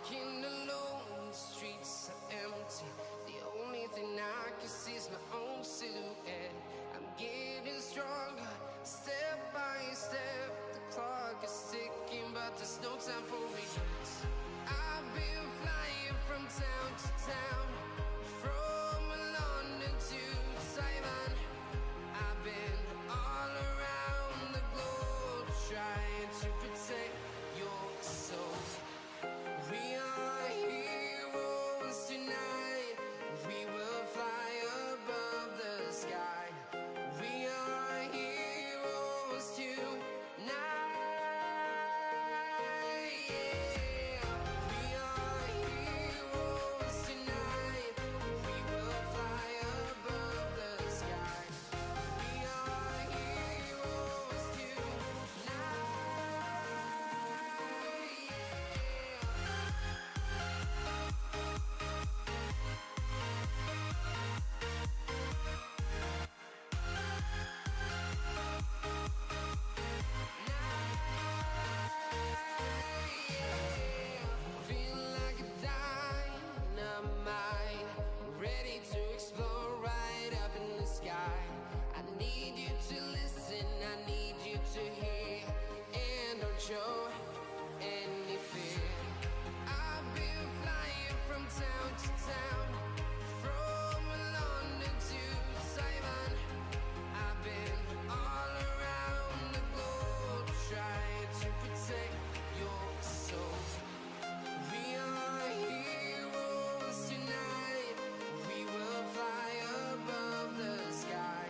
walking alone, the streets are empty. The only thing I can see is my own silhouette. I'm getting stronger, step by step. The clock is ticking, but there's no time for regrets. I've been flying from town to town, from London to Taiwan. I've been all around the globe, trying to protect your soul. We are heroes tonight. We will fly above the sky. We are heroes tonight. Yeah. We are heroes tonight. We will fly above the sky. We are heroes tonight. Feel like a dynamite, ready to explode right up in the sky. I need you to listen, I need you to hear, and don't show any fear. I've been flying from town to town, from London to Taiwan. I've been all around the globe, trying to protect your soul. We are heroes tonight. We will fly above the sky.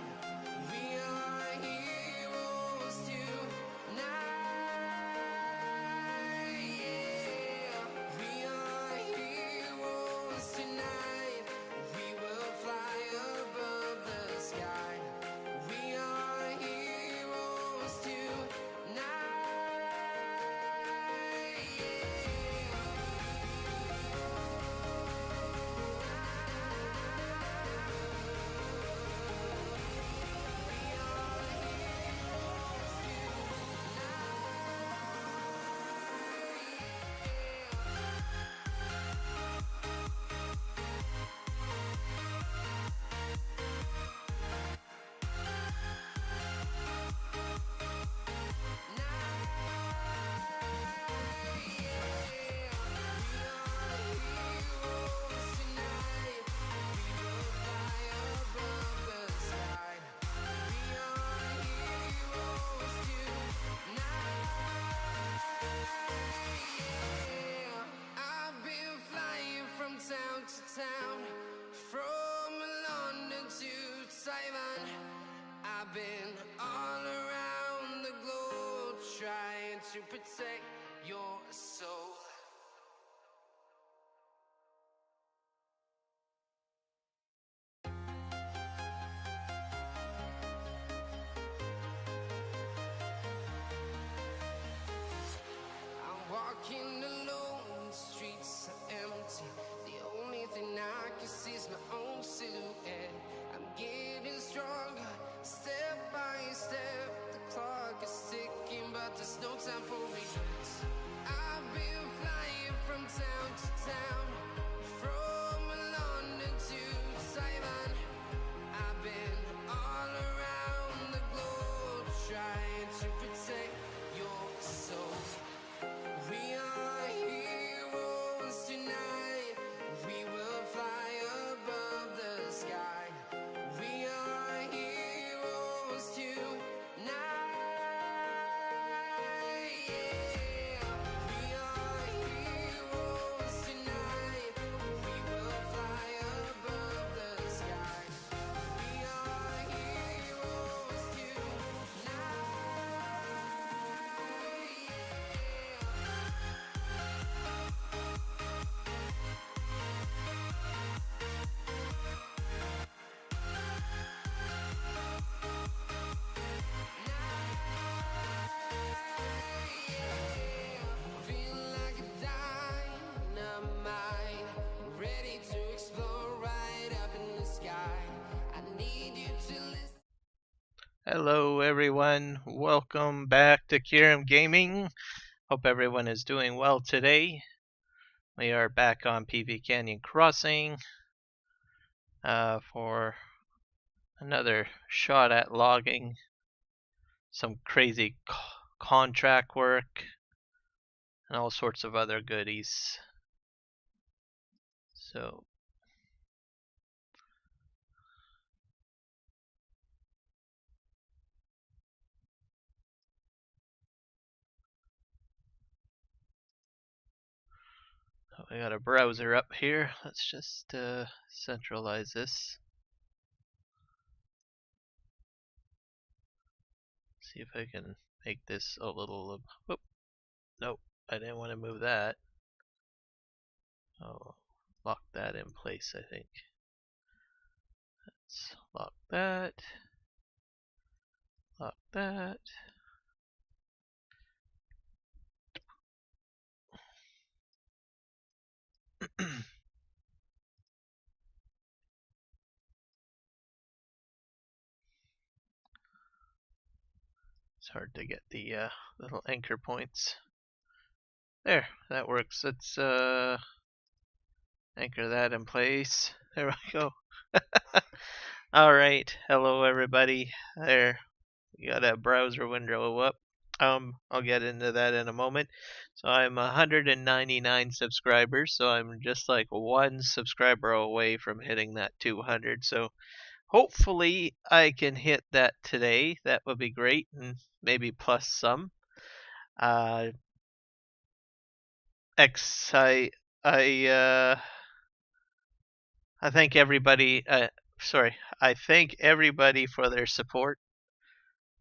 We are heroes tonight. Yeah. We are heroes tonight. We will fly above the sky. We are heroes tonight. I've been flying from town to town, from London to Taiwan. I've been all around the globe, trying to protect your soul. I'm walking alone, the streets are empty. The only thing I can see is my own silhouette. I'm getting stronger, step by step. The clock is ticking, but there's no time for regrets. I've been flying from town to town, from London to Taiwan. I've been all around the globe, trying to protect your soul. We are heroes tonight. We will fly above the sky. We are heroes tonight. Yeah. We are heroes tonight. We will fly above the sky. We are heroes tonight. Feel like a dynamite, ready to explode right up in the sky. I need you to listen. Hello everyone, welcome back to Kiram Gaming. Hope everyone is doing well today. We are back on PV Canyon Crossing for another shot at logging some crazy contract work and all sorts of other goodies. So I got a browser up here. Let's just centralize this. See if I can make this a little. Whoop! Nope, I didn't want to move that. I'll lock that in place, I think. Let's lock that. Lock that. It's hard to get the little anchor points. There, that works. Let's anchor that in place. There we go. Alright, hello everybody. There, we got a browser window up. I'll get into that in a moment. So I'm 199 subscribers, so I'm just like one subscriber away from hitting that 200. So hopefully I can hit that today. That would be great, and maybe plus some. I thank everybody. I thank everybody for their support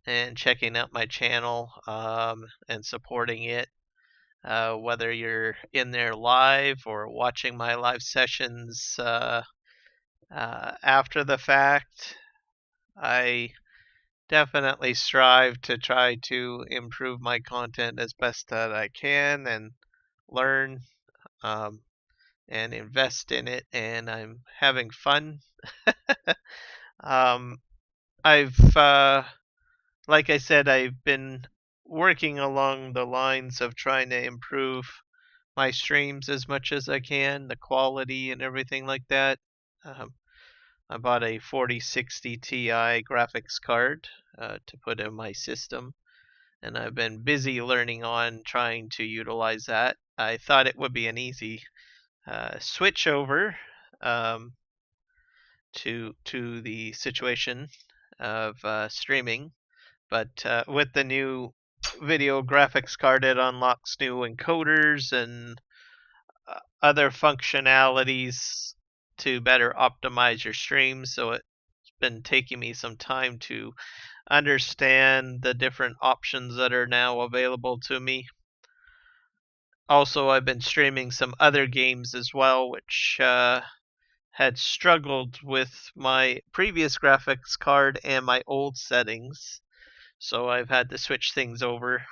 and checking out my channel and supporting it. Whether you're in there live or watching my live sessions after the fact, I definitely strive to try to improve my content as best that I can and learn and invest in it, and I'm having fun. I've like I said, I've been working along the lines of trying to improve my streams as much as I can, the quality and everything like that. I bought a 4060 Ti graphics card to put in my system, and I've been busy learning on trying to utilize that. I thought it would be an easy switch over to the situation of streaming, but with the new video graphics card, it unlocks new encoders and other functionalities to better optimize your stream. So it's been taking me some time to understand the different options that are now available to me. Also, I've been streaming some other games as well, which had struggled with my previous graphics card and my old settings. So I've had to switch things over.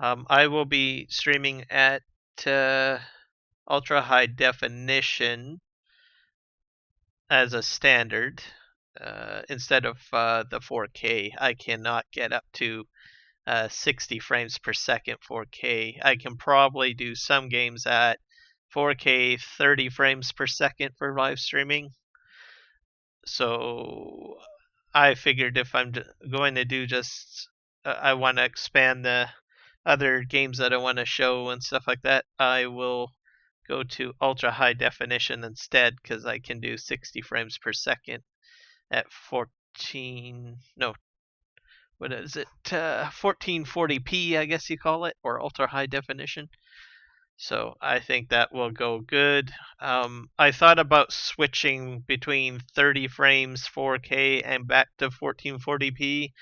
I will be streaming at ultra high definition as a standard instead of the 4K. I cannot get up to 60 frames per second 4K. I can probably do some games at 4K 30 frames per second for live streaming. So I figured if I'm going to do just I want to expand the other games that I want to show and stuff like that, I will go to ultra high definition instead, because I can do 60 frames per second at 1440p, I guess you call it, or ultra high definition. So I think that will go good. I thought about switching between 30 frames 4K and back to 1440p,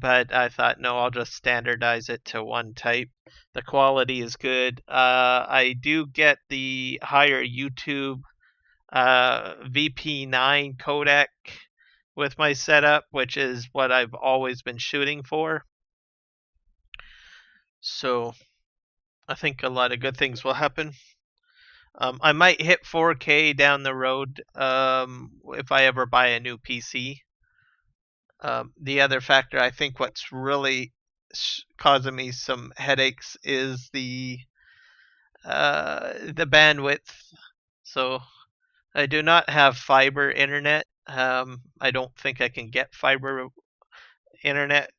but I thought, no, I'll just standardize it to one type. The quality is good. I do get the higher YouTube VP9 codec with my setup, which is what I've always been shooting for. So I think a lot of good things will happen. I might hit 4K down the road if I ever buy a new PC. The other factor, I think what's really causing me some headaches is the the bandwidth. So I do not have fiber internet. I don't think I can get fiber internet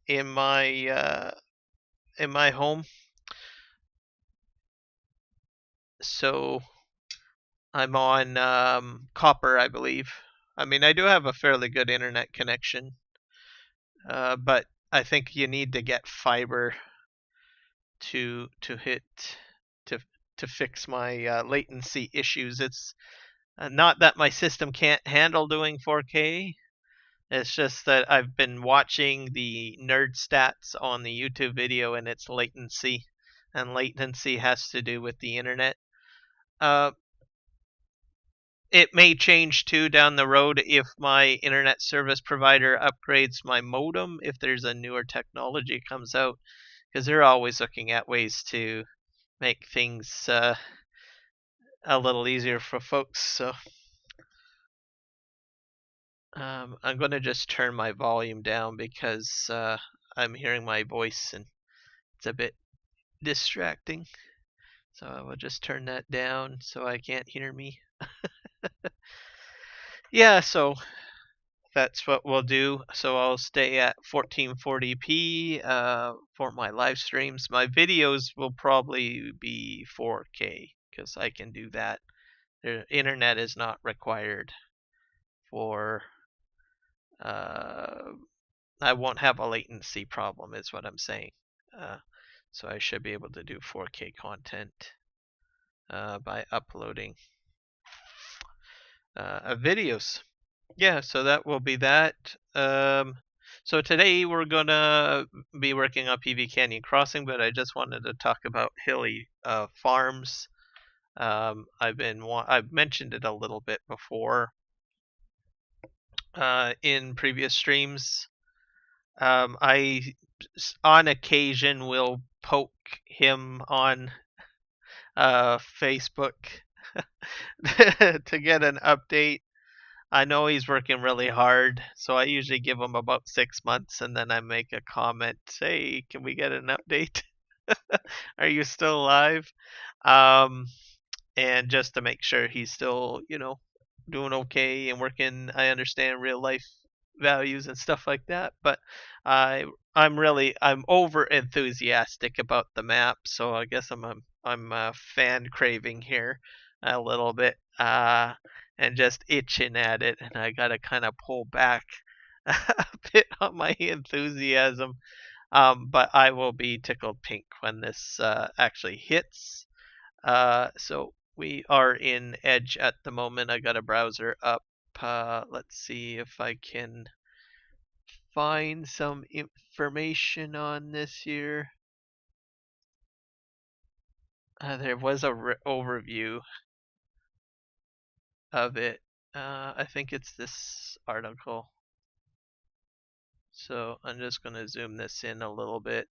in my home. So I'm on copper, I believe. I mean, I do have a fairly good internet connection, but I think you need to get fiber to hit to to fix my latency issues. It's not that my system can't handle doing 4K. It's just that I've been watching the nerd stats on the YouTube video and its latency, and latency has to do with the internet. Uh, it may change too down the road if my internet service provider upgrades my modem, if there's a newer technology comes out, because they're always looking at ways to make things a little easier for folks. So I'm going to just turn my volume down because I'm hearing my voice and it's a bit distracting. So I will just turn that down so I can't hear me. Yeah, so that's what we'll do. So I'll stay at 1440p for my live streams. My videos will probably be 4K because I can do that. The internet is not required for. Uh, I won't have a latency problem, is what I'm saying. Uh, so I should be able to do 4K content by uploading videos. Yeah, so that will be that. So today we're gonna be working on PV Canyon Crossing, but I just wanted to talk about Hilly Farms. I've mentioned it a little bit before in previous streams. I on occasion will poke him on Facebook to get an update. I know he's working really hard, so I usually give him about 6 months and then I make a comment, hey, can we get an update? Are you still alive? Um, and just to make sure he's still, doing okay and working. I understand real life values and stuff like that, but I I'm over enthusiastic about the map, so I guess I'm fan craving here a little bit, and just itching at it, and I gotta kind of pull back a bit on my enthusiasm. But I will be tickled pink when this actually hits. So we are in Edge at the moment. I got a browser up. Let's see if I can find some information on this here. There was a overview of it. I think it's this article. So I'm just going to zoom this in a little bit.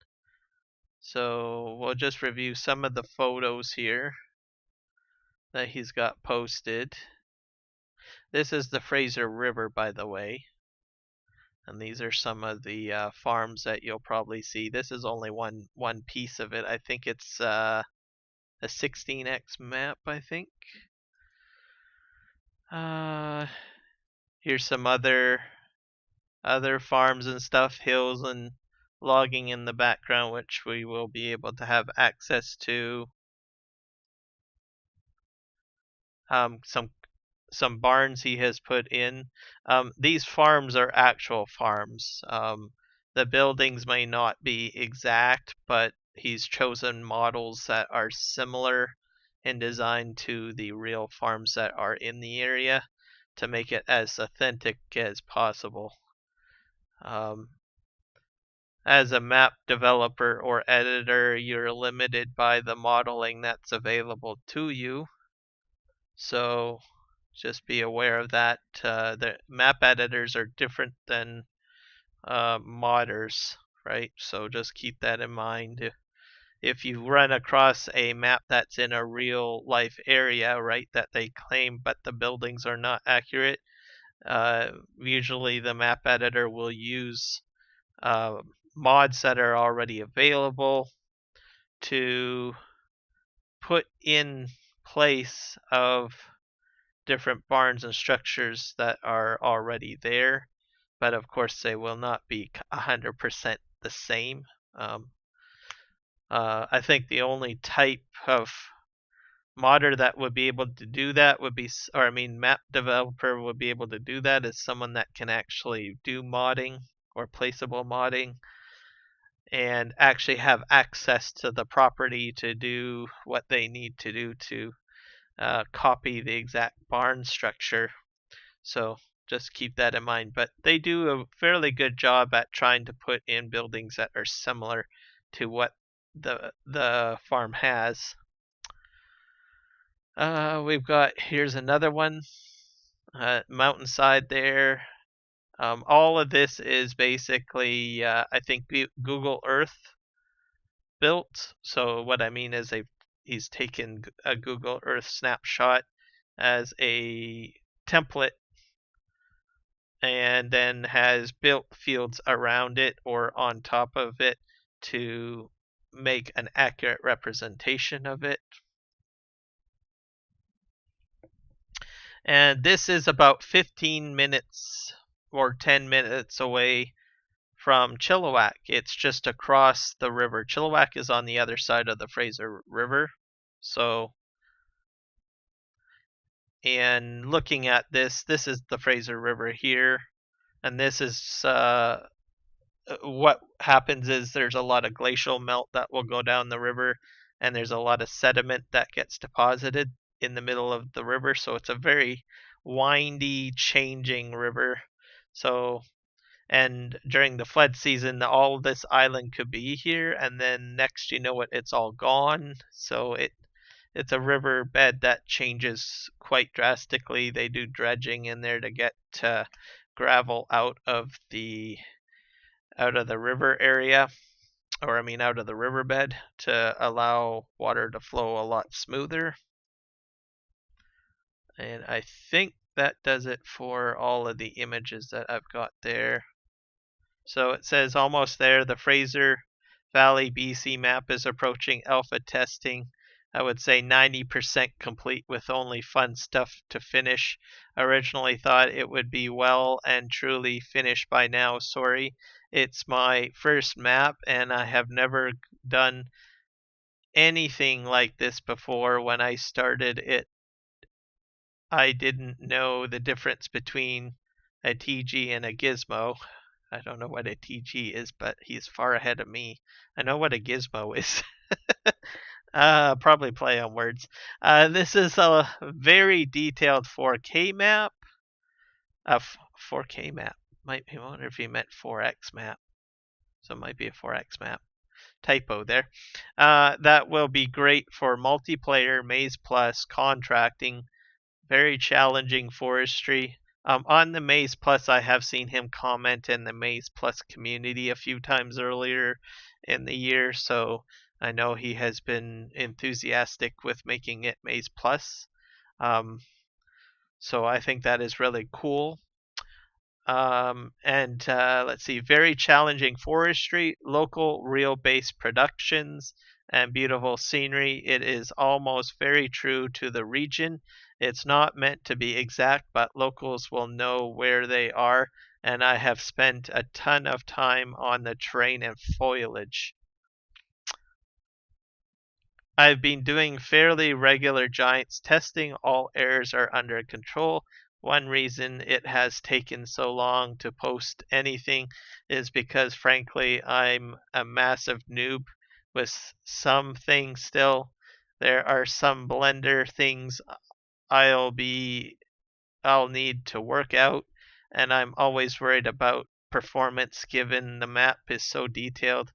So we'll just review some of the photos here that he's got posted. This is the Fraser River, by the way. And these are some of the farms that you'll probably see. This is only one piece of it. I think it's a 16x map, I think. Here's some other farms and stuff, hills and logging in the background, which we will be able to have access to. Some barns he has put in. These farms are actual farms. The buildings may not be exact, but he's chosen models that are similar in design to the real farms that are in the area to make it as authentic as possible. As a map developer or editor, you're limited by the modeling that's available to you. So just be aware of that. The map editors are different than modders, right? So just keep that in mind. If you run across a map that's in a real life area, right, that they claim, but the buildings are not accurate, usually the map editor will use mods that are already available to put in place of different barns and structures that are already there, but of course they will not be 100% the same. I think the only type of modder that would be able to do that would be, or I mean, map developer would be able to do that is someone that can actually do modding or placeable modding and actually have access to the property to do what they need to do to copy the exact barn structure. So just keep that in mind. But they do a fairly good job at trying to put in buildings that are similar to what the farm has. We've got, here's another one, mountainside there. All of this is basically, I think, Google Earth built. So what I mean is he's taken a Google Earth snapshot as a template and then has built fields around it or on top of it to make an accurate representation of it. And this is about 15 minutes or 10 minutes away from Chilliwack. It's just across the river. Chilliwack is on the other side of the Fraser River. So, and looking at this is the Fraser River here. And this is what happens is there's a lot of glacial melt that will go down the river, and there's a lot of sediment that gets deposited in the middle of the river. So it's a very windy, changing river. So, and during the flood season, all of this island could be here, and then next you know it, it's all gone. So it's a river bed that changes quite drastically. They do dredging in there to get gravel out of the river area, or I mean out of the riverbed, to allow water to flow a lot smoother. And I think that does it for all of the images that I've got there. So it says almost there, the Fraser Valley BC map is approaching alpha testing. I would say 90% complete with only fun stuff to finish. Originally thought it would be well and truly finished by now. Sorry, it's my first map and I have never done anything like this before. When I started it, I didn't know the difference between a TG and a gizmo. I don't know what a TG is, but he's far ahead of me. I know what a gizmo is. Probably play on words. This is a very detailed 4K map. 4K map. I wonder if he meant 4X map. So it might be a 4X map. Typo there. That will be great for multiplayer, Maze Plus, contracting, very challenging forestry. On the Maze Plus, I have seen him comment in the Maze Plus community a few times earlier in the year, so I know he has been enthusiastic with making it Maze Plus. So I think that is really cool. And let's see, very challenging forestry, local real based productions, and beautiful scenery. It is almost very true to the region. It's not meant to be exact, but locals will know where they are, and I have spent a ton of time on the terrain and foliage. I've been doing fairly regular Giants testing. All errors are under control. One reason it has taken so long to post anything is because, frankly, I'm a massive noob with some things still. There are some Blender things I'll need to work out, and I'm always worried about performance given the map is so detailed.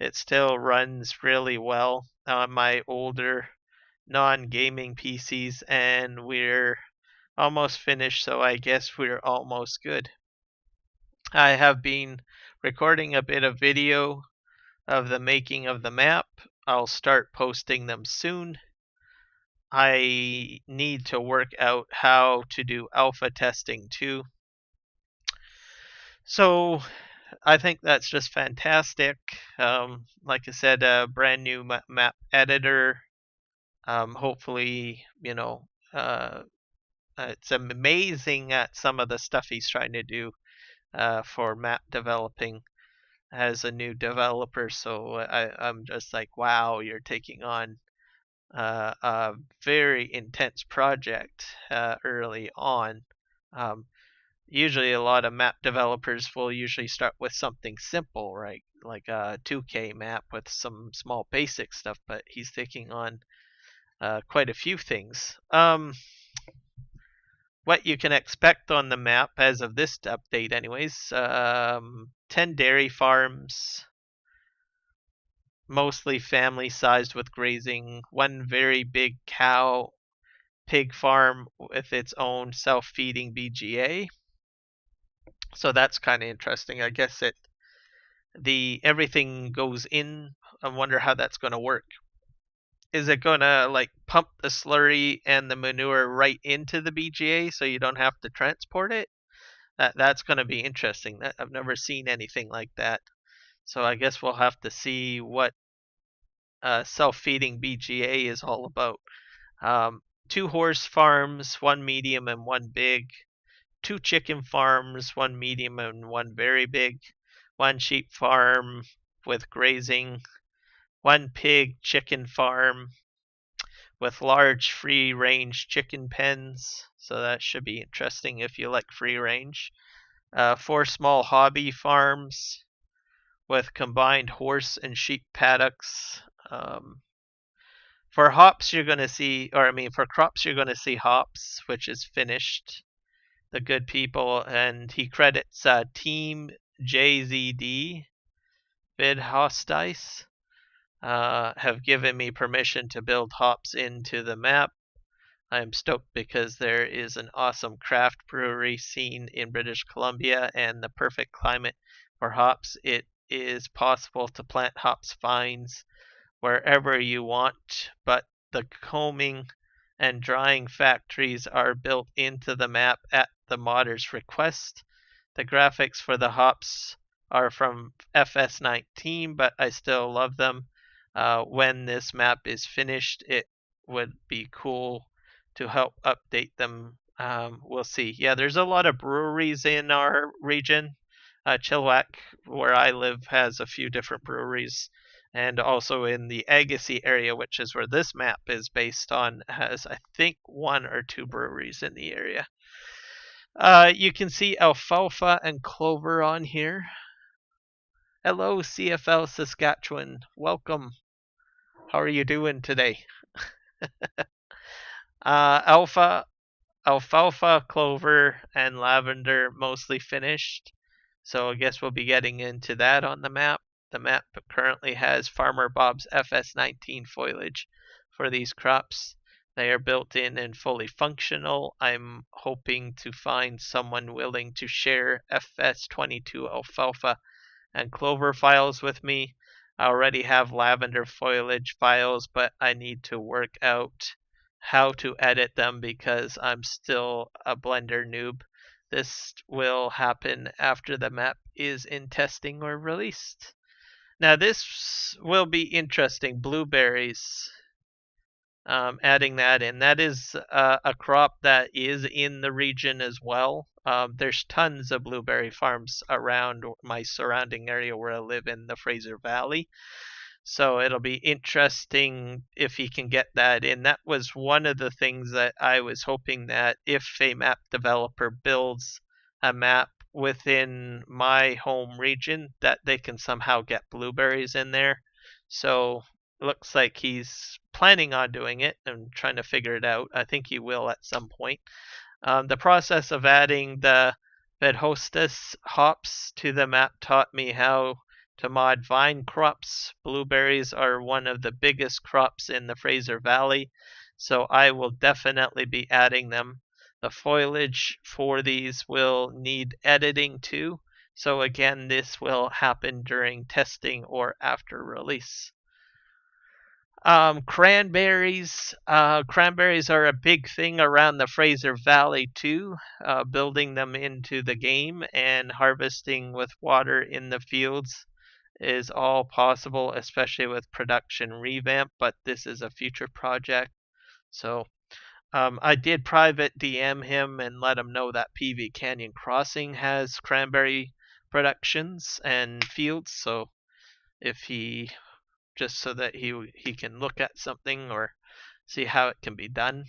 It still runs really well on my older non-gaming PCs, and we're almost finished, so I guess we're almost good. I have been recording a bit of video of the making of the map. I'll start posting them soon. I need to work out how to do alpha testing too. So I think that's just fantastic. Like I said, a brand new map editor Hopefully, it's amazing at some of the stuff he's trying to do for map developing as a new developer. So I'm just like, wow, you're taking on a very intense project early on. Um, Usually, a lot of map developers will usually start with something simple, right? Like a 2K map with some small basic stuff, but he's taking on quite a few things. What you can expect on the map as of this update, anyways. 10 dairy farms, mostly family sized with grazing, one very big cow pig farm with its own self feeding BGA. So that's kind of interesting. I guess the everything goes in. I wonder how that's going to work. Is it going to like pump the slurry and the manure right into the BGA so you don't have to transport it? That's going to be interesting. I've never seen anything like that. So I guess we'll have to see what self-feeding BGA is all about. 2 horse farms, 1 medium and 1 big. 2 chicken farms, 1 medium and 1 very big. 1 sheep farm with grazing. 1 pig chicken farm with large free range chicken pens. So that should be interesting if you like free range. 4 small hobby farms with combined horse and sheep paddocks. For hops, you're going to see, or I mean, for crops, you're going to see hops, which is finished. The good people, and he credits Team JZD Vid Hostice have given me permission to build hops into the map. I'm stoked because there is an awesome craft brewery scene in British Columbia and the perfect climate for hops. It is possible to plant hops vines wherever you want, but the combing and drying factories are built into the map at the modder's request. The graphics for the hops are from FS19, but I still love them. When this map is finished, it would be cool to help update them. We'll see. Yeah, there's a lot of breweries in our region. Chilliwack, where I live, has a few different breweries, and also in the Agassiz area, which is where this map is based on, has I think 1 or 2 breweries in the area. You can see alfalfa and clover on here. Hello, CFL Saskatchewan. Welcome. How are you doing today? Alfalfa, clover, and lavender mostly finished. So I guess we'll be getting into that on the map. The map currently has Farmer Bob's FS19 foliage for these crops. They are built in and fully functional. I'm hoping to find someone willing to share FS22 alfalfa and clover files with me. I already have lavender foliage files, but I need to work out how to edit them because I'm still a Blender noob. This will happen after the map is in testing or released. Now this will be interesting. Blueberries, adding that in. That is a crop that is in the region as well. There's tons of blueberry farms around my surrounding area where I live in the Fraser Valley. So it'll be interesting if he can get that in. That was one of the things that I was hoping that if a map developer builds a map within my home region, that they can somehow get blueberries in there. So looks like he's planning on doing it and trying to figure it out. I think he will at some point. The process of adding the Vedhostas hops to the map taught me how to mod vine crops. Blueberries are one of the biggest crops in the Fraser Valley, so I will definitely be adding them. The foliage for these will need editing too, so again, this will happen during testing or after release. Cranberries. Cranberries are a big thing around the Fraser Valley too. Building them into the game and harvesting with water in the fields is all possible, especially with production revamp, but this is a future project. So I did private DM him and let him know that PV Canyon Crossing has cranberry productions and fields. So if he just so that he can look at something or see how it can be done.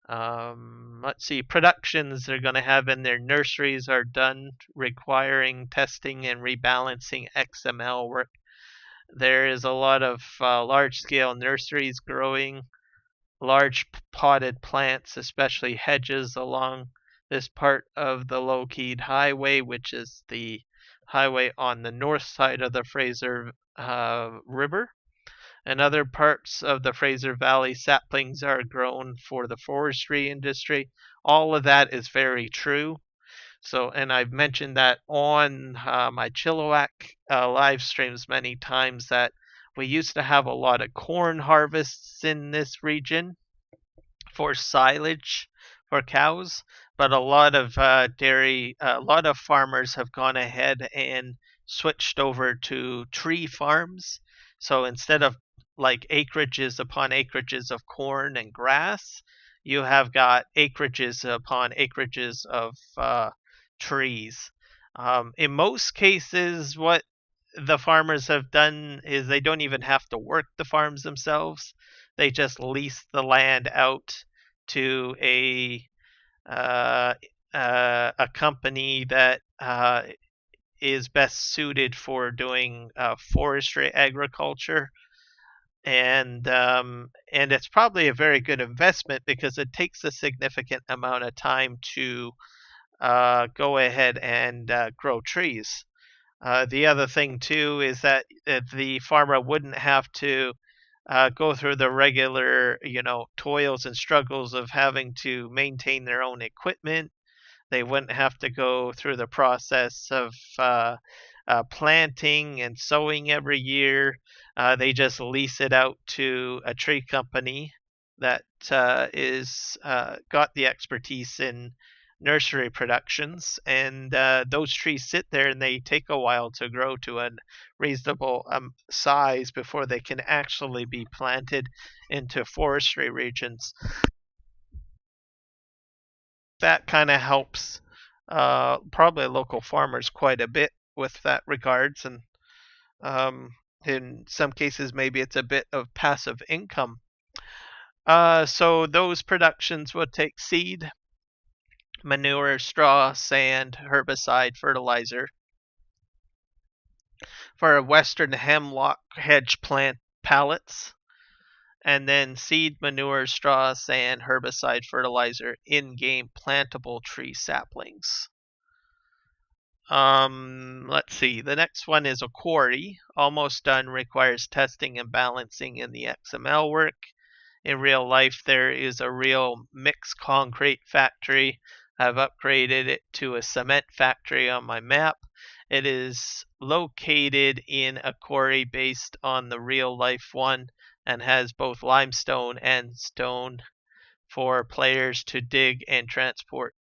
Let's see, productions they're going to have in their nurseries are done, requiring testing and rebalancing XML work. There is a lot of large scale nurseries growing large potted plants, especially hedges, along this part of the low-keyed highway, which is the highway on the north side of the Fraser River. In other parts of the Fraser Valley, saplings are grown for the forestry industry. All of that is very true. So, and I've mentioned that on my Chilliwack live streams many times that we used to have a lot of corn harvests in this region for silage for cows, but a lot of a lot of farmers have gone ahead and switched over to tree farms. So instead of like acreages upon acreages of corn and grass, you have got acreages upon acreages of trees. In most cases, what the farmers have done is they don't even have to work the farms themselves. They just lease the land out to uh, a company that is best suited for doing forestry agriculture, and it's probably a very good investment because it takes a significant amount of time to go ahead and grow trees. The other thing too is that the farmer wouldn't have to go through the regular, toils and struggles of having to maintain their own equipment. They wouldn't have to go through the process of planting and sowing every year. They just lease it out to a tree company that is got the expertise in nursery productions, and those trees sit there and they take a while to grow to a reasonable size before they can actually be planted into forestry regions. That kind of helps probably local farmers quite a bit with that regards, and in some cases maybe it's a bit of passive income. So those productions would take seed, manure, straw, sand, herbicide, fertilizer. For a western hemlock hedge plant pallets, and then seed, manure, straw, sand, herbicide, fertilizer, in-game plantable tree saplings. Let's see. The next one is a quarry. Almost done. Requires testing and balancing in the XML work. In real life, there is a real mixed concrete factory. I've upgraded it to a cement factory on my map. It is located in a quarry based on the real life one and has both limestone and stone for players to dig and transport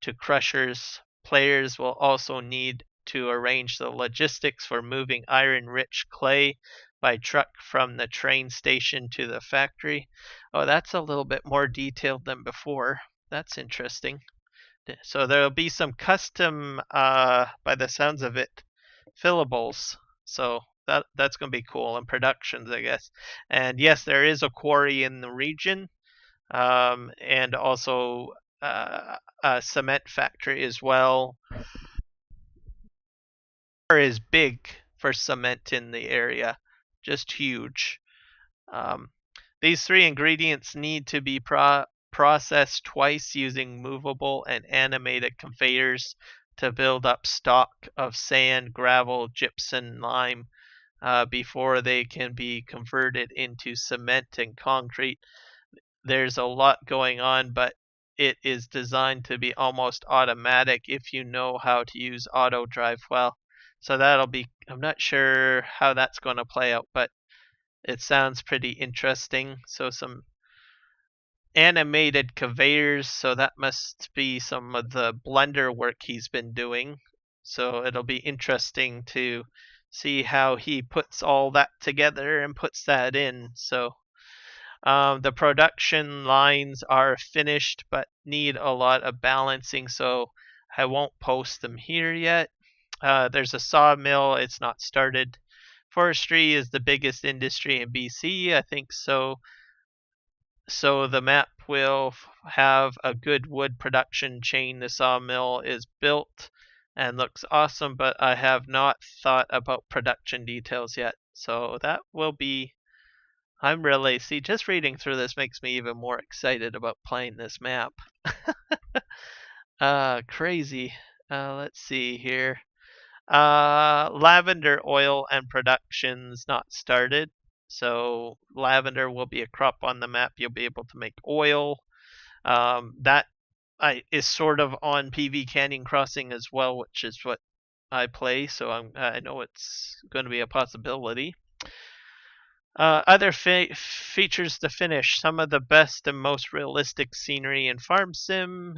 to crushers. Players will also need to arrange the logistics for moving iron-rich clay by truck from the train station to the factory. Oh, that's a little bit more detailed than before. That's interesting. So there'll be some custom, by the sounds of it, fillables. So that's going to be cool, and productions, I guess. And yes, there is a quarry in the region, and also a cement factory as well. Is big for cement in the area, just huge. These three ingredients need to be processed twice using movable and animated conveyors to build up stock of sand, gravel, gypsum, lime before they can be converted into cement and concrete. There's a lot going on, but it is designed to be almost automatic if you know how to use auto drive well. So that'll be, I'm not sure how that's going to play out, but it sounds pretty interesting. So some animated conveyors, so that must be some of the blender work he's been doing. So it'll be interesting to see how he puts all that together and puts that in. So the production lines are finished but need a lot of balancing, so I won't post them here yet. There's a sawmill, it's not started. Forestry is the biggest industry in BC, I think so. So the map will have a good wood production chain. The sawmill is built and looks awesome, but I have not thought about production details yet. So that will be. I'm really. See, just reading through this makes me even more excited about playing this map. Crazy. Let's see here. Lavender oil and production's not started. So lavender will be a crop on the map. You'll be able to make oil. That is sort of on PV Canyon Crossing as well, which is what I play. So I know it's going to be a possibility. Other features to finish. Some of the best and most realistic scenery in Farm Sim.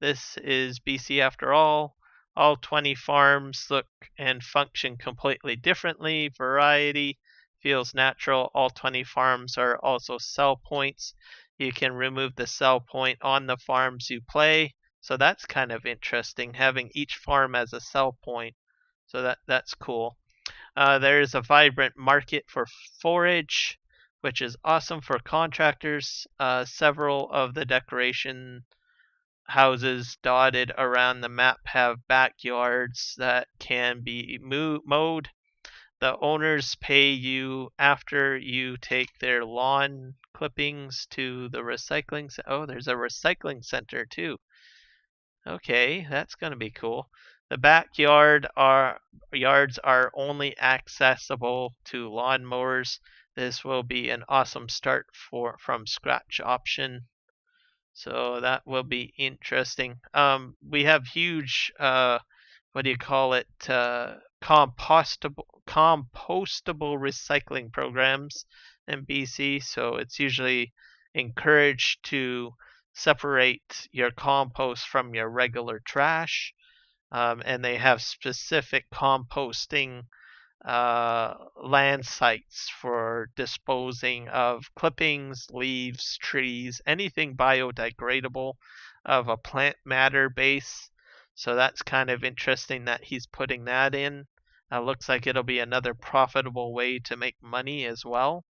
This is BC after all. All 20 farms look and function completely differently. Variety feels natural. All 20 farms are also sell points. You can remove the sell point on the farms you play. So that's kind of interesting, having each farm as a sell point. So that's cool. There is a vibrant market for forage, which is awesome for contractors. Several of the decoration houses dotted around the map have backyards that can be mowed. The owners pay you after you take their lawn clippings to the recycling. Oh, there's a recycling center too. Okay, that's going to be cool. The yards are only accessible to lawnmowers. This will be an awesome start for from scratch option. So that will be interesting. We have huge, what do you call it? Compostable recycling programs in BC. So it's usually encouraged to separate your compost from your regular trash. And they have specific composting land sites for disposing of clippings, leaves, trees, anything biodegradable of a plant matter base. So that's kind of interesting that he's putting that in. Looks like it'll be another profitable way to make money as well.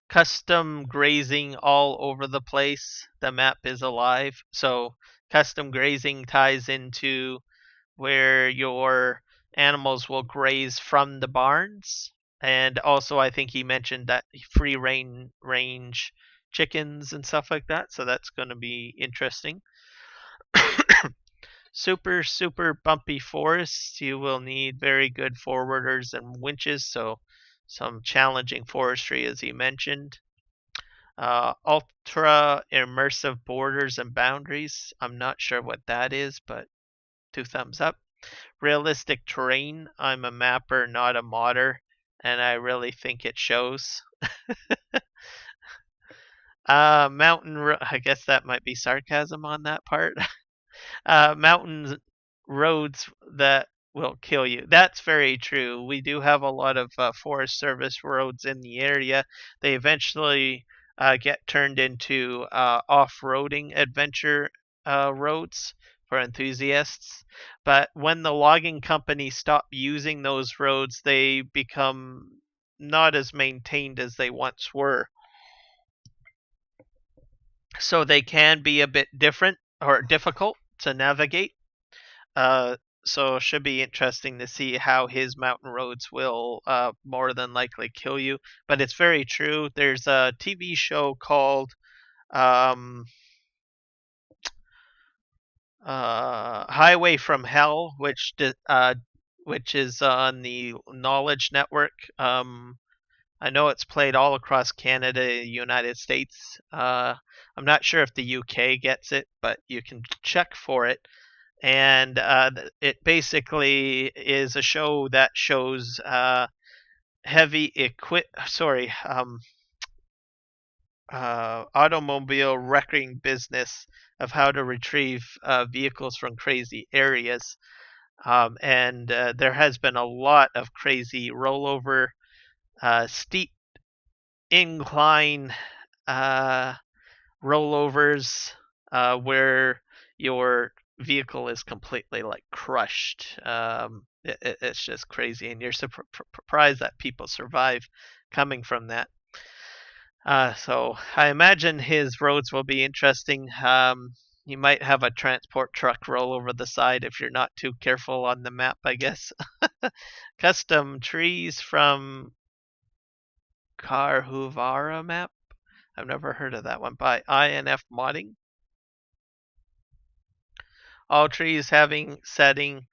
Custom grazing all over the place. The map is alive. So custom grazing ties into where your animals will graze from the barns. And also, I think he mentioned that free range chickens and stuff like that. So that's going to be interesting. Super bumpy forests. You will need very good forwarders and winches. So some challenging forestry, as he mentioned. Ultra immersive borders and boundaries. I'm not sure what that is, but 2 thumbs up. Realistic terrain. I'm a mapper, not a modder, and I really think it shows. I guess that might be sarcasm on that part. Mountain roads that will kill you. That's very true. We do have a lot of Forest Service roads in the area. They eventually get turned into off-roading adventure roads for enthusiasts. But when the logging companies stop using those roads, they become not as maintained as they once were. So they can be a bit different or difficult to navigate. So it should be interesting to see how his mountain roads will more than likely kill you. But it's very true. There's a TV show called um, Highway from Hell, which is on the Knowledge Network. I know it's played all across Canada, United States. I'm not sure if the UK gets it, but you can check for it. And it basically is a show that shows automobile wrecking business of how to retrieve vehicles from crazy areas. And there has been a lot of crazy rollover, steep incline uh, rollovers where your vehicle is completely like crushed. It's just crazy, and you're surprised that people survive coming from that. So I imagine his roads will be interesting. You might have a transport truck roll over the side if you're not too careful on the map, I guess. Custom trees from Carhuvara map. I've never heard of that one. By INF Modding. All trees having settings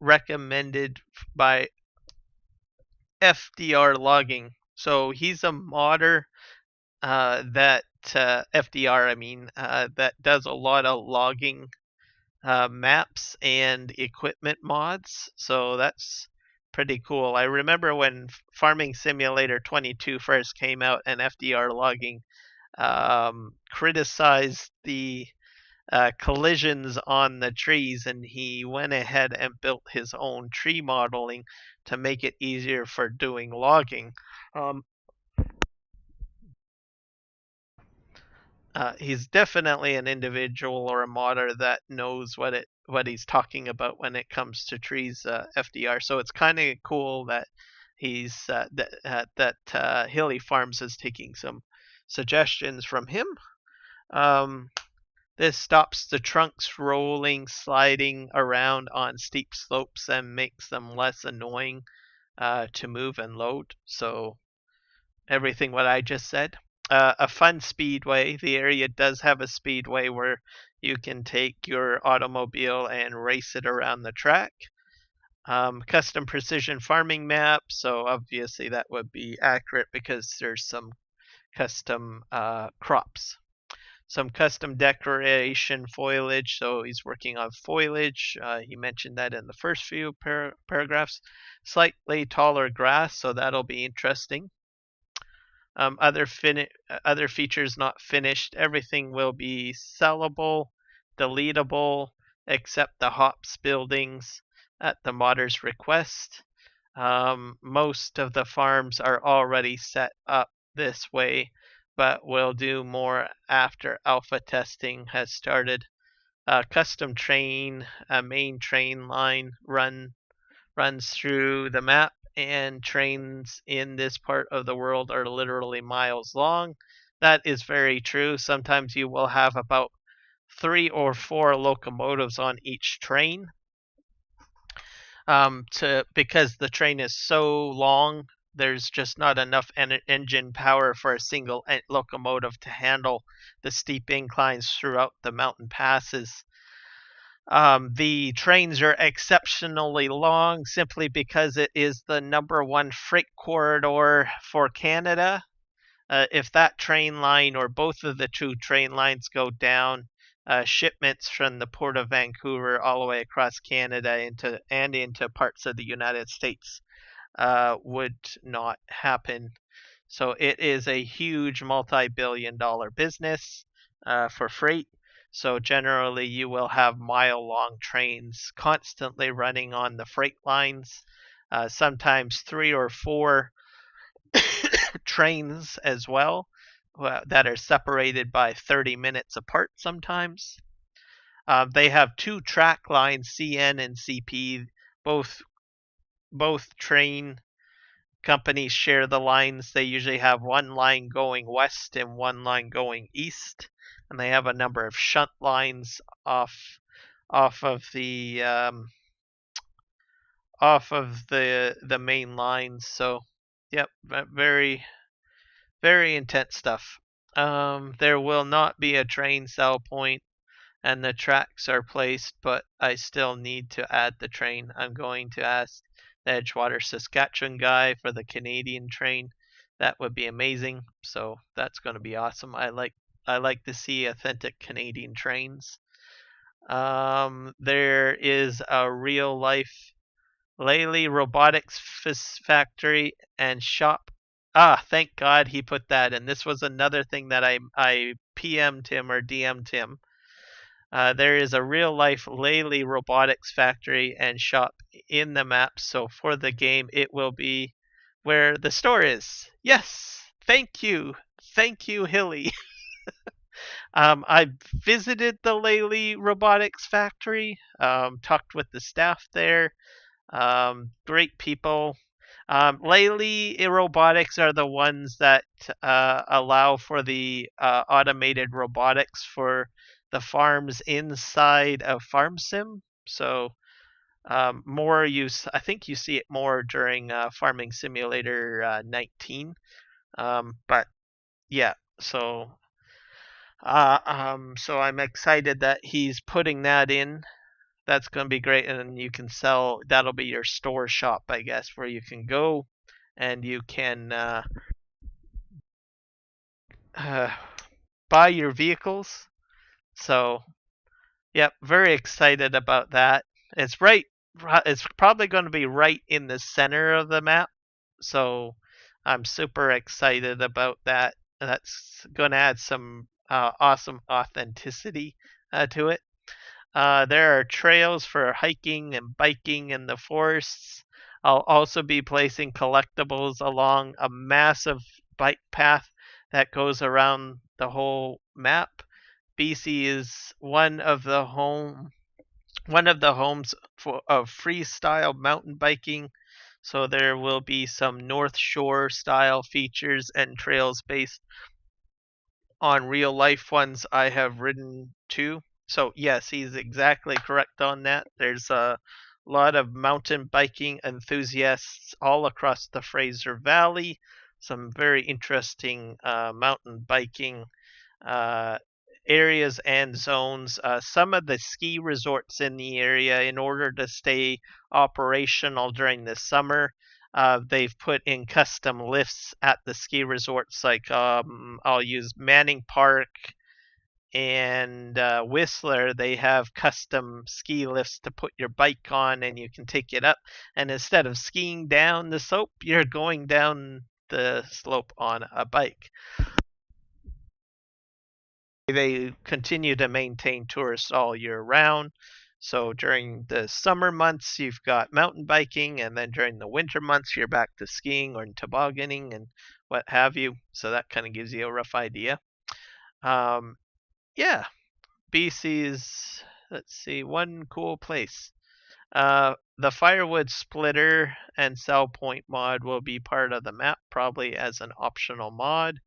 recommended by FDR logging. So he's a modder that FDR, I mean, that does a lot of logging maps and equipment mods. So that's pretty cool. I remember when Farming Simulator 22 first came out and FDR logging criticized the collisions on the trees, and he went ahead and built his own tree modeling to make it easier for doing logging. He's definitely an individual or a modder that knows what he's talking about when it comes to trees, FDR. So it's kind of cool that he's that Hilly Farms is taking some suggestions from him. Um, this stops the trunks rolling, sliding around on steep slopes and makes them less annoying to move and load. So everything what I just said. A fun speedway. The area does have a speedway where you can take your automobile and race it around the track. Custom precision farming map. So obviously that would be accurate because there's some custom crops. Some custom decoration foliage. So he's working on foliage. He mentioned that in the first few paragraphs. Slightly taller grass. So that'll be interesting. Other features not finished. Everything will be sellable, deletable, except the hops buildings at the modder's request. Most of the farms are already set up this way, but we'll do more after alpha testing has started. Custom train, a main train line runs through the map, and trains in this part of the world are literally miles long. That is very true. Sometimes you will have about 3 or 4 locomotives on each train. Because the train is so long, there's just not enough engine power for a single locomotive to handle the steep inclines throughout the mountain passes. The trains are exceptionally long simply because it is the #1 freight corridor for Canada. If that train line or both of the 2 train lines go down, shipments from the Port of Vancouver all the way across Canada into parts of the United States would not happen. So it is a huge multi-billion-dollar business for freight. So generally, you will have mile-long trains constantly running on the freight lines, sometimes 3 or 4 trains as well that are separated by 30 minutes apart sometimes. They have 2 track lines, CN and CP. Both train companies share the lines. They usually have one line going west and one line going east, and they have a number of shunt lines off of the main lines. So, yep, very very intense stuff. There will not be a train sell point, and the tracks are placed, but I still need to add the train. I'm going to ask the Edgewater, Saskatchewan guy for the Canadian train. That would be amazing. So that's going to be awesome. I like to see authentic Canadian trains. There is a real life Lely Robotics factory and shop. Thank God he put that in. This was another thing that I PM'd him or DM'd him. There is a real-life Lely robotics factory and shop in the map, so for the game, it will be where the store is. Yes, thank you, Hilly. I visited the Lely robotics factory, talked with the staff there. Great people. Lely robotics are the ones that allow for the automated robotics for the farms inside of Farm Sim. So more use, I think you see it more during Farming Simulator 19. But yeah, so I'm excited that he's putting that in. That's going to be great, and you can sell. That'll be your store shop, I guess, where you can go and you can uh, buy your vehicles. So, yep, very excited about that. It's right. It's probably going to be right in the center of the map. So, I'm super excited about that. That's going to add some awesome authenticity to it. There are trails for hiking and biking in the forests. I'll also be placing collectibles along a massive bike path that goes around the whole map. BC is one of the homes of freestyle mountain biking, so there will be some North Shore style features and trails based on real life ones I have ridden too. So yes, he's exactly correct on that. There's a lot of mountain biking enthusiasts all across the Fraser Valley. Some very interesting mountain biking uh, areas and zones. Some of the ski resorts in the area, in order to stay operational during the summer, they've put in custom lifts at the ski resorts. Like I'll use Manning Park and Whistler. They have custom ski lifts to put your bike on, and you can take it up. And instead of skiing down the slope, you're going down the slope on a bike. They continue to maintain tourists all year round. So during the summer months, you've got mountain biking, and then during the winter months, you're back to skiing or tobogganing and what have you. So that kind of gives you a rough idea. Um, yeah, BC's, let's see, one cool place. The firewood splitter and sell point mod will be part of the map, probably as an optional mod.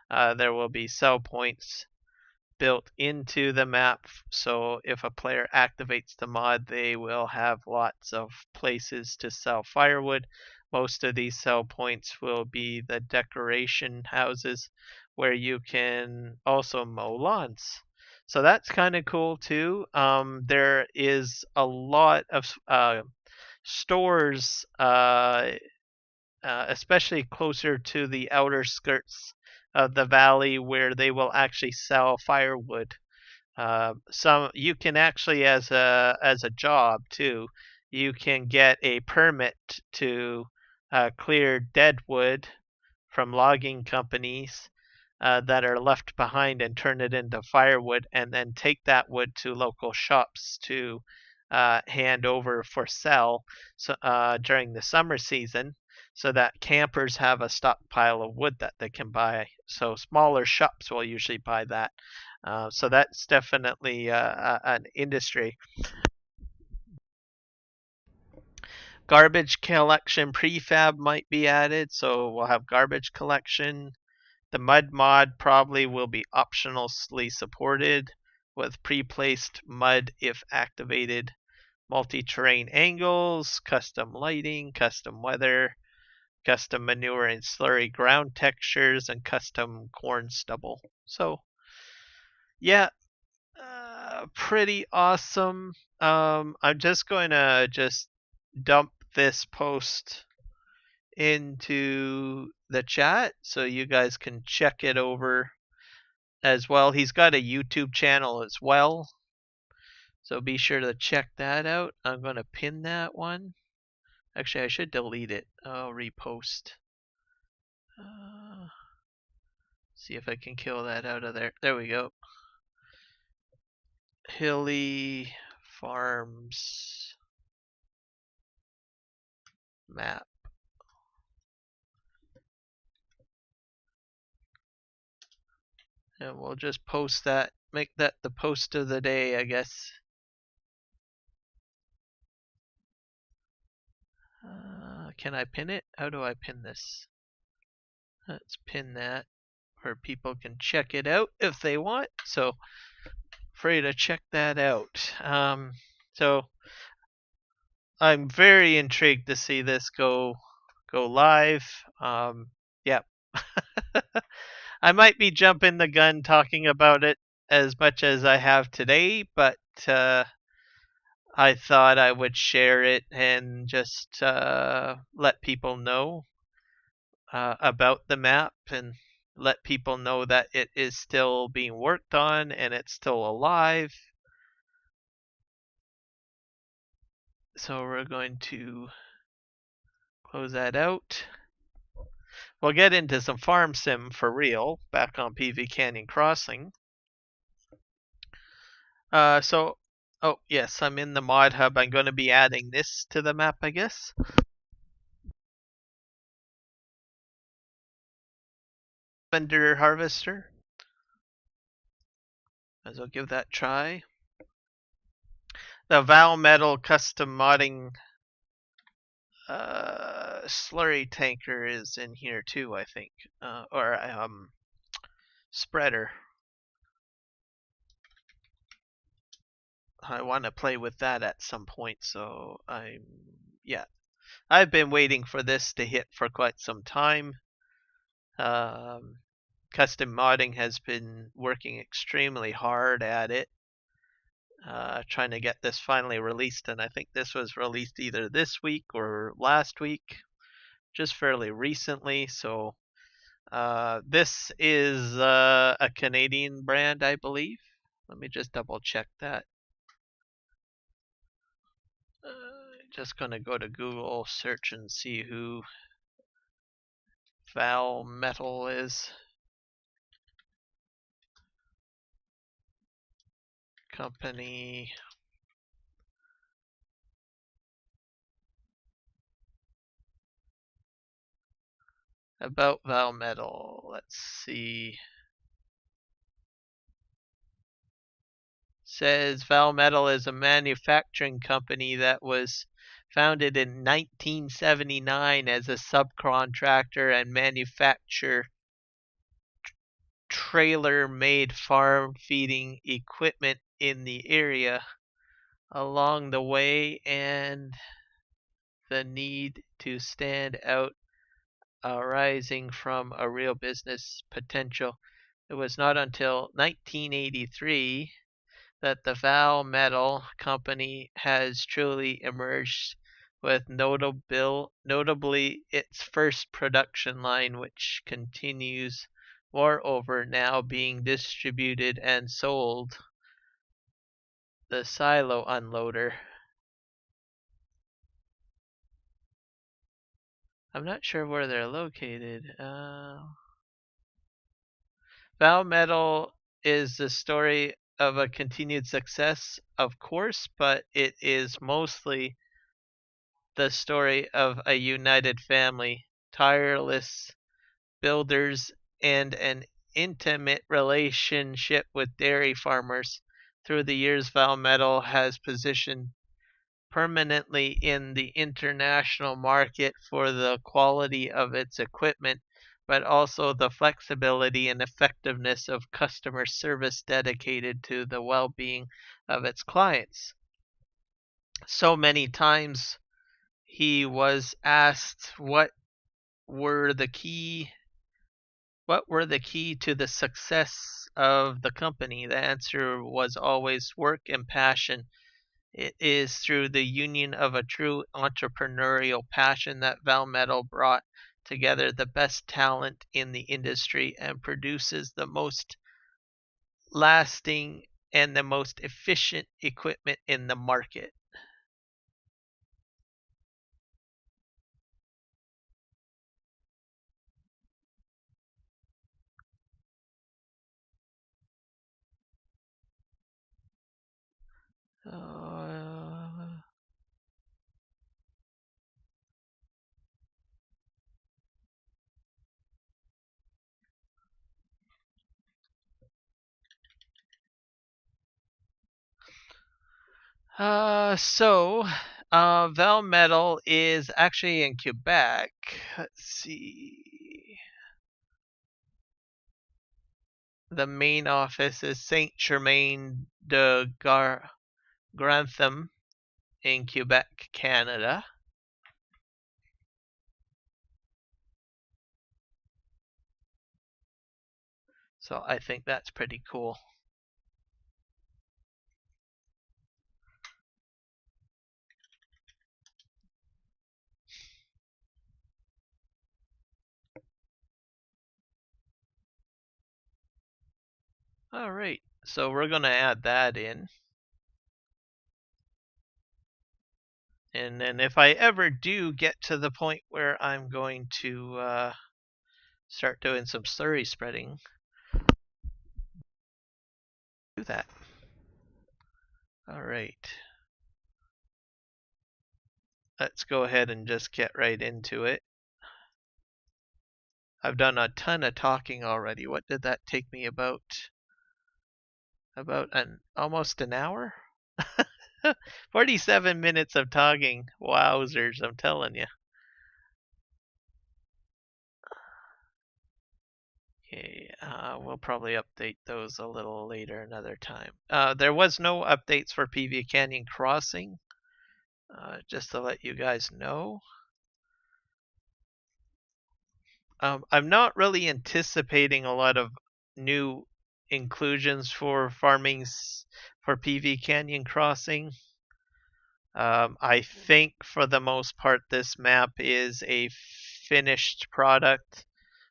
There will be sell points built into the map, so if a player activates the mod, they will have lots of places to sell firewood. Most of these sell points will be the decoration houses where you can also mow lawns. So that's kind of cool too. There is a lot of stores, especially closer to the outer skirts of the valley, where they will actually sell firewood. Some you can actually, as a job too, you can get a permit to clear dead wood from logging companies that are left behind and turn it into firewood, and then take that wood to local shops to hand over for sale, so, during the summer season, so that campers have a stockpile of wood that they can buy. So smaller shops will usually buy that. So that's definitely an industry. Garbage collection prefab might be added, so we'll have garbage collection. The mud mod probably will be optionally supported with pre-placed mud if activated. Multi-terrain angles, custom lighting, custom weather, custom manure and slurry ground textures, and custom corn stubble. So yeah, pretty awesome. I'm just going to just dump this post into the chat so you guys can check it over as well. He's got a YouTube channel as well, so be sure to check that out. I'm going to pin that one. Actually, I should delete it. I'll repost. See if I can kill that out of there. There we go. Hilly Farms map. And we'll just post that, make that the post of the day, I guess. Can I pin it? How do I pin this? Let's pin that where people can check it out if they want. So free to check that out. So I'm very intrigued to see this go live. Yeah, I might be jumping the gun talking about it as much as I have today, but I thought I would share it and just let people know about the map and let people know that it is still being worked on and it's still alive. So we're going to close that out. We'll get into some farm sim for real back on PV Canyon Crossing. Oh yes, I'm in the mod hub. I'm going to be adding this to the map, I guess. Vendor Harvester. As I'll give that a try. The Val Metal custom modding slurry tanker is in here too, I think. Or spreader. I want to play with that at some point, so yeah. I've been waiting for this to hit for quite some time. Custom modding has been working extremely hard at it, trying to get this finally released, and I think this was released either this week or last week, just fairly recently. So this is a Canadian brand, I believe. Let me just double check that. Just gonna go to Google search and see who Val Metal is. Company. About Val Metal. Let's see. Says Val Metal is a manufacturing company that was founded in 1979 as a subcontractor and manufacture trailer-made farm feeding equipment in the area. Along the way and the need to stand out arising from a real business potential. It was not until 1983 that the Val Metal Company has truly emerged with notably its first production line, which continues moreover now being distributed and sold, the silo unloader. I'm not sure where they're located. Val Metal is the story of a continued success, of course, but it is mostly the story of a united family, tireless builders, and an intimate relationship with dairy farmers. Through the years, Val Metal has positioned permanently in the international market for the quality of its equipment, but also the flexibility and effectiveness of customer service dedicated to the well being of its clients. So many times he was asked were the key what were the key to the success of the company. The answer was always work and passion. It is through the union of a true entrepreneurial passion that Val Metal brought together the best talent in the industry and produces the most lasting and the most efficient equipment in the market. Uh, Val Metal is actually in Quebec. Let's see. The main office is Saint Germain de Grantham in Quebec, Canada. So I think that's pretty cool. All right, so we're going to add that in. And then if I ever do get to the point where I'm going to start doing some slurry spreading, do that. All right. Let's go ahead and just get right into it. I've done a ton of talking already. What did that take me about almost an hour? 47 minutes of talking. Wowzers, I'm telling you. Okay, we'll probably update those a little later another time. There was no updates for PV Canyon Crossing, just to let you guys know. I'm not really anticipating a lot of new inclusions for farming for PV Canyon Crossing. I think for the most part this map is a finished product.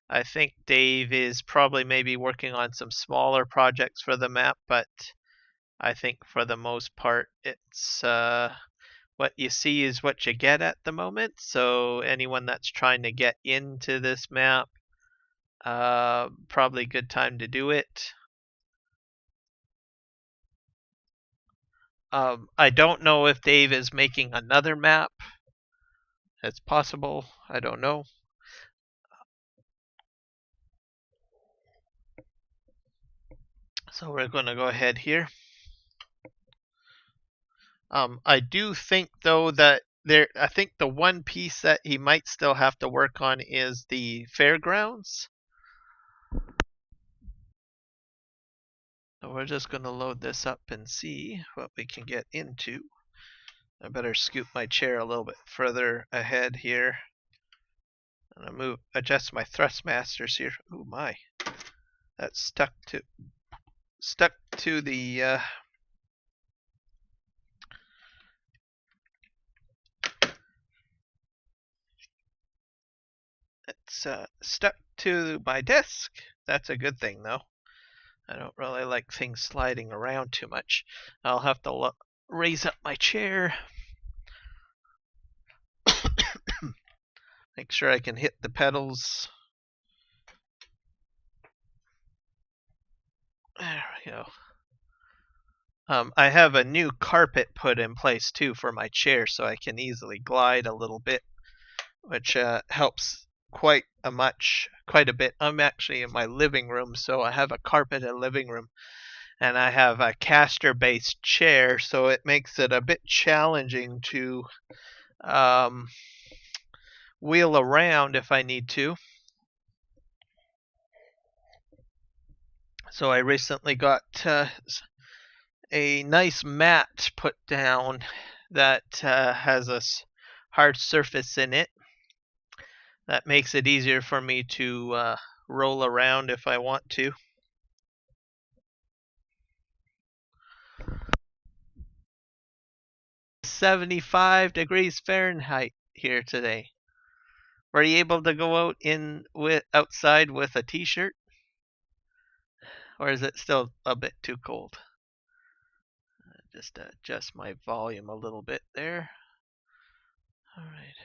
I think Dave is probably maybe working on some smaller projects for the map, but I think for the most part it's what you see is what you get at the moment. So anyone that's trying to get into this map, probably a good time to do it. I don't know if Dave is making another map. It's possible. I don't know. So we're going to go ahead here. I do think though that I think the one piece that he might still have to work on is the fairgrounds. So we're just going to load this up and see what we can get into. I better scoot my chair a little bit further ahead here. And adjust my thrustmasters here. Oh my, that's stuck to the it's stuck to my desk. That's a good thing though. I don't really like things sliding around too much. I'll have to raise up my chair. Make sure I can hit the pedals. There we go. I have a new carpet put in place too for my chair, so I can easily glide a little bit, which helps quite a bit. I'm actually in my living room, so I have a carpet in the living room, and I have a caster-based chair, so it makes it a bit challenging to wheel around if I need to. So I recently got a nice mat put down that has a hard surface in it. That makes it easier for me to roll around if I want to. "75 degrees Fahrenheit here today." Were you able to go outside with a t-shirt? Or is it still a bit too cold? Just adjust my volume a little bit there. All right.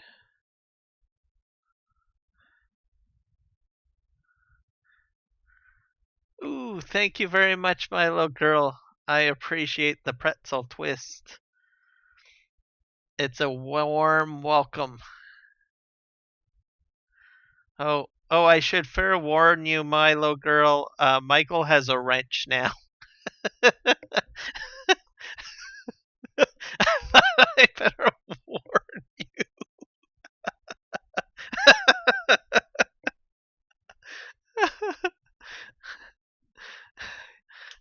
Ooh, thank you very much, my little girl. I appreciate the pretzel twist. It's a warm welcome. Oh, I should fair warn you, Milo girl. Michael has a wrench now. I better warn you.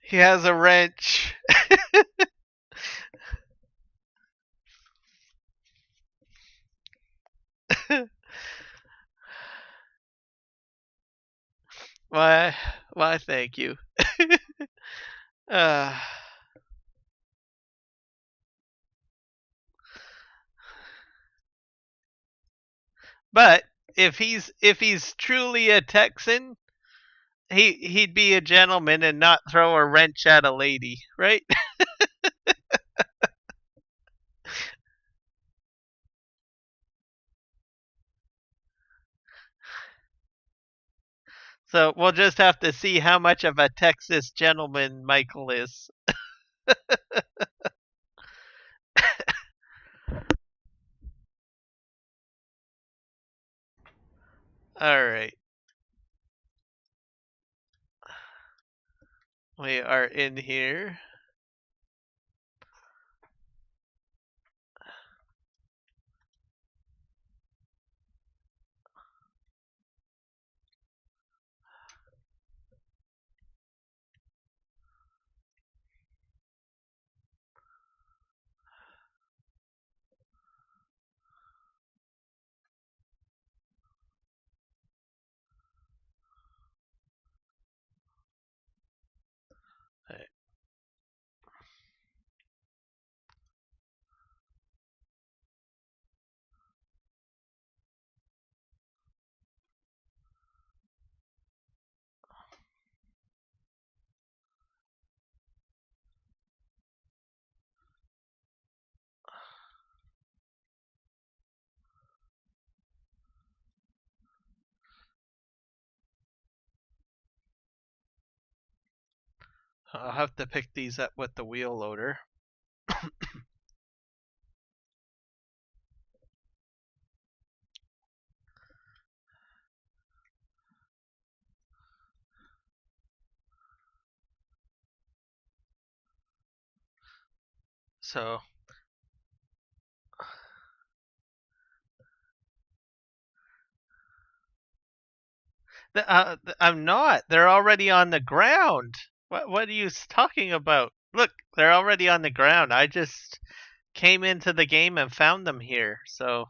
He has a wrench. why? Why? Thank you. uh, but if he's truly a Texan, he'd be a gentleman and not throw a wrench at a lady, right? So we'll just have to see how much of a Texas gentleman Michael is. All right, we are in here. I'll have to pick these up with the wheel loader. So I'm not. They're already on the ground. What are you talking about? Look, they're already on the ground. I just came into the game and found them here. So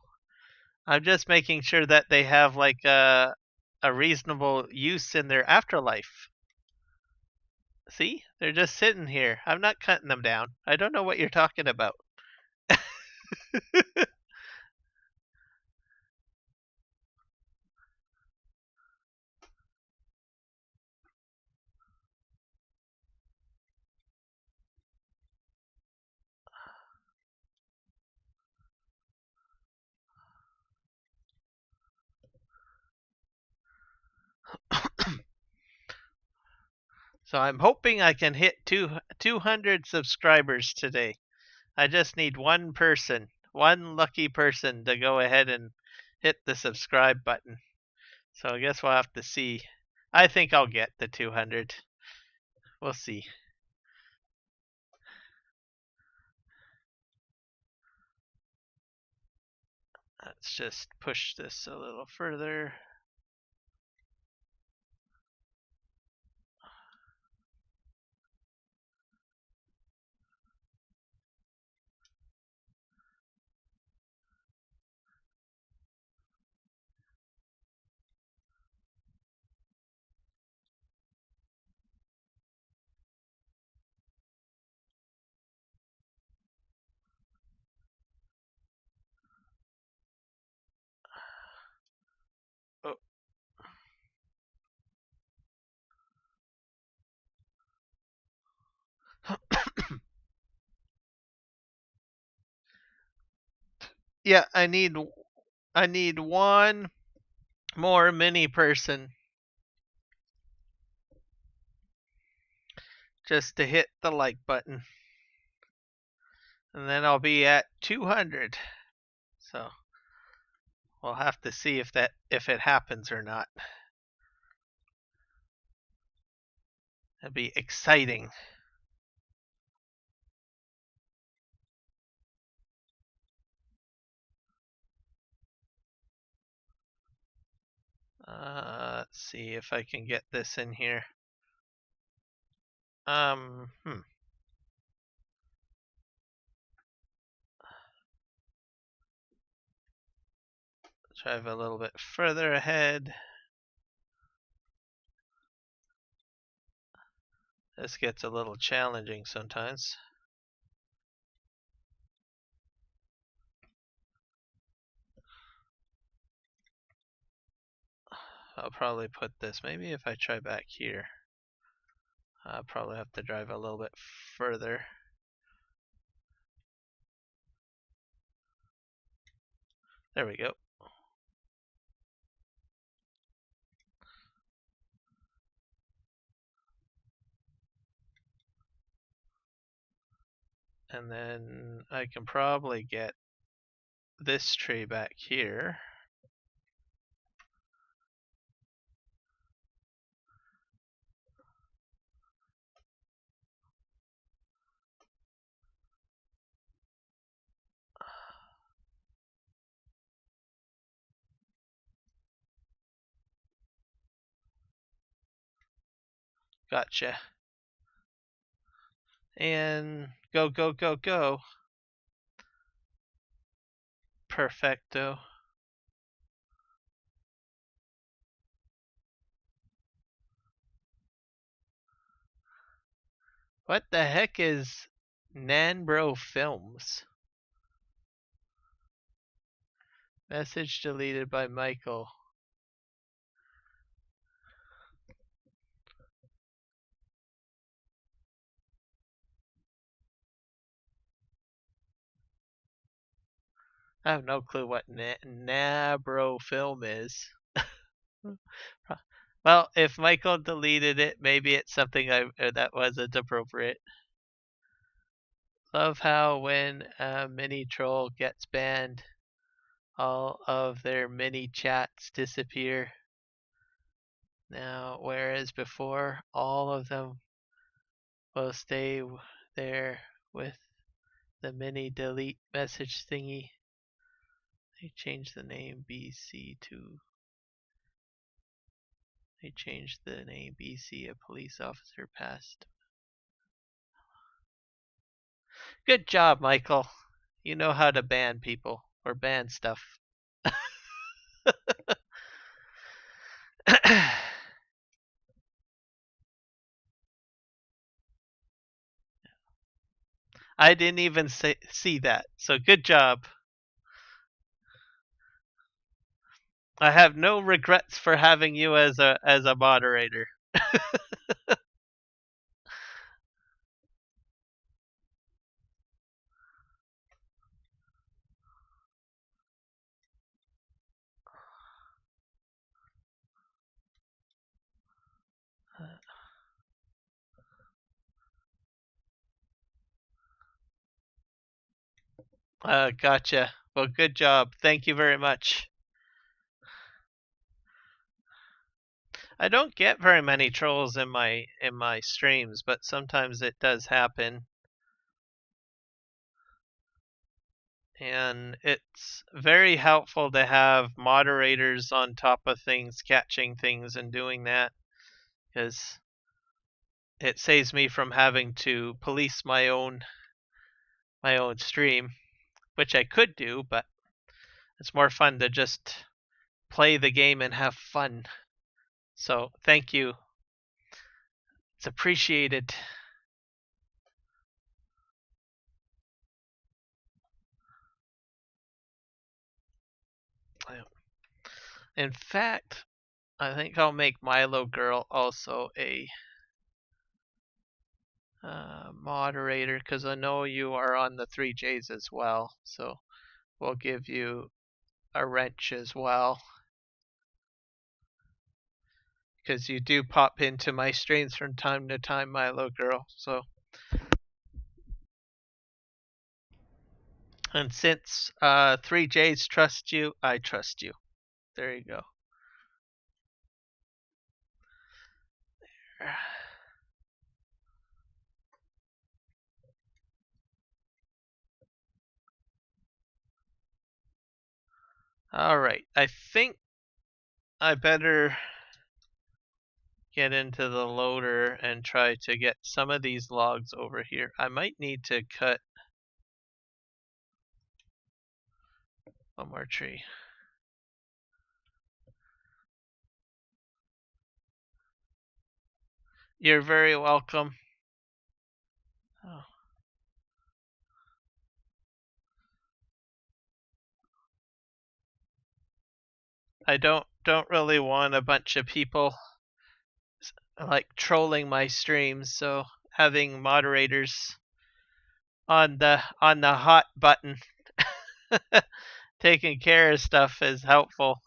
I'm just making sure that they have like a reasonable use in their afterlife. See? They're just sitting here. I'm not cutting them down. I don't know what you're talking about. So I'm hoping I can hit 200 subscribers today. I just need one person, one lucky person to go ahead and hit the subscribe button. So I guess we'll have to see. I think I'll get the 200. We'll see. Let's just push this a little further. Oh. Yeah, I need one more mini person. just to hit the like button. And then I'll be at 200. So we'll have to see if it happens or not. It'll be exciting. Let's see if I can get this in here. Drive a little bit further ahead. This gets a little challenging sometimes. I'll probably put this, maybe if I try back here. I'll probably have to drive a little bit further. There we go. And then I can probably get this tree back here. Gotcha. And go, go, go, go. Perfecto. What the heck is Nanbro Films? Message deleted by Michael. I have no clue what Nabro Film is. Well, if Michael deleted it, maybe it's something that wasn't appropriate. Love how when a mini troll gets banned, all of their mini chats disappear. Now, whereas before, all of them will stay there with the mini delete message thingy. They changed the name BC to. They changed the name BC, a police officer passed. Good job, Michael. You know how to ban people or ban stuff. I didn't even see that, so good job. I have no regrets for having you as a moderator. Gotcha. Well, good job. Thank you very much. I don't get very many trolls in my streams, but sometimes it does happen. And it's very helpful to have moderators on top of things, catching things and doing that, because it saves me from having to police my own stream, which I could do, but it's more fun to just play the game and have fun. So thank you. It's appreciated. In fact, I think I'll make Milo Girl also a moderator, because I know you are on the 3Js as well. So we'll give you a wrench as well. because you do pop into my streams from time to time, Milo girl. So, and since 3Js trust you, I trust you. There you go. All right, I think I better get into the loader and try to get some of these logs over here. I might need to cut one more tree. You're very welcome. Oh. I don't really want a bunch of people like trolling my streams, so having moderators on the hot button taking care of stuff is helpful.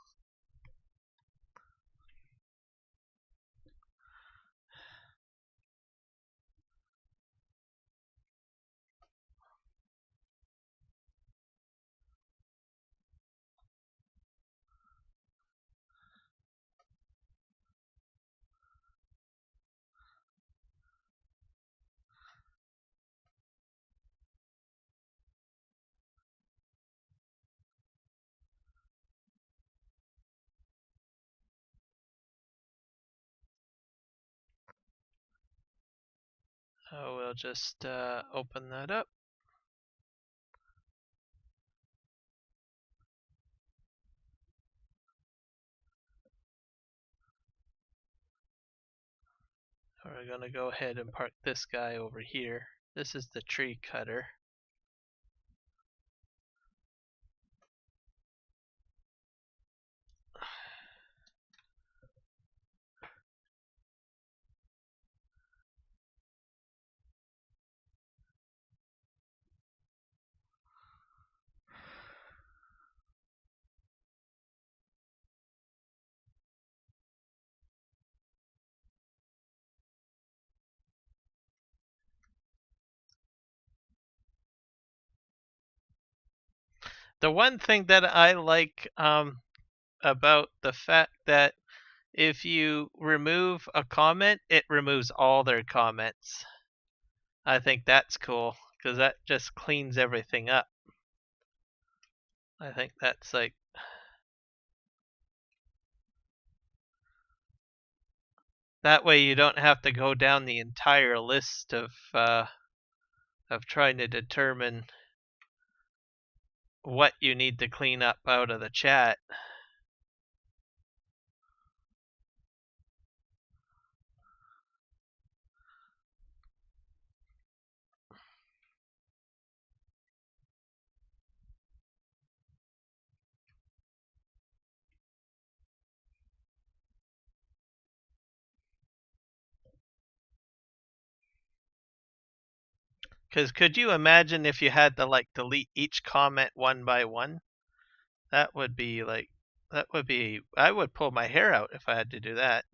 So we'll just open that up. We're gonna go ahead and park this guy over here. This is the tree cutter. The one thing that I like about the fact that if you remove a comment, it removes all their comments. I think that's cool because that just cleans everything up. I think that's like that way you don't have to go down the entire list of trying to determine what you need to clean up out of the chat. Because could you imagine if you had to like delete each comment one by one? That would be like, I would pull my hair out if I had to do that.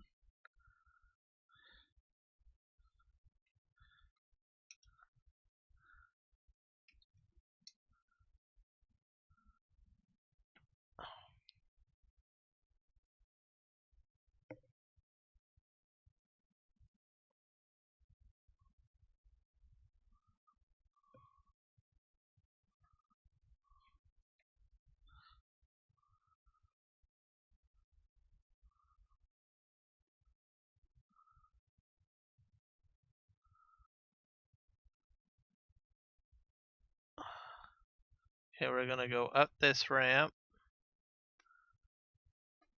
Okay, we're gonna go up this ramp.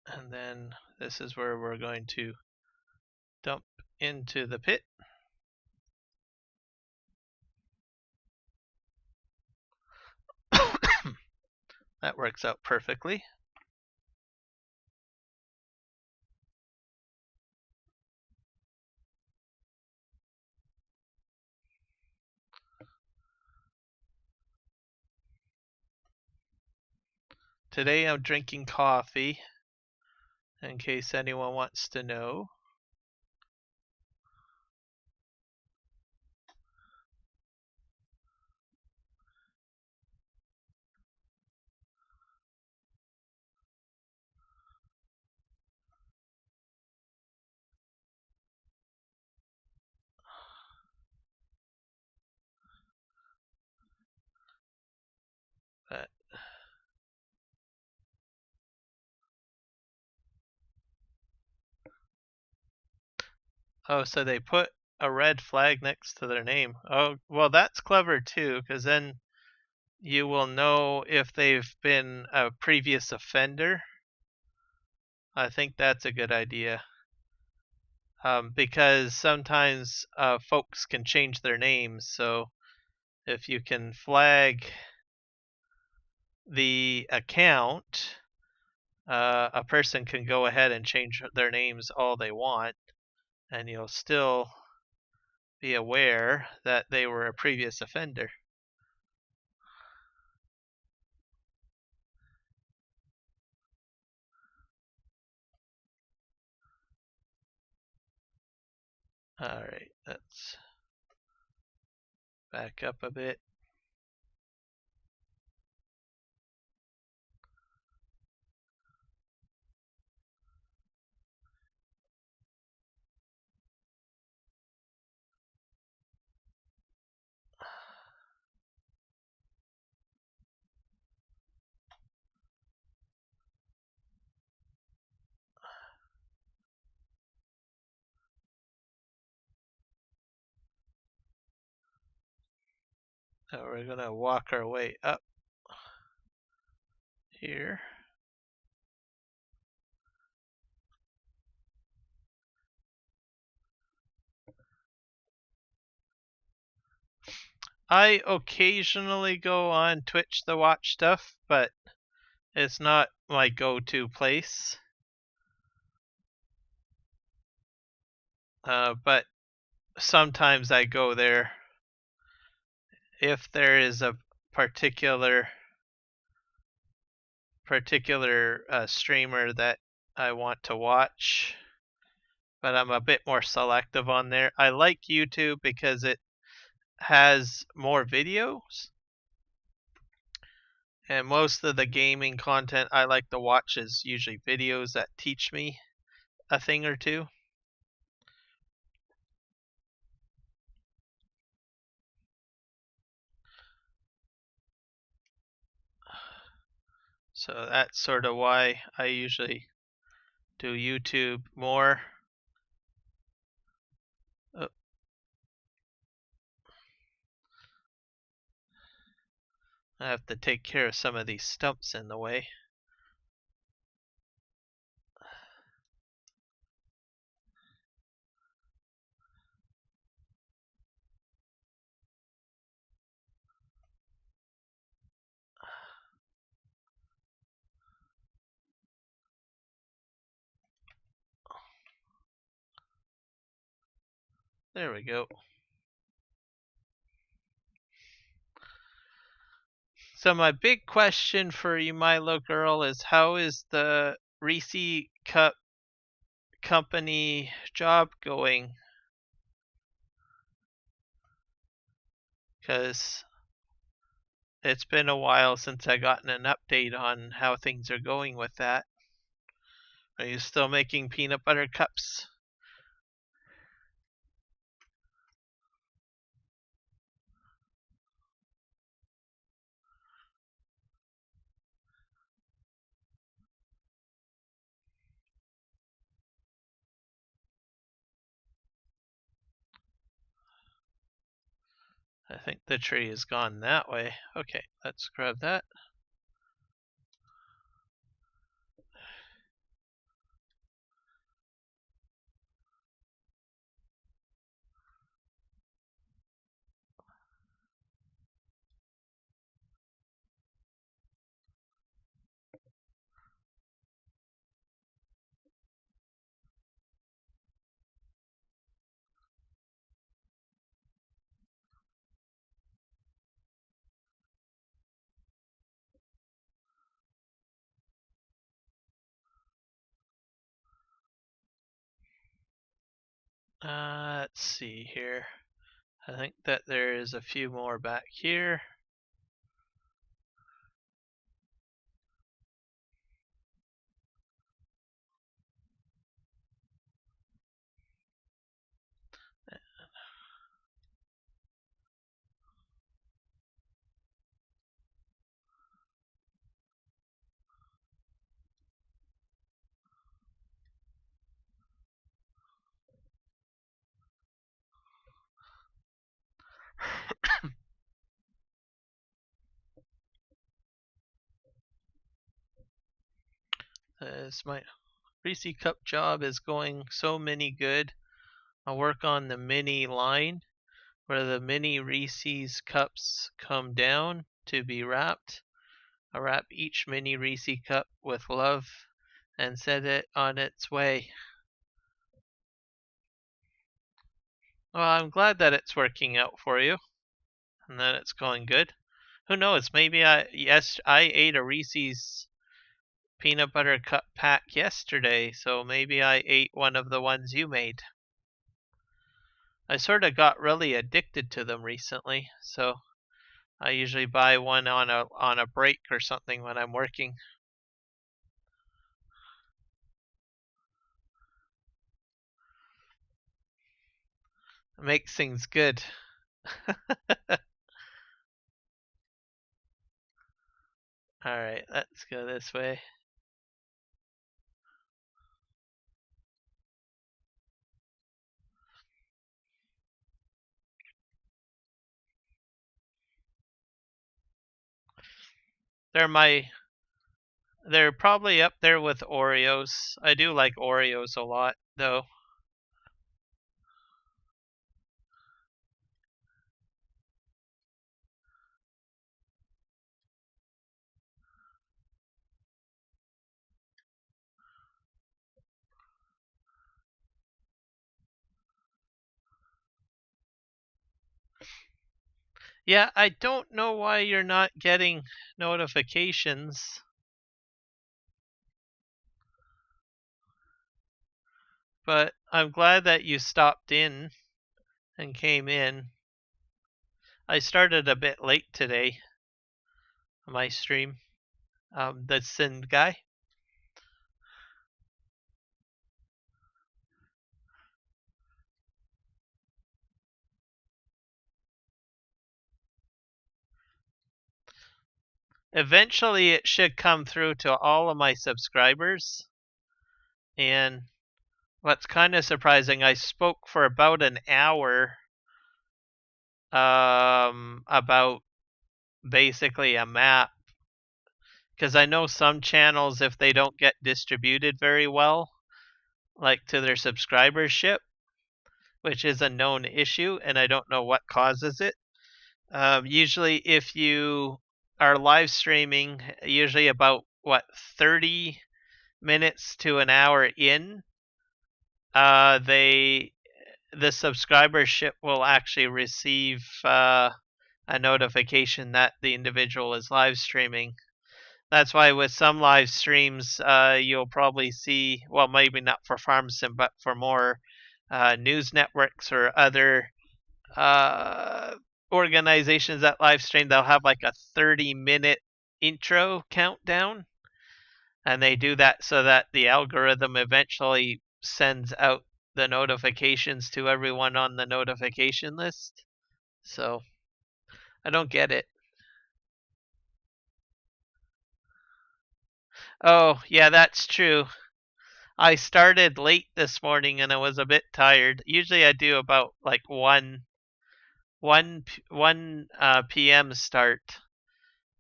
And then this is where we're going to dump into the pit. That works out perfectly. Today I'm drinking coffee in case anyone wants to know. But oh, so they put a red flag next to their name. Oh, well, that's clever too, because then you will know if they've been a previous offender. I think that's a good idea. Because sometimes folks can change their names, so if you can flag the account, a person can go ahead and change their names all they want, and you'll still be aware that they were a previous offender. Alright, let's back up a bit. So we're gonna walk our way up here. I occasionally go on Twitch to watch stuff, but it's not my go-to place. But sometimes I go there if there is a particular streamer that I want to watch. But I'm a bit more selective on there. I like YouTube because it has more videos, and most of the gaming content I like to watch is usually videos that teach me a thing or two. So that's sort of why I usually do YouTube more. Oh, I have to take care of some of these stumps in the way. There we go. So my big question for you, Milo girl, is how is the Reese Cup company job going? Because it's been a while since I gotten an update on how things are going with that. Are you still making peanut butter cups? I think the tree has gone that way. Okay, let's grab that. Let's see here. I think that there is a few more back here. As my Reese Cup job is going so many good, I'll work on the mini line where the mini Reese's cups come down to be wrapped. I wrap each mini Reese cup with love and set it on its way. Well, I'm glad that it's working out for you and that it's going good. Who knows? Maybe I ate a Reese's peanut butter cup pack yesterday, so maybe I ate one of the ones you made. I sort of got really addicted to them recently, so I usually buy one on a break or something when I'm working. It makes things good. Alright, let's go this way. They're probably up there with Oreos. I do like Oreos a lot, though. Yeah, I don't know why you're not getting notifications, but I'm glad that you stopped in and came in. I started a bit late today, my stream. The Sin guy. Eventually, it should come through to all of my subscribers. And what's kind of surprising, I spoke for about an hour about basically a map. Because I know some channels, if they don't get distributed very well, like to their subscribership, which is a known issue, and I don't know what causes it. Usually, if you are live streaming, usually about 30 minutes to an hour in, the subscribership will actually receive a notification that the individual is live streaming. That's why with some live streams, you'll probably see, well, maybe not for FarmSim, but for more news networks or other uh, organizations that live stream, they'll have like a 30-minute intro countdown. And they do that so that the algorithm eventually sends out the notifications to everyone on the notification list. So I don't get it. Oh, yeah, that's true. I started late this morning and I was a bit tired. Usually I do about like 1 p.m. start,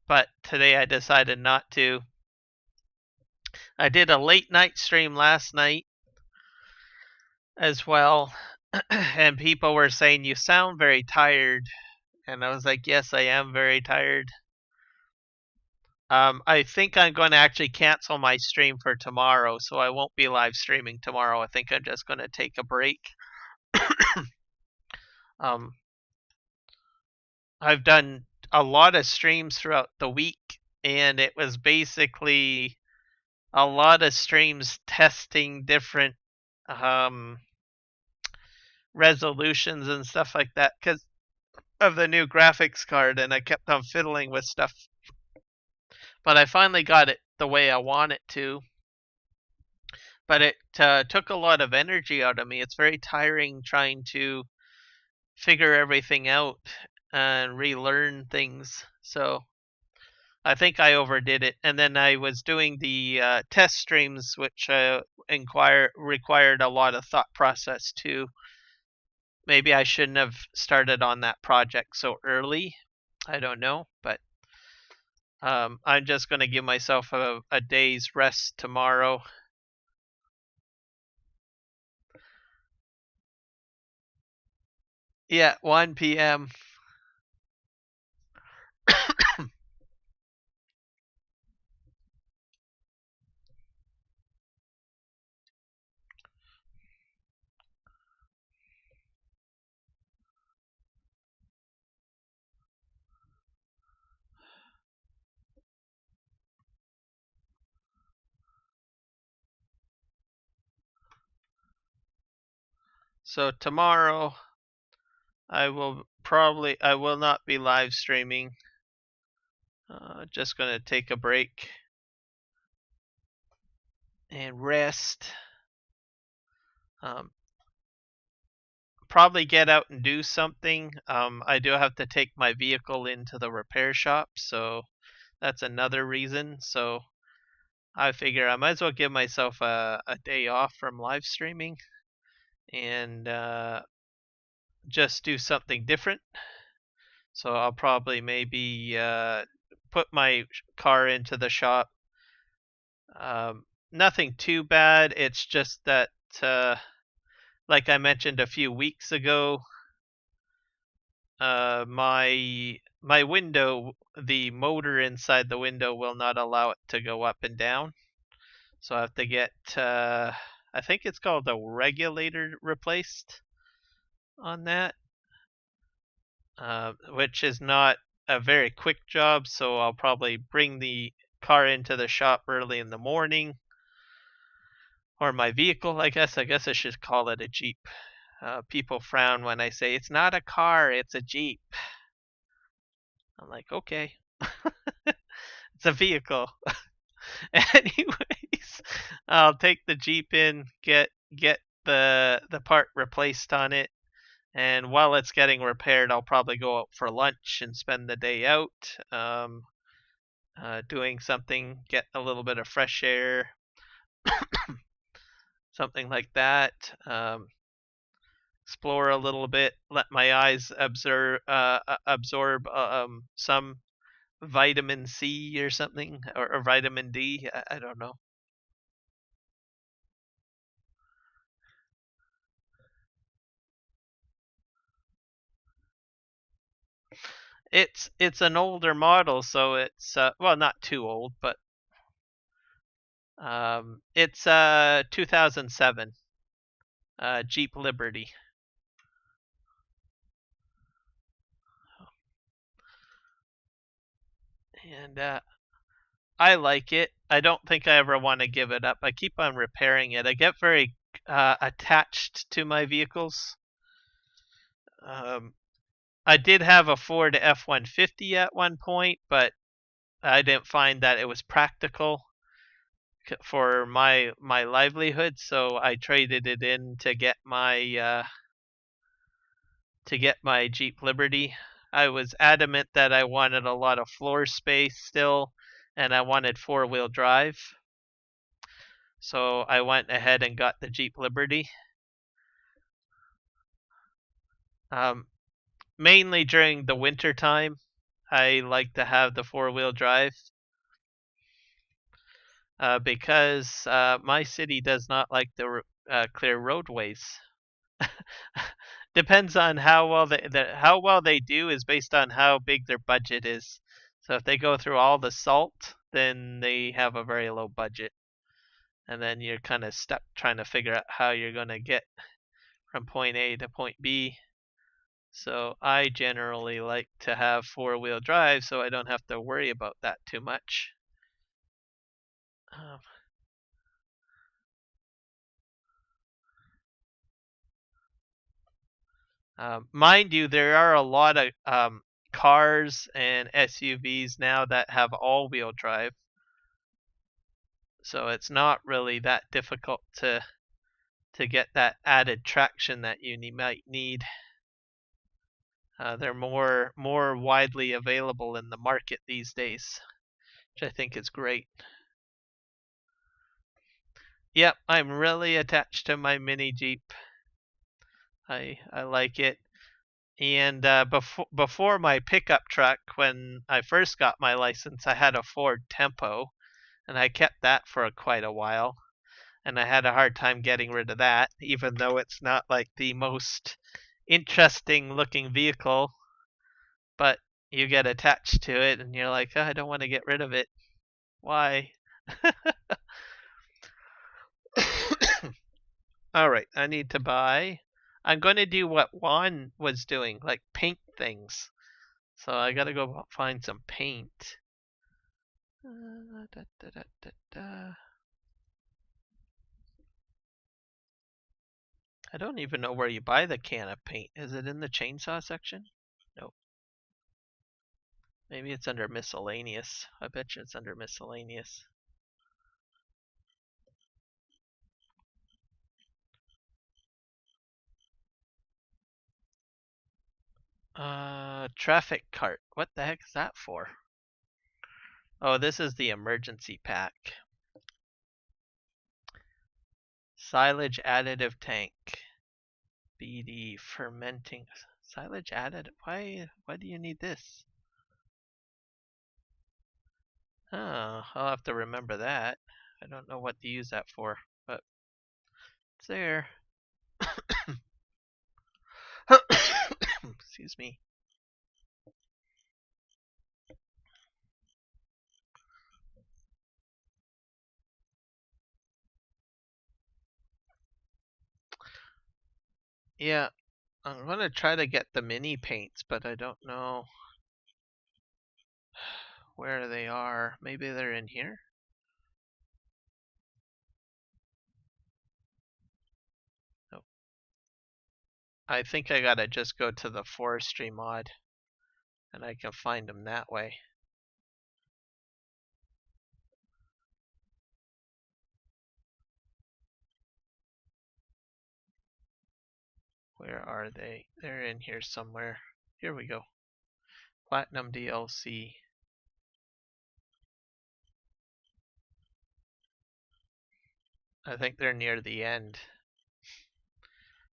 but today I decided not to. I did a late night stream last night as well, and people were saying you sound very tired, and I was like, yes, I am very tired. I think I'm going to actually cancel my stream for tomorrow, so I won't be live streaming tomorrow. I think I'm just going to take a break. um, I've done a lot of streams throughout the week, and it was basically a lot of streams testing different um, resolutions and stuff like that because of the new graphics card, and I kept on fiddling with stuff. But I finally got it the way I want it to. But it took a lot of energy out of me. It's very tiring trying to figure everything out and relearn things. So I think I overdid it. And then I was doing the test streams, which required a lot of thought process too. Maybe I shouldn't have started on that project so early. I don't know, but I'm just going to give myself a day's rest tomorrow. Yeah, 1 p.m. So tomorrow I will not be live streaming. Just gonna take a break and rest. Um, Probably get out and do something. I do have to take my vehicle into the repair shop, so that's another reason. So I figure I might as well give myself a day off from live streaming and just do something different. So I'll probably maybe put my car into the shop. Nothing too bad. It's just that, like I mentioned a few weeks ago, my window, the motor inside the window will not allow it to go up and down. So I have to get, I think it's called a regulator replaced on that, which is not a very quick job. So I'll probably bring the car into the shop early in the morning, or my vehicle, I guess. I guess I should call it a Jeep. People frown when I say it's not a car, it's a Jeep. I'm like, okay, it's a vehicle. Anyways, I'll take the Jeep in, get the part replaced on it, and while it's getting repaired, I'll probably go out for lunch and spend the day out, doing something, get a little bit of fresh air, something like that. Explore a little bit, let my eyes absorb some vitamin C or something, or vitamin D. I don't know. It's an older model, so it's well, not too old, but it's 2007 Jeep Liberty, and I like it. I don't think I ever want to give it up. I keep on repairing it. I get very attached to my vehicles. Um, I did have a Ford F-150 at one point, but I didn't find that it was practical for my livelihood, so I traded it in to get my Jeep Liberty. I was adamant that I wanted a lot of floor space still, and I wanted four-wheel drive. So I went ahead and got the Jeep Liberty. Um, Mainly during the winter time, I like to have the four-wheel drive because my city does not like the clear roadways. Depends on how well how well they do is based on how big their budget is. So if they go through all the salt, then they have a very low budget, and then you're kind of stuck trying to figure out how you're going to get from point A to point B. So I generally like to have four-wheel drive so I don't have to worry about that too much. Um, Mind you, there are a lot of cars and SUVs now that have all-wheel drive, so it's not really that difficult to get that added traction that you might need. They're more widely available in the market these days, which I think is great. Yep, I'm really attached to my mini Jeep. I like it. And before my pickup truck, when I first got my license, I had a Ford Tempo, and I kept that for quite a while. And I had a hard time getting rid of that, even though it's not like the most interesting looking vehicle. But you get attached to it, and you're like, oh, I don't want to get rid of it. Why? All right, I need to buy. I'm going to do what Juan was doing, like paint things. So I gotta go find some paint. Da, da, da, da, da. I don't even know where you buy the can of paint. Is it in the chainsaw section? Nope. Maybe it's under miscellaneous. I bet you it's under miscellaneous. Traffic cart. What the heck is that for? Oh, this is the emergency pack. Silage additive tank. BD fermenting. Silage additive. Why do you need this? Oh, I'll have to remember that. I don't know what to use that for, but it's there. Excuse me. Yeah, I'm gonna try to get the mini paints, but I don't know where they are. Maybe they're in here? Nope. I think I gotta just go to the forestry mod and I can find them that way. Where are they? They're in here somewhere. Here we go. Platinum DLC. I think they're near the end.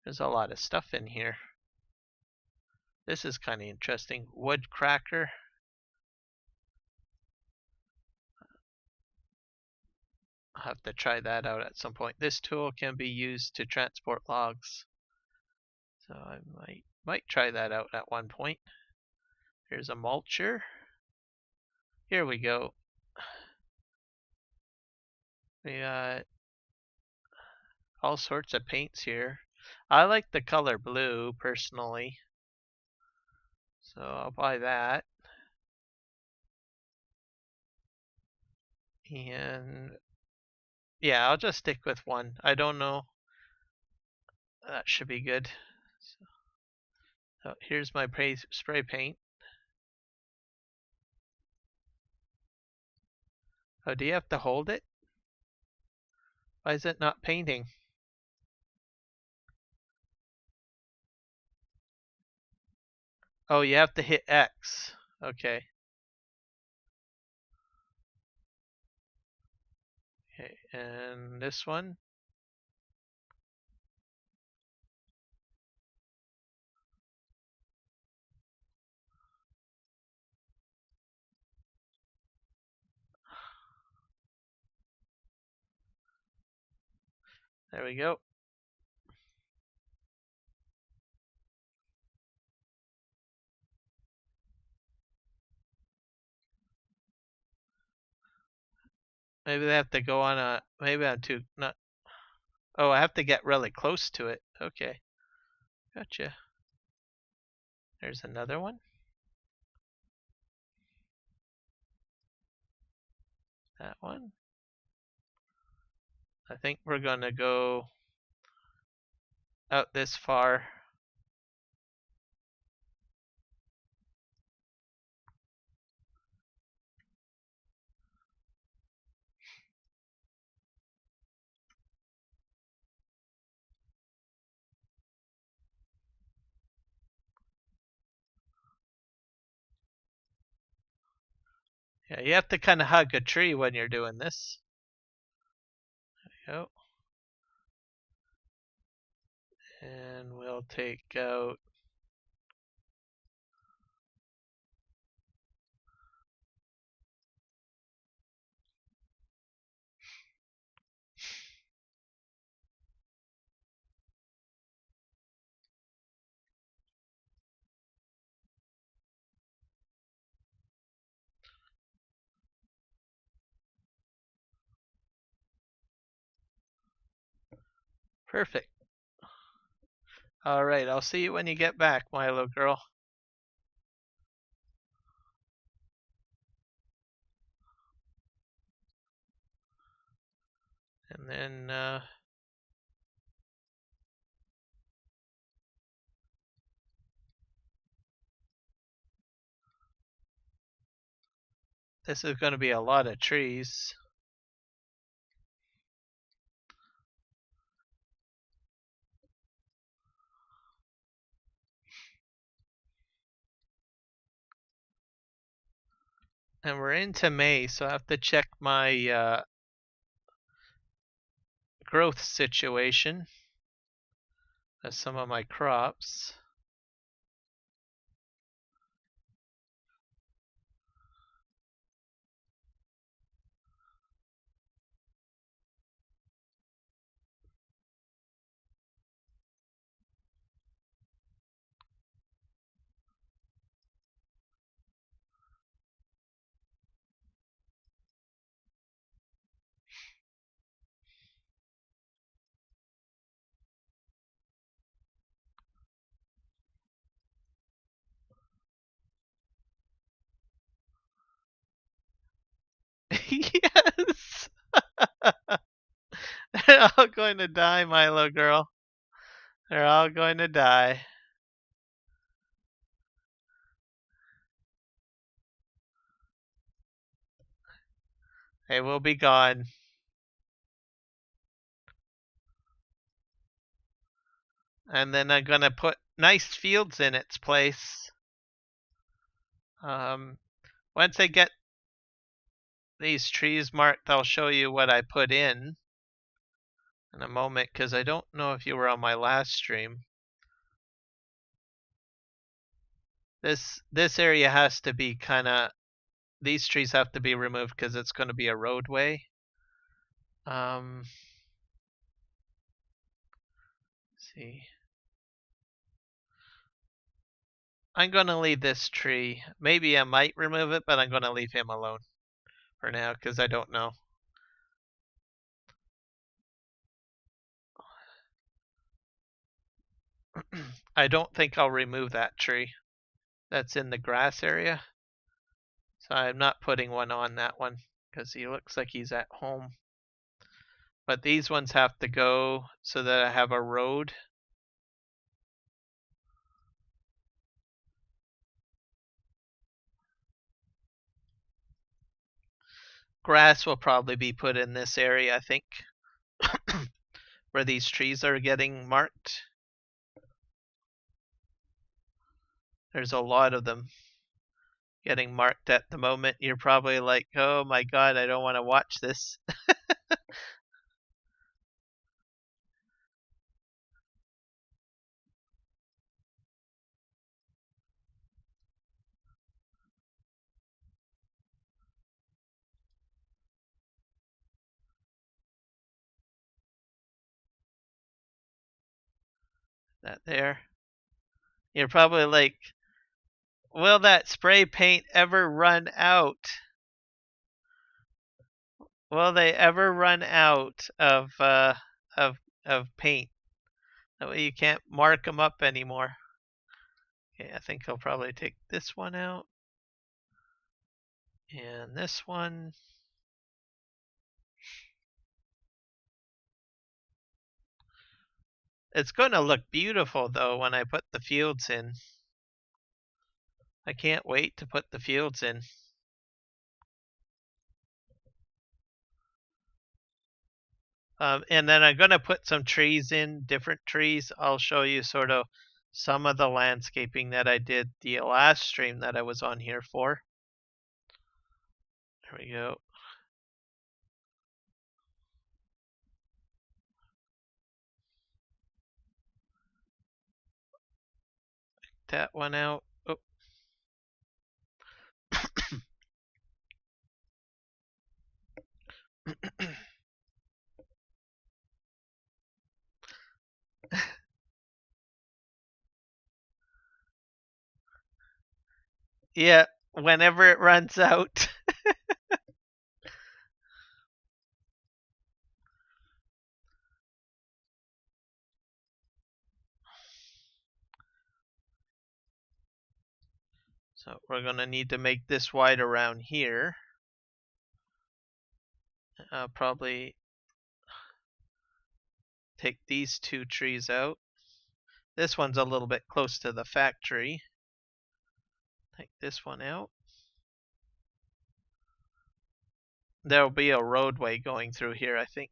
There's a lot of stuff in here. This is kind of interesting. Wood cracker. I'll have to try that out at some point. This tool can be used to transport logs. So I might try that out at one point. Here's a mulcher. Here we go. We got all sorts of paints here. I like the color blue personally, so I'll buy that. And yeah, I'll just stick with one. I don't know. That should be good. So here's my spray paint. Oh, do you have to hold it? Why is it not painting? Oh, you have to hit X. Okay. Okay, and this one. There we go. Maybe they have to go on a. Maybe I'm too not. Oh, I have to get really close to it. Okay, gotcha. There's another one. That one. I think we're gonna go out this far. Yeah, you have to kind of hug a tree when you're doing this. There we go. And we'll take out perfect. All right, I'll see you when you get back, my little girl. And then this is going to be a lot of trees. And we're into May, so I have to check my growth situation of some of my crops. Yes! They're all going to die, my little girl. They're all going to die. They will be gone. And then I'm going to put nice fields in its place. Once I get these trees marked, I'll show you what I put in a moment, because I don't know if you were on my last stream. This area has to be kind of, these trees have to be removed because it's going to be a roadway. Let's see. I'm going to leave this tree. Maybe I might remove it, but I'm going to leave him alone for now because I don't know. I don't think I'll remove that tree. That's in the grass area. So I'm not putting one on that one because he looks like he's at home. But these ones have to go so that I have a road. Grass will probably be put in this area, I think, where these trees are getting marked. There's a lot of them getting marked at the moment. You're probably like, oh my god, I don't want to watch this. That there. You're probably like, will that spray paint ever run out? Will they ever run out of of paint? That way you can't mark them up anymore. Okay, I think I'll probably take this one out. And this one. It's going to look beautiful though when I put the fields in. I can't wait to put the fields in. And then I'm going to put some trees in, different trees. I'll show you sort of some of the landscaping that I did the last stream that I was on here for. we go. That one out. Oh. Yeah, whenever it runs out. So we're going to need to make this wide around here. Probably take these two trees out. This one's a little bit close to the factory. Take this one out. There'll be a roadway going through here, I think.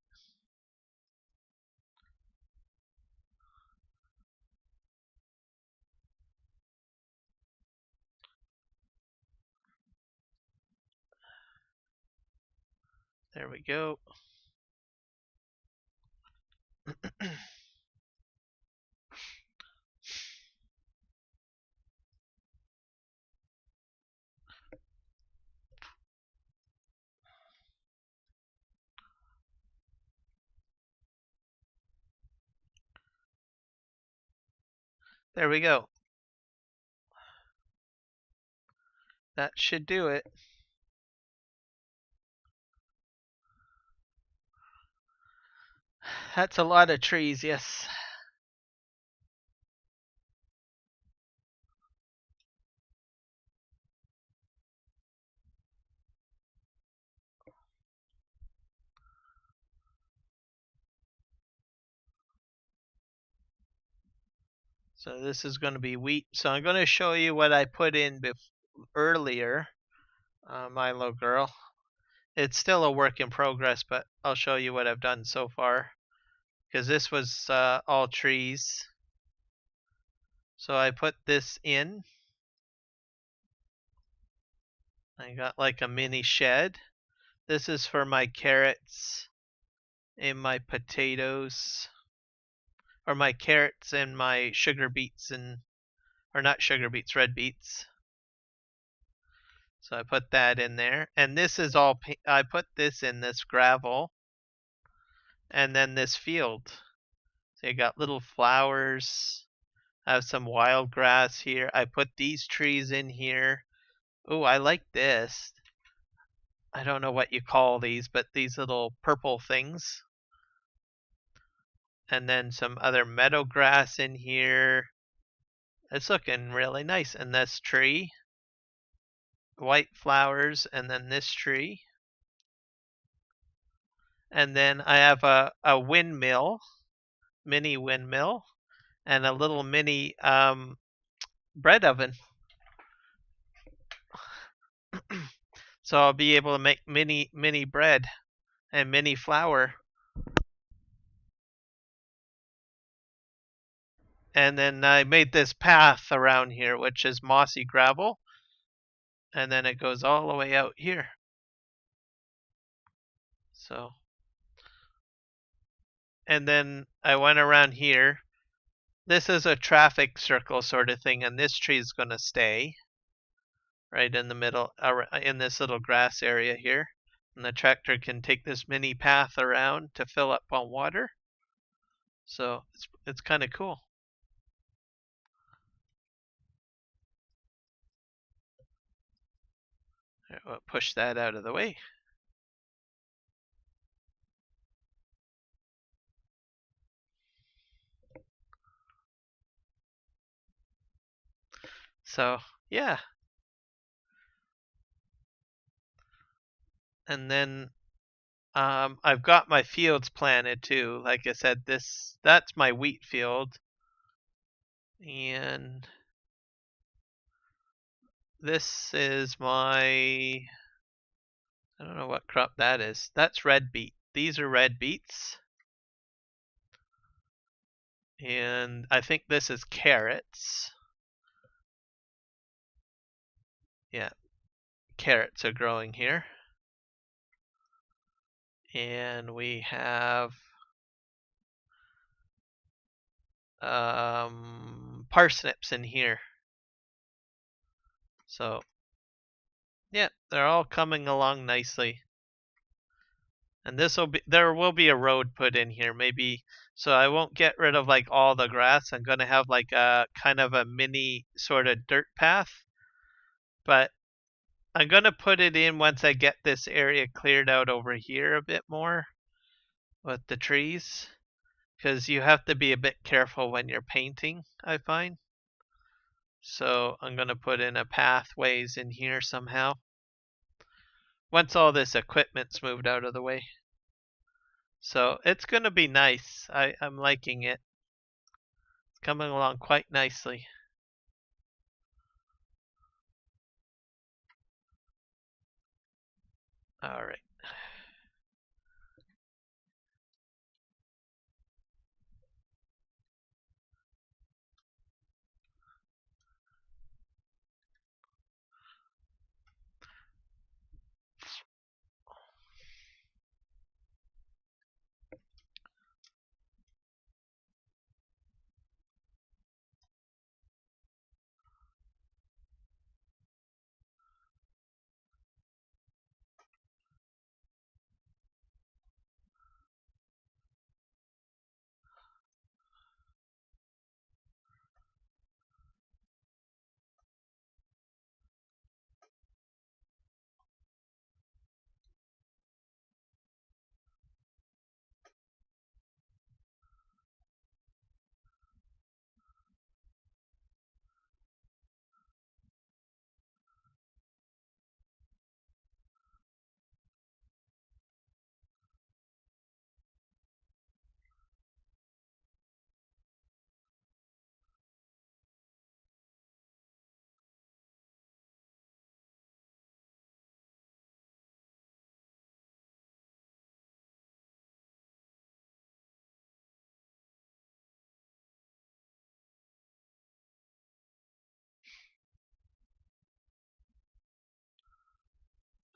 There we go. There we go. That should do it. That's a lot of trees, yes. So this is going to be wheat. So I'm going to show you what I put in earlier, Milo girl. It's still a work in progress, but I'll show you what I've done so far. Because this was all trees. So I put this in. I got like a mini shed. This is for my carrots and my potatoes. Or my carrots and my sugar beets or not sugar beets, red beets. So I put that in there. And this is all, I put this in this gravel. And then this field. So you got little flowers. I have some wild grass here. I put these trees in here. Oh, I like this. I don't know what you call these, but these little purple things. And then some other meadow grass in here. It's looking really nice. And this tree, white flowers, and then this tree. And then I have a windmill, mini windmill, and a little mini bread oven. So I'll be able to make mini bread and mini flour. And then I made this path around here, which is mossy gravel. And then it goes all the way out here. So, and then I went around here. This is a traffic circle sort of thing, and this tree is going to stay right in the middle, in this little grass area here. And the tractor can take this mini path around to fill up on water. So it's kind of cool. We'll push that out of the way. So yeah. And then I've got my fields planted too. Like I said, that's my wheat field. And this is my, I don't know what crop that is. That's red beet. These are red beets. And I think this is carrots. Yeah, carrots are growing here. And we have parsnips in here. So yeah, they're all coming along nicely. And there will be a road put in here, maybe, so I won't get rid of like all the grass. I'm gonna have like a kind of a mini sort of dirt path, but I'm gonna put it in once I get this area cleared out over here a bit more with the trees, because you have to be a bit careful when you're painting, I find. So I'm gonna put in a pathways in here somehow once all this equipment's moved out of the way. So it's gonna be nice. I'm liking it. It's coming along quite nicely. All right.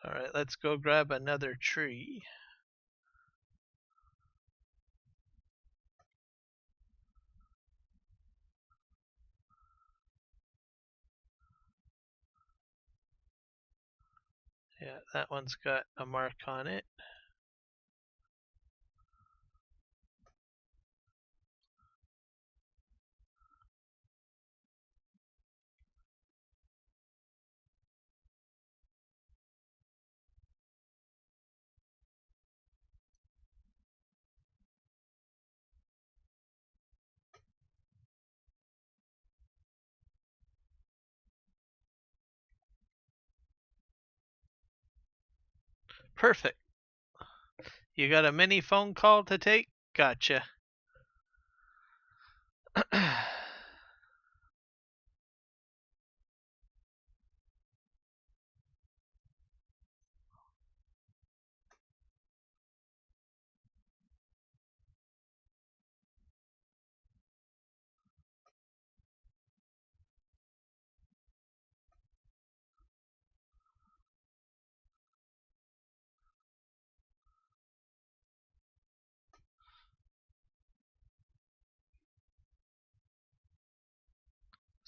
All right, let's go grab another tree. Yeah, that one's got a mark on it. Perfect. You got a mini phone call to take? Gotcha.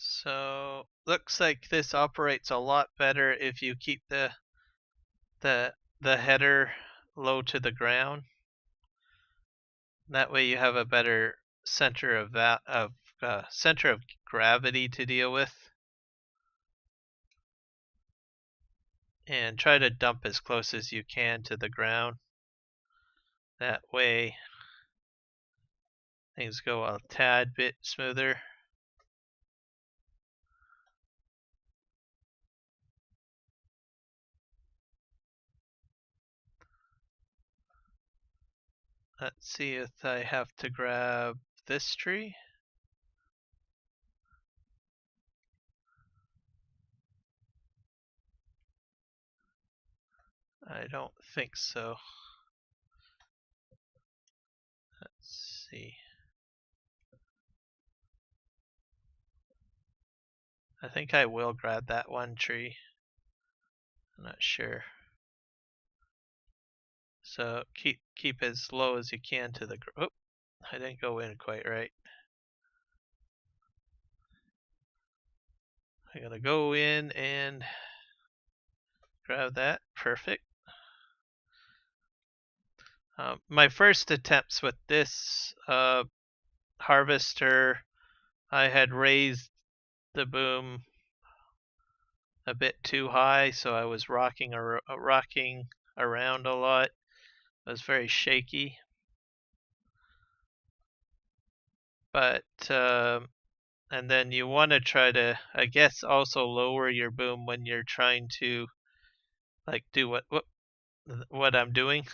So looks like this operates a lot better if you keep the the header low to the ground. That way you have a better center of center of gravity to deal with, and try to dump as close as you can to the ground. That way things go a tad bit smoother. Let's see if I have to grab this tree. I don't think so. Let's see. I think I will grab that one tree. I'm not sure. So keep as low as you can to the. Oh, I didn't go in quite right. I gotta go in and grab that. Perfect. My first attempts with this harvester, I had raised the boom a bit too high, so I was rocking around a lot. It was very shaky. But and then you want to try to, I guess, also lower your boom when you're trying to like do what I'm doing,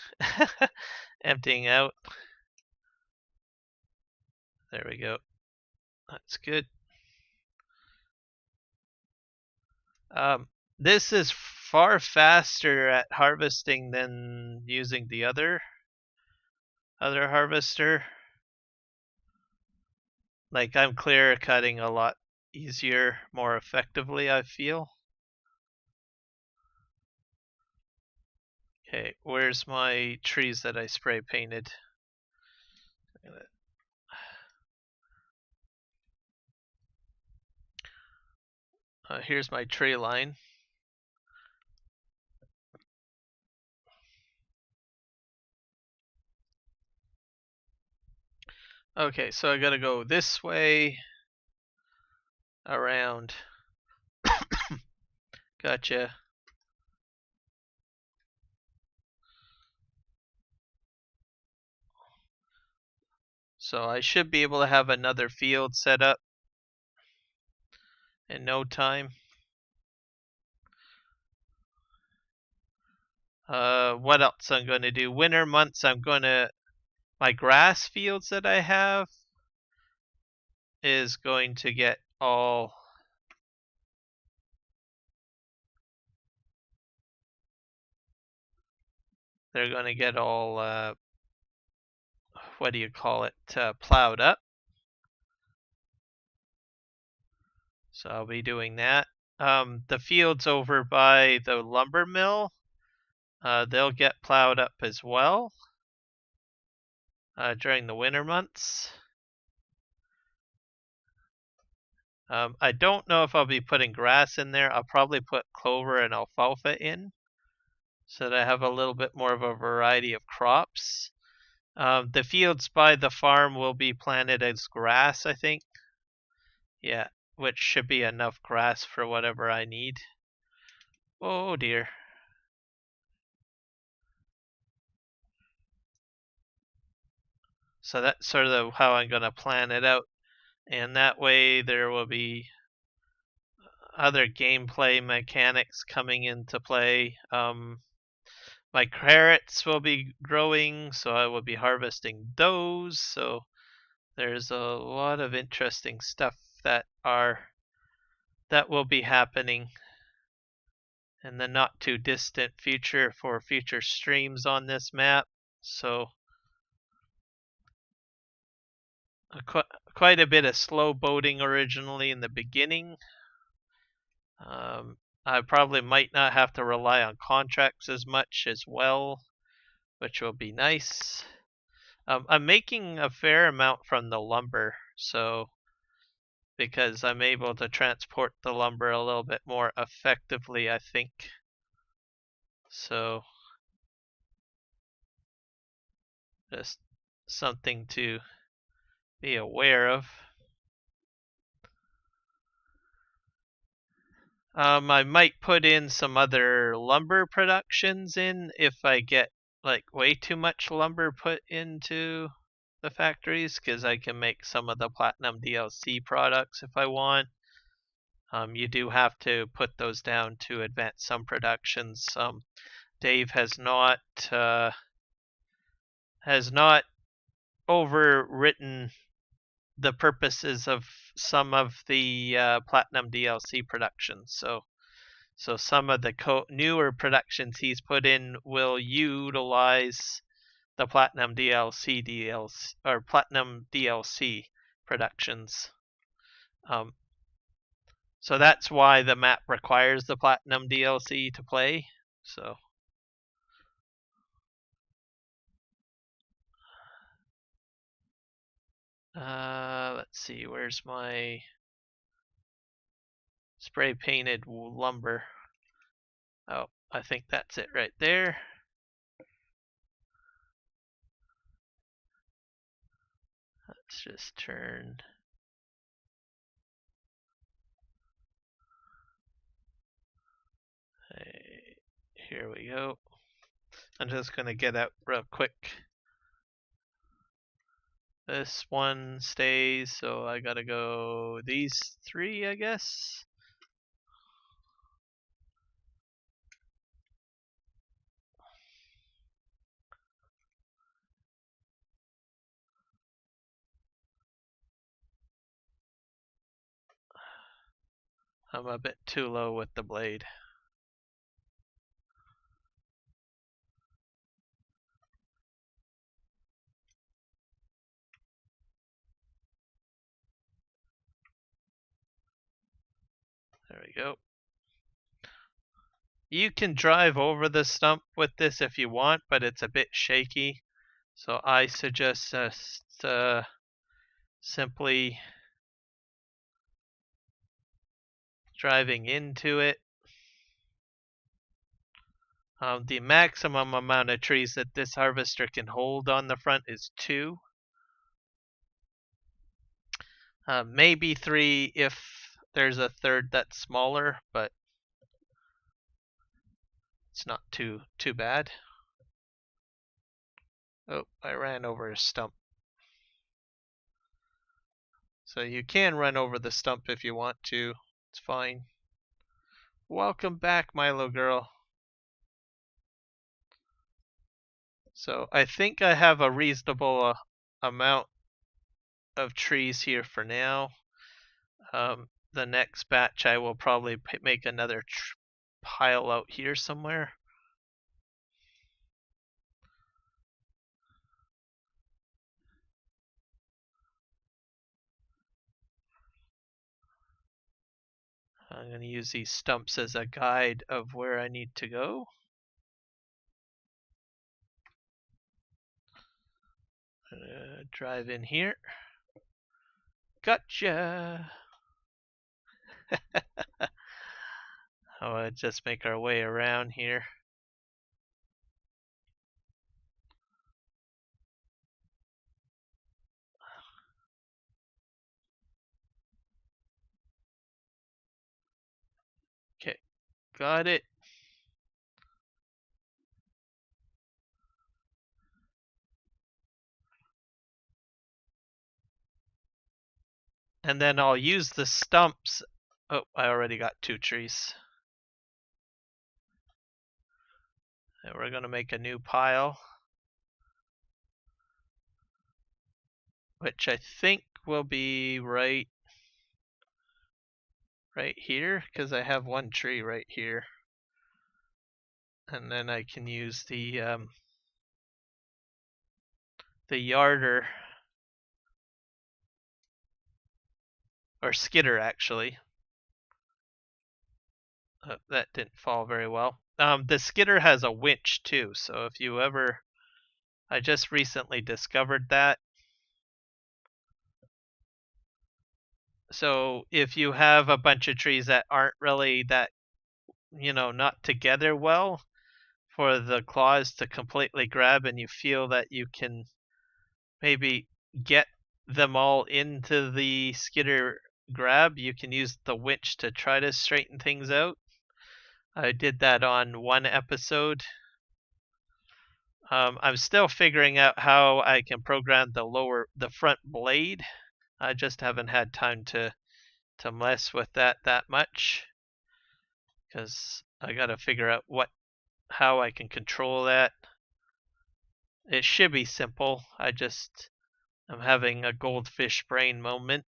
emptying out. There we go. That's good. This is far faster at harvesting than using the other harvester. Like I'm clear cutting a lot easier, more effectively, I feel. Okay, where's my trees that I spray painted? Here's my tree line. Okay, so I gotta go this way, around. Gotcha. So I should be able to have another field set up in no time. What else I'm gonna do? Winter months, my grass fields that I have is going to get all they're going to get all what do you call it, plowed up. So I'll be doing that. The fields over by the lumber mill, they'll get plowed up as well during the winter months. I don't know if I'll be putting grass in there. I'll probably put clover and alfalfa in so that I have a little bit more of a variety of crops. The fields by the farm will be planted as grass, I think. Yeah, which should be enough grass for whatever I need. Oh dear. So that's sort of how I'm going to plan it out. And that way there will be other gameplay mechanics coming into play. My carrots will be growing, so I will be harvesting those. So there's a lot of interesting stuff that will be happening in the not too distant future for future streams on this map. So quite a bit of slow boating originally in the beginning. I probably might not have to rely on contracts as much as well, which will be nice. I'm making a fair amount from the lumber, so because I'm able to transport the lumber a little bit more effectively, I think. So just something to be aware of. I might put in some other lumber productions in if I get like way too much lumber put into the factories, because I can make some of the platinum DLC products if I want. You do have to put those down to advance some productions. Dave has not overwritten the purposes of some of the platinum DLC productions. So some of the newer productions he's put in will utilize the platinum DLC or platinum DLC productions. So that's why the map requires the platinum DLC to play. So Let's see, where's my spray painted lumber? Oh, I think that's it right there. Let's just turn. Hey, here we go. I'm just gonna get out real quick. This one stays, so I gotta go these three, I guess. I'm a bit too low with the blade. There we go. You can drive over the stump with this if you want, but it's a bit shaky. So I suggest simply driving into it. The maximum amount of trees that this harvester can hold on the front is 2. Maybe 3 if there's a third that's smaller, but it's not too bad. Oh, I ran over a stump. So you can run over the stump if you want to. It's fine. Welcome back, Milo girl. So I think I have a reasonable amount of trees here for now. The next batch I will probably make another pile out here somewhere. I'm going to use these stumps as a guide of where I need to go. Drive in here. Gotcha! I'll just make our way around here. Okay, got it. And then I'll use the stumps. Oh, I already got 2 trees. And we're going to make a new pile, which I think will be right here, because I have 1 tree right here. And then I can use the yarder, or skidder actually. That didn't fall very well. The skidder has a winch too, so if you ever, I just recently discovered that. So if you have a bunch of trees that aren't really that, not together well, for the claws to completely grab, and you feel that you can maybe get them all into the skidder grab, you can use the winch to try to straighten things out. I did that on one episode. I'm still figuring out how I can program the front blade. I just haven't had time to mess with that much, because I got to figure out how I can control that. It should be simple. I'm having a goldfish brain moment.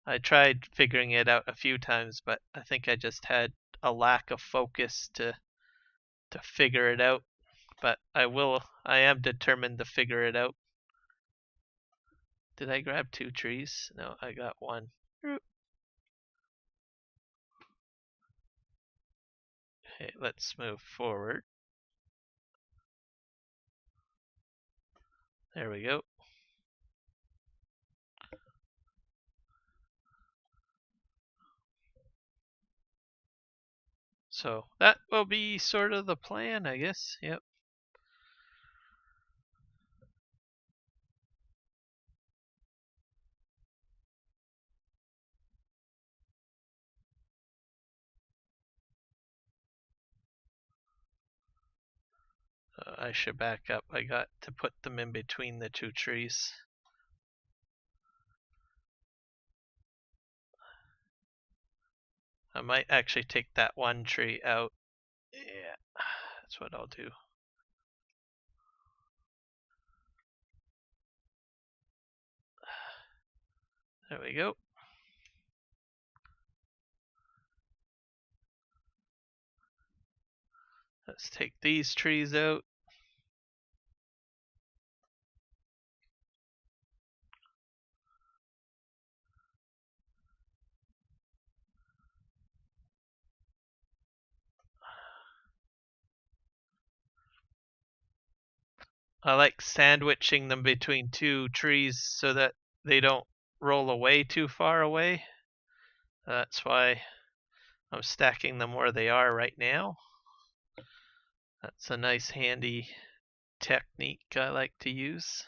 I tried figuring it out a few times, but I think I just had a lack of focus to figure it out. But I am determined to figure it out. Did I grab 2 trees? No, I got 1. Okay, let's move forward. There we go. So that will be sort of the plan, I guess. Yep. I should back up. I got to put them in between the two trees. I might actually take that one tree out. Yeah, that's what I'll do. There we go. Let's take these trees out. I like sandwiching them between two trees so that they don't roll away too far away. That's why I'm stacking them where they are right now. That's a nice handy technique I like to use.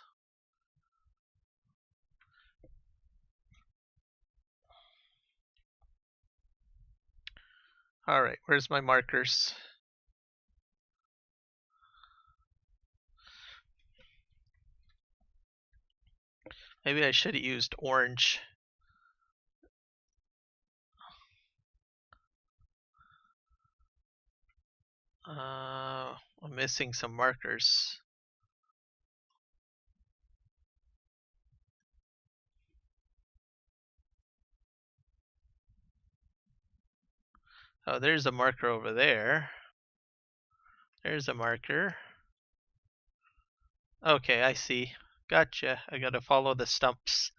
Alright, where's my markers? Maybe I should have used orange. I'm missing some markers. Oh, there's a marker over there. There's a marker. Okay, I see. Gotcha. I gotta follow the stumps.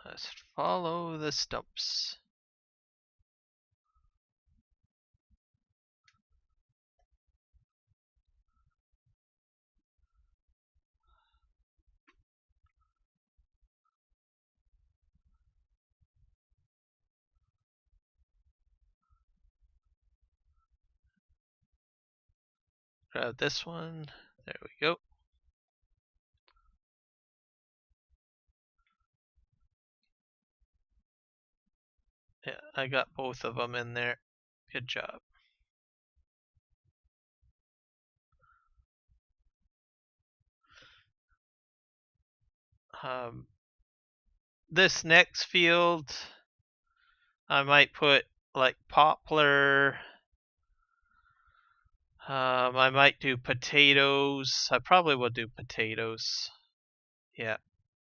Let's follow the stumps. Grab this one. There we go. Yeah, I got both of them in there. Good job. This next field, I might put like poplar. I might do potatoes. I probably will do potatoes. Yeah,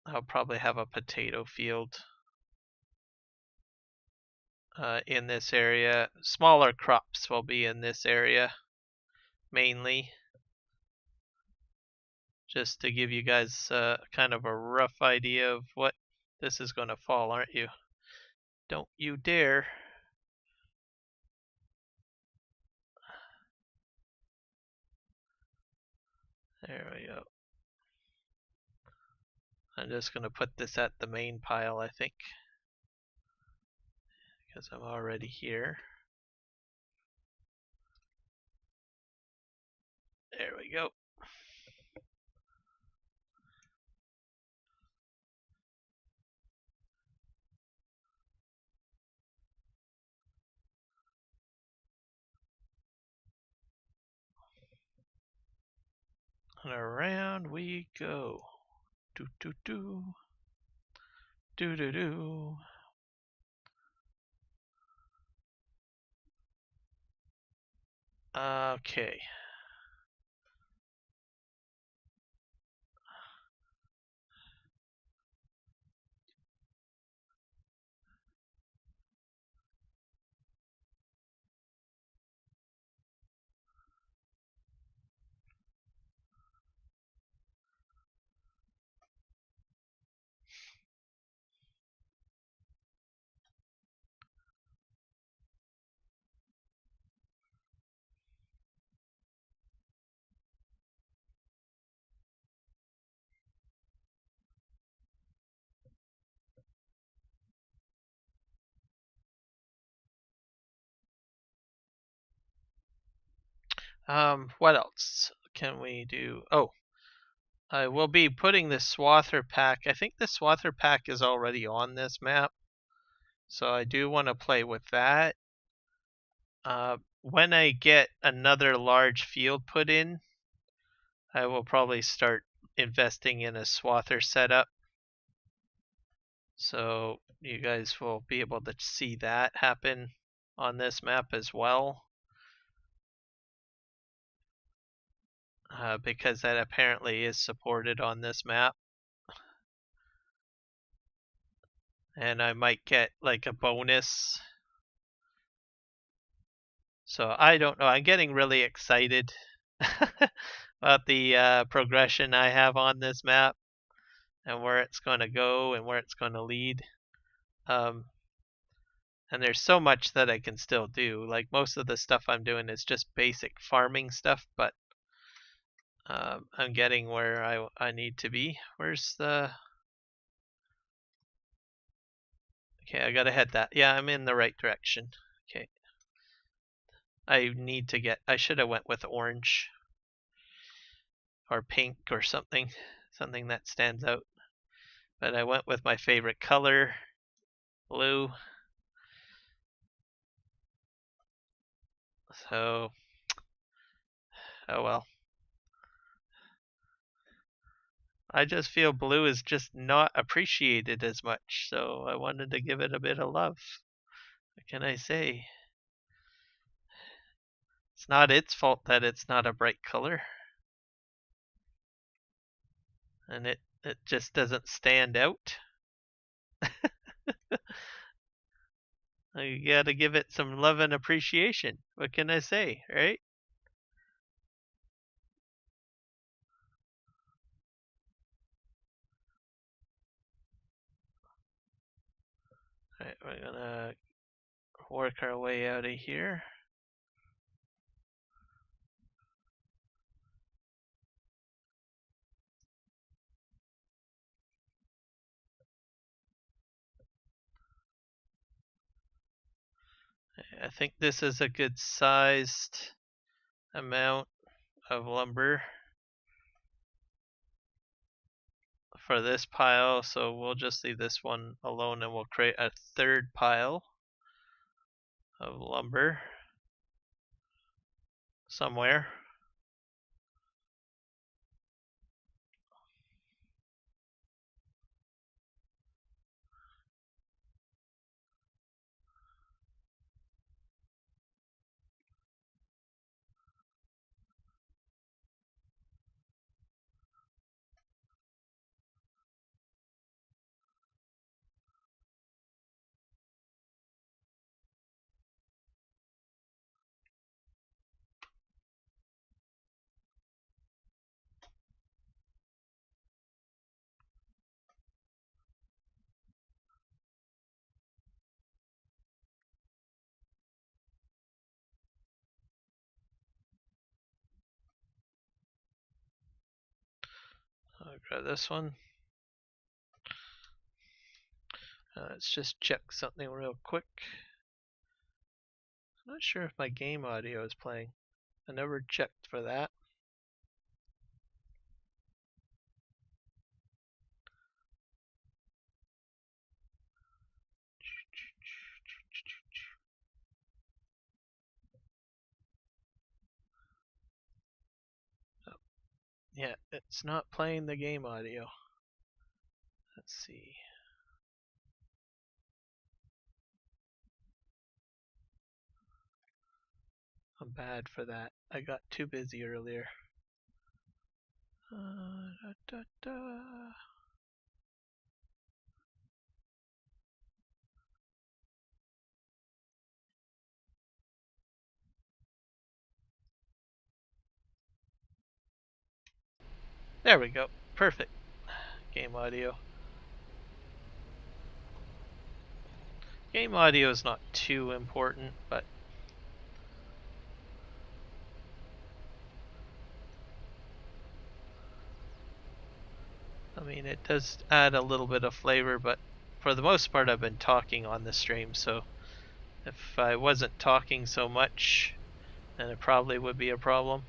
I'll probably have a potato field in this area. Smaller crops will be in this area mainly. Just to give you guys kind of a rough idea of what this is going to fall, aren't you? Don't you dare. There we go. I'm just going to put this at the main pile, I think, because I'm already here. There we go. And around we go. Do do do. Do do do. Okay. What else can we do? Oh, I will be putting the swather pack. I think the swather pack is already on this map, so I do want to play with that. When I get another large field put in, I will probably start investing in a swather setup. So you guys will be able to see that happen on this map as well. Because that apparently is supported on this map. And I might get like a bonus. So I don't know. I'm getting really excited about the progression I have on this map and where it's going to go and where it's going to lead. And there's so much that I can still do. Like most of the stuff I'm doing is just basic farming stuff, but I'm getting where I need to be. Where's the... Okay, I gotta head that. Yeah, I'm in the right direction. Okay. I need to get... I should have went with orange. Or pink or something. Something that stands out. But I went with my favorite color. Blue. So... Oh well. I just feel blue is just not appreciated as much, so I wanted to give it a bit of love. What can I say? It's not its fault that it's not a bright color. And it just doesn't stand out. You gotta give it some love and appreciation. What can I say, right? Alright, we're gonna work our way out of here. I think this is a good sized amount of lumber for this pile, so we'll just leave this one alone and we'll create a third pile of lumber somewhere. I'll grab this one. Let's just check something real quick. I'm not sure if my game audio is playing. I never checked for that. Oh, yeah, it's not playing the game audio. Let's see. I'm bad for that. I got too busy earlier. Da, da, da. There we go. Perfect. Game audio. Game audio is not too important, but I mean, it does add a little bit of flavor, but for the most part I've been talking on the stream, so if I wasn't talking so much, then it probably would be a problem.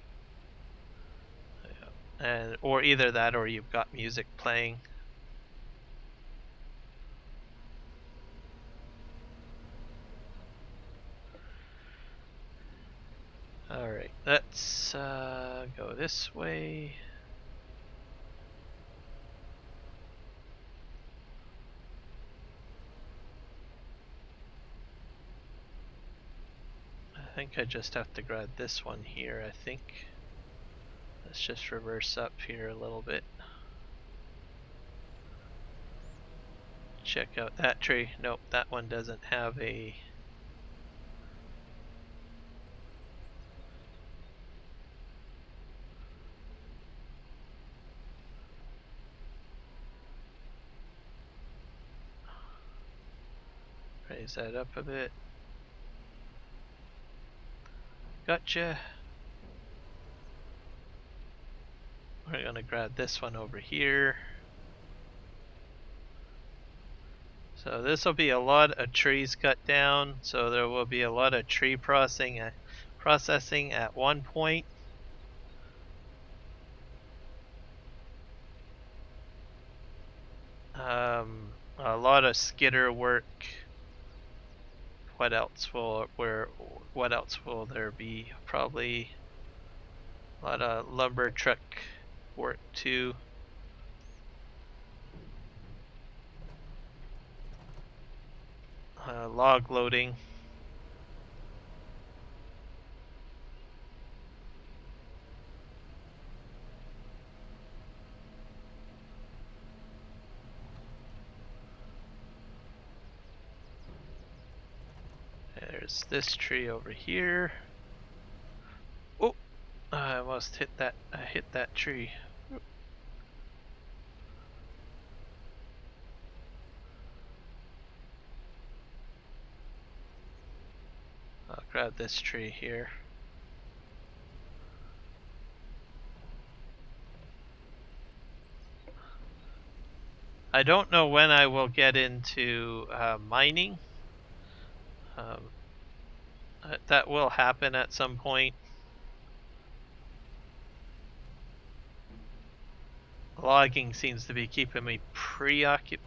And or either that or you've got music playing. Alright, let's go this way. I think I just have to grab this one here, I think. Let's just reverse up here a little bit. Check out that tree. Nope, that one doesn't have a... Raise that up a bit. Gotcha. We're gonna grab this one over here. So this will be a lot of trees cut down, so there will be a lot of tree processing at one point. A lot of skidder work. What else will there be? Probably a lot of lumber truck work too. Log loading. There's this tree over here. Oh, I almost hit that. I hit that tree. I'll grab this tree here. I don't know when I will get into mining. That will happen at some point. Logging seems to be keeping me preoccupied.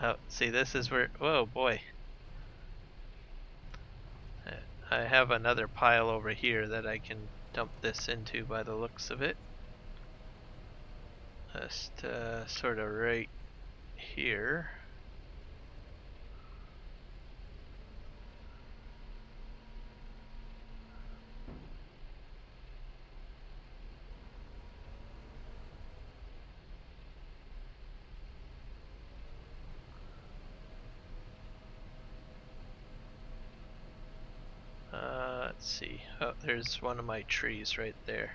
Oh, see, this is where, whoa boy. I have another pile over here that I can dump this into by the looks of it. Just sort of right here. Let's see. Oh, there's one of my trees right there,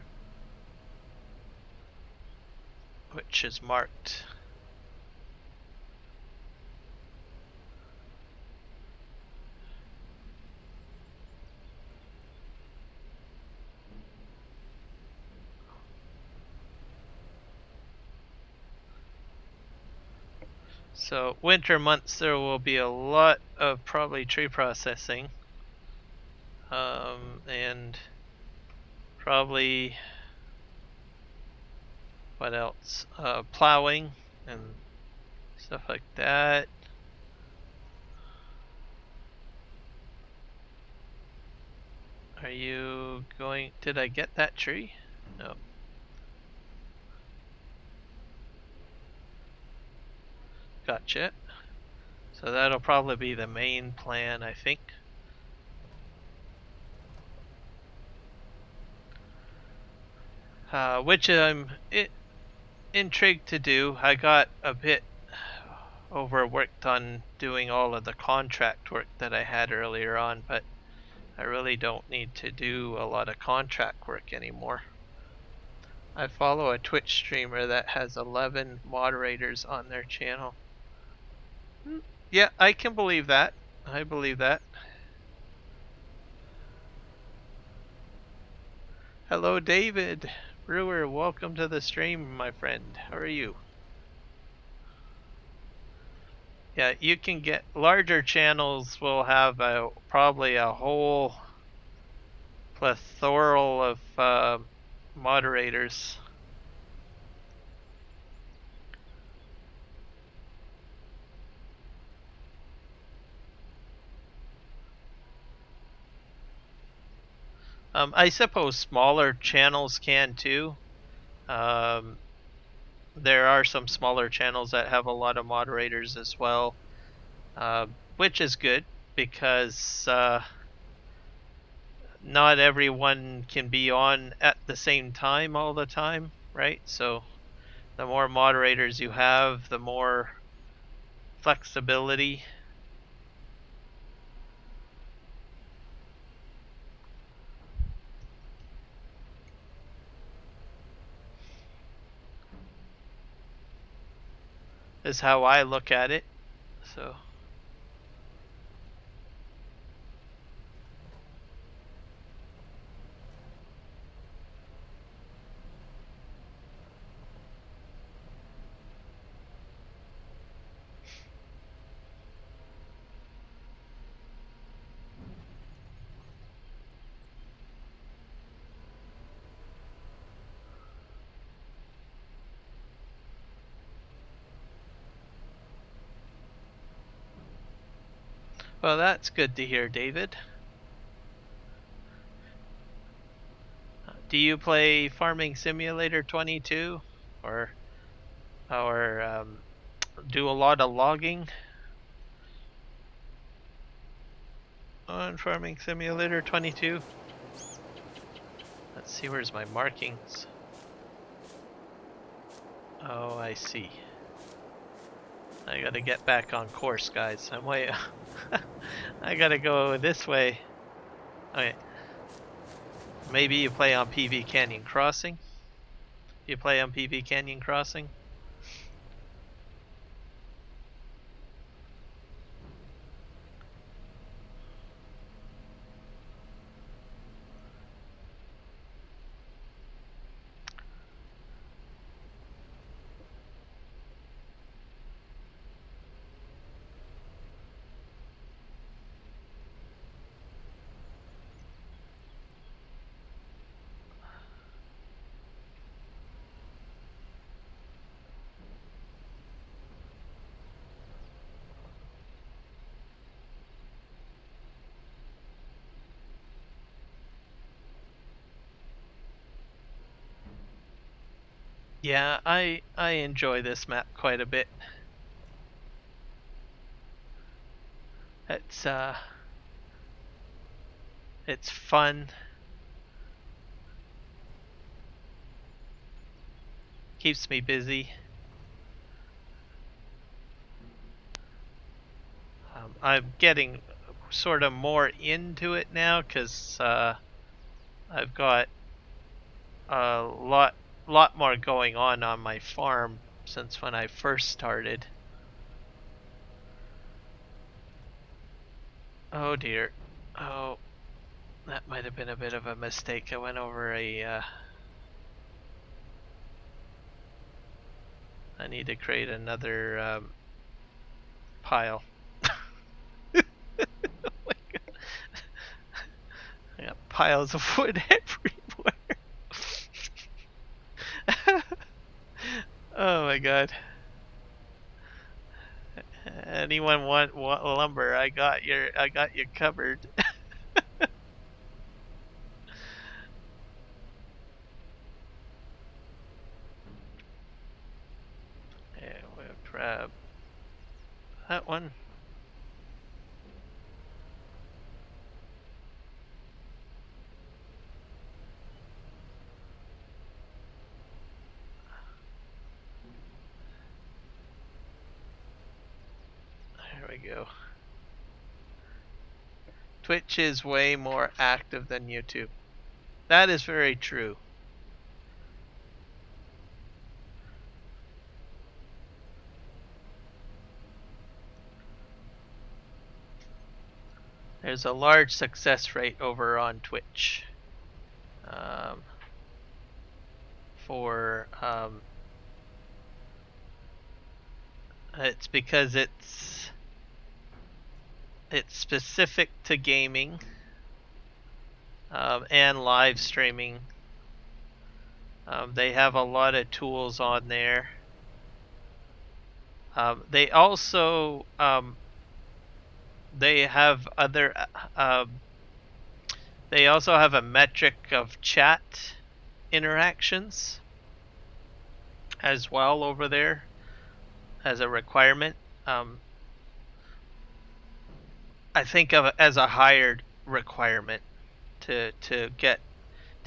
which is marked. So winter months there will be a lot of probably tree processing. And probably what else? Plowing and stuff like that. Are you going? Did I get that tree? No. Gotcha. So that'll probably be the main plan, I think. Which I'm intrigued to do. I got a bit overworked on doing all of the contract work that I had earlier on, but I really don't need to do a lot of contract work anymore. I follow a Twitch streamer that has 11 moderators on their channel. Yeah, I can believe that. I believe that. Hello, David Brewer. Welcome to the stream, my friend. How are you? Yeah, you can get larger channels will have probably a whole plethora of moderators. I suppose smaller channels can too. Um, there are some smaller channels that have a lot of moderators as well, which is good because not everyone can be on at the same time all the time, right? So the more moderators you have, the more flexibility. Is how I look at it. So, well, that's good to hear, David. Do you play Farming Simulator 22 or or do a lot of logging on Farming Simulator 22? Let's see, where's my markings? Oh, I see. I gotta get back on course, guys. I'm way. I gotta go this way. Okay. Maybe you play on PV Canyon Crossing? You play on PV Canyon Crossing? Yeah, I enjoy this map quite a bit. It's it's fun. Keeps me busy. I'm getting sort of more into it now because I've got a lot more going on my farm since when I first started. Oh dear. Oh, that might have been a bit of a mistake. I went over a. I need to create another pile. Oh my God. I got piles of wood everywhere. Oh my God. Anyone want lumber? I got you covered. Yeah, we'll grab that one. There we go. Twitch is way more active than YouTube. That is very true. There's a large success rate over on Twitch. For it's because it's it's specific to gaming and live streaming. They have a lot of tools on there. They also they have other they also have a metric of chat interactions as well over there as a requirement. I think of it as a hired requirement to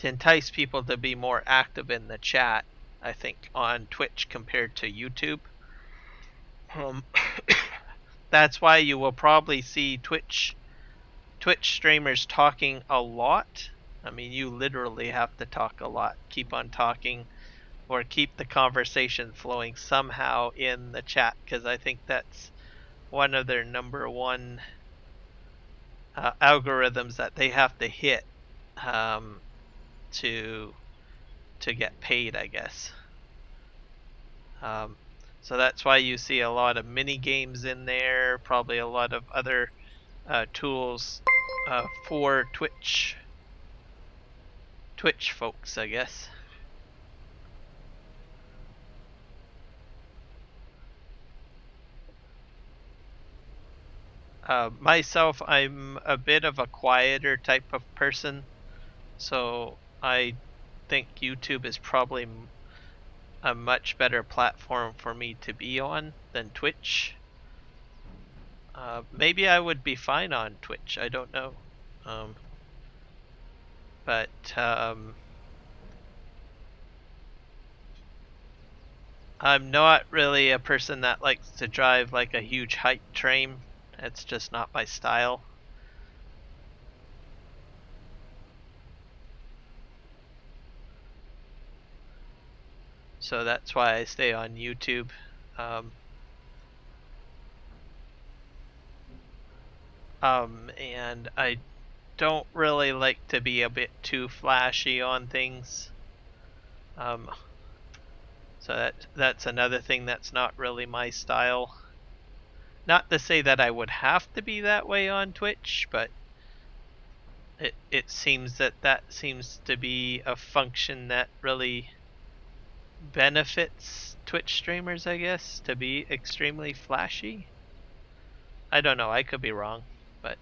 entice people to be more active in the chat. I think on Twitch compared to YouTube. That's why you will probably see Twitch streamers talking a lot. I mean, you literally have to talk a lot, keep on talking, or keep the conversation flowing somehow in the chat, because I think that's one of their number one algorithms that they have to hit to get paid, I guess. So that's why you see a lot of mini games in there, probably a lot of other tools for Twitch folks, I guess. Myself, I'm a bit of a quieter type of person, so I think YouTube is probably a much better platform for me to be on than Twitch. Maybe I would be fine on Twitch, I don't know. But I'm not really a person that likes to drive like a huge hype train. It's just not my style. So that's why I stay on YouTube. And I don't really like to be a bit too flashy on things. So that's another thing that's not really my style. Not to say that I would have to be that way on Twitch, but it seems that seems to be a function that really benefits Twitch streamers, I guess, to be extremely flashy. I don't know, I could be wrong, but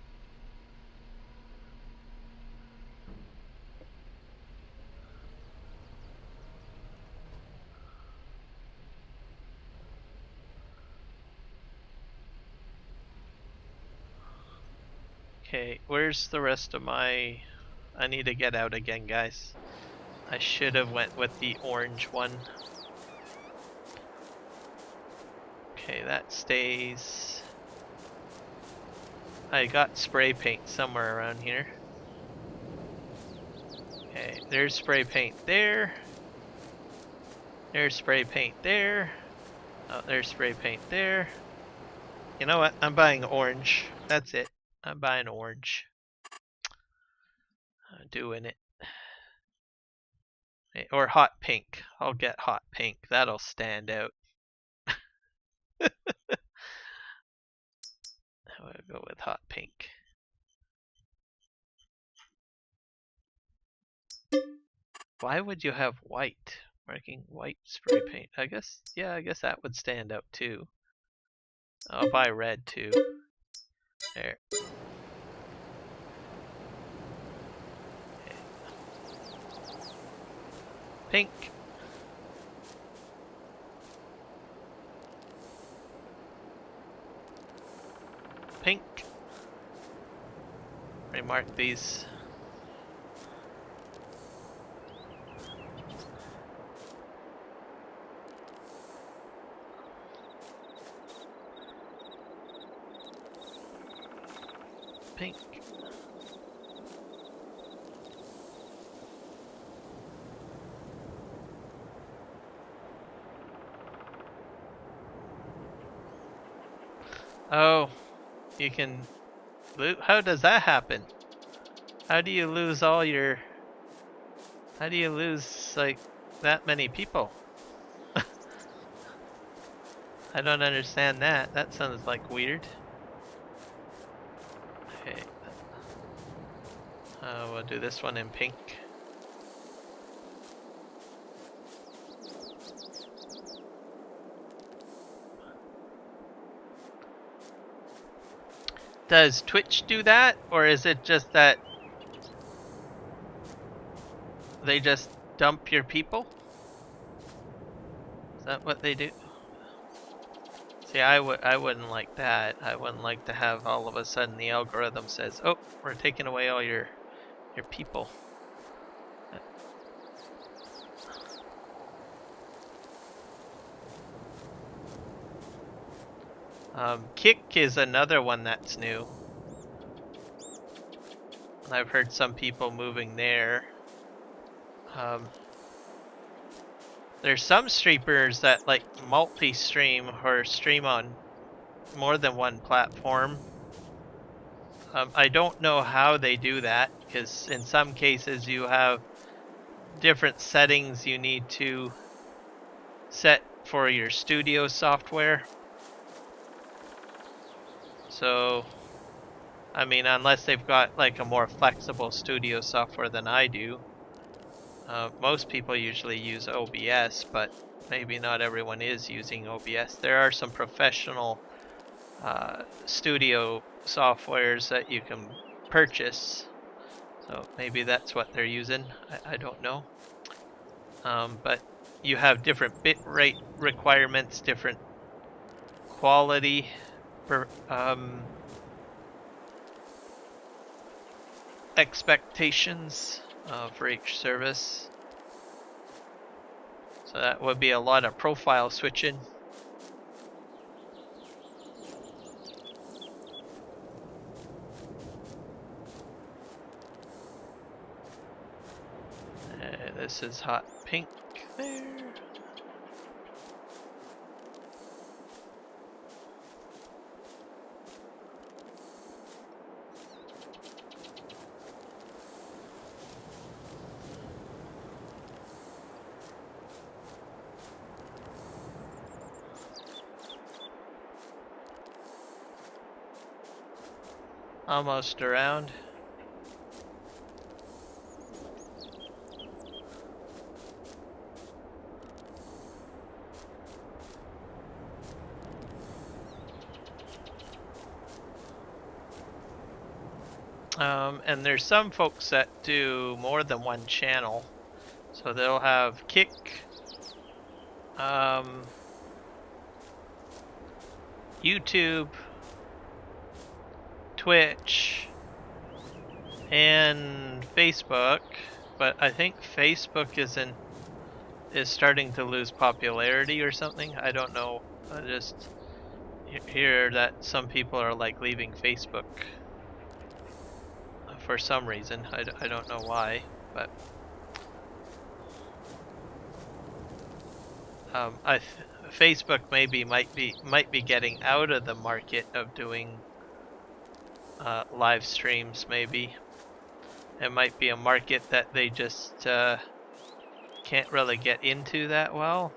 okay, where's the rest of my... I need to get out again, guys. I should have went with the orange one. Okay, that stays. I got spray paint somewhere around here. Okay, there's spray paint there. There's spray paint there. Oh, there's spray paint there. You know what? I'm buying orange. That's it. I'm buying orange. I'm doing it. Or hot pink. I'll get hot pink. That'll stand out. I'll go with hot pink. Why would you have white? Marking white spray paint. I guess, yeah, I guess that would stand out too. I'll buy red too. There. Okay. Pink. Pink. Remark these. Pink. Oh, you can loot. How does that happen? How do you lose all your... How do you lose like that many people? I don't understand that. That sounds like weird. Okay. We'll do this one in pink. Does Twitch do that, or is it just that they just dump your people? Is that what they do? See, I wouldn't like that. I wouldn't like to have all of a sudden the algorithm says, "Oh, we're taking away all your people." Kick is another one that's new. I've heard some people moving there. There's some streamers that like multi-stream or stream on more than one platform. I don't know how they do that, because in some cases you have different settings you need to set for your studio software. So, I mean, unless they've got like a more flexible studio software than I do. Most people usually use OBS, but maybe not everyone is using OBS. There are some professional studio softwares that you can purchase, so maybe that's what they're using. I don't know. But you have different bit rate requirements, different quality expectations for each service. So that would be a lot of profile switching. This is hot pink there. Almost around. And there's some folks that do more than one channel. So they'll have Kick, YouTube, Twitch, and Facebook. But I think Facebook is starting to lose popularity or something. I don't know. I just hear that some people are like leaving Facebook for some reason. I don't know why, but Facebook might be getting out of the market of doing live streams. Maybe it might be a market that they just can't really get into that well.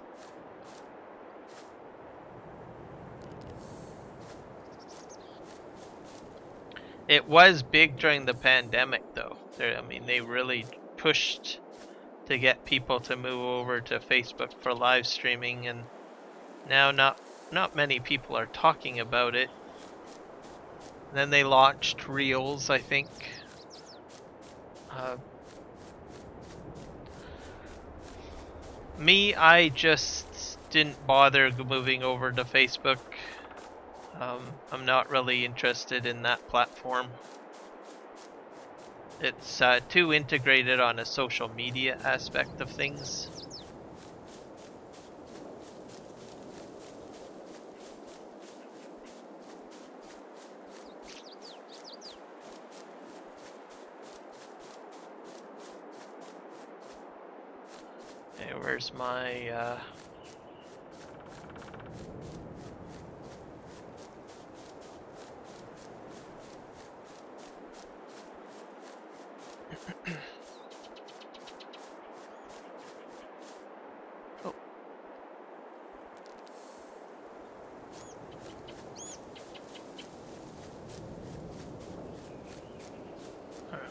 It was big during the pandemic, though. I mean, they really pushed to get people to move over to Facebook for live streaming, and now not many people are talking about it. And then they launched Reels, I think. I just didn't bother moving over to Facebook. I'm not really interested in that platform. It's too integrated on a social media aspect of things. Okay, where's my oh.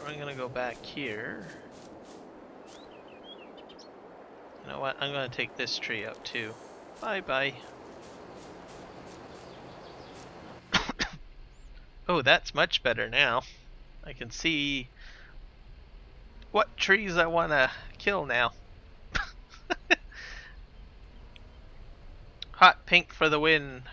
I'm gonna go back here. You know what? I'm gonna take this tree out too. Bye bye. Oh, that's much better now. I can see what trees I wanna kill now. Hot pink for the win.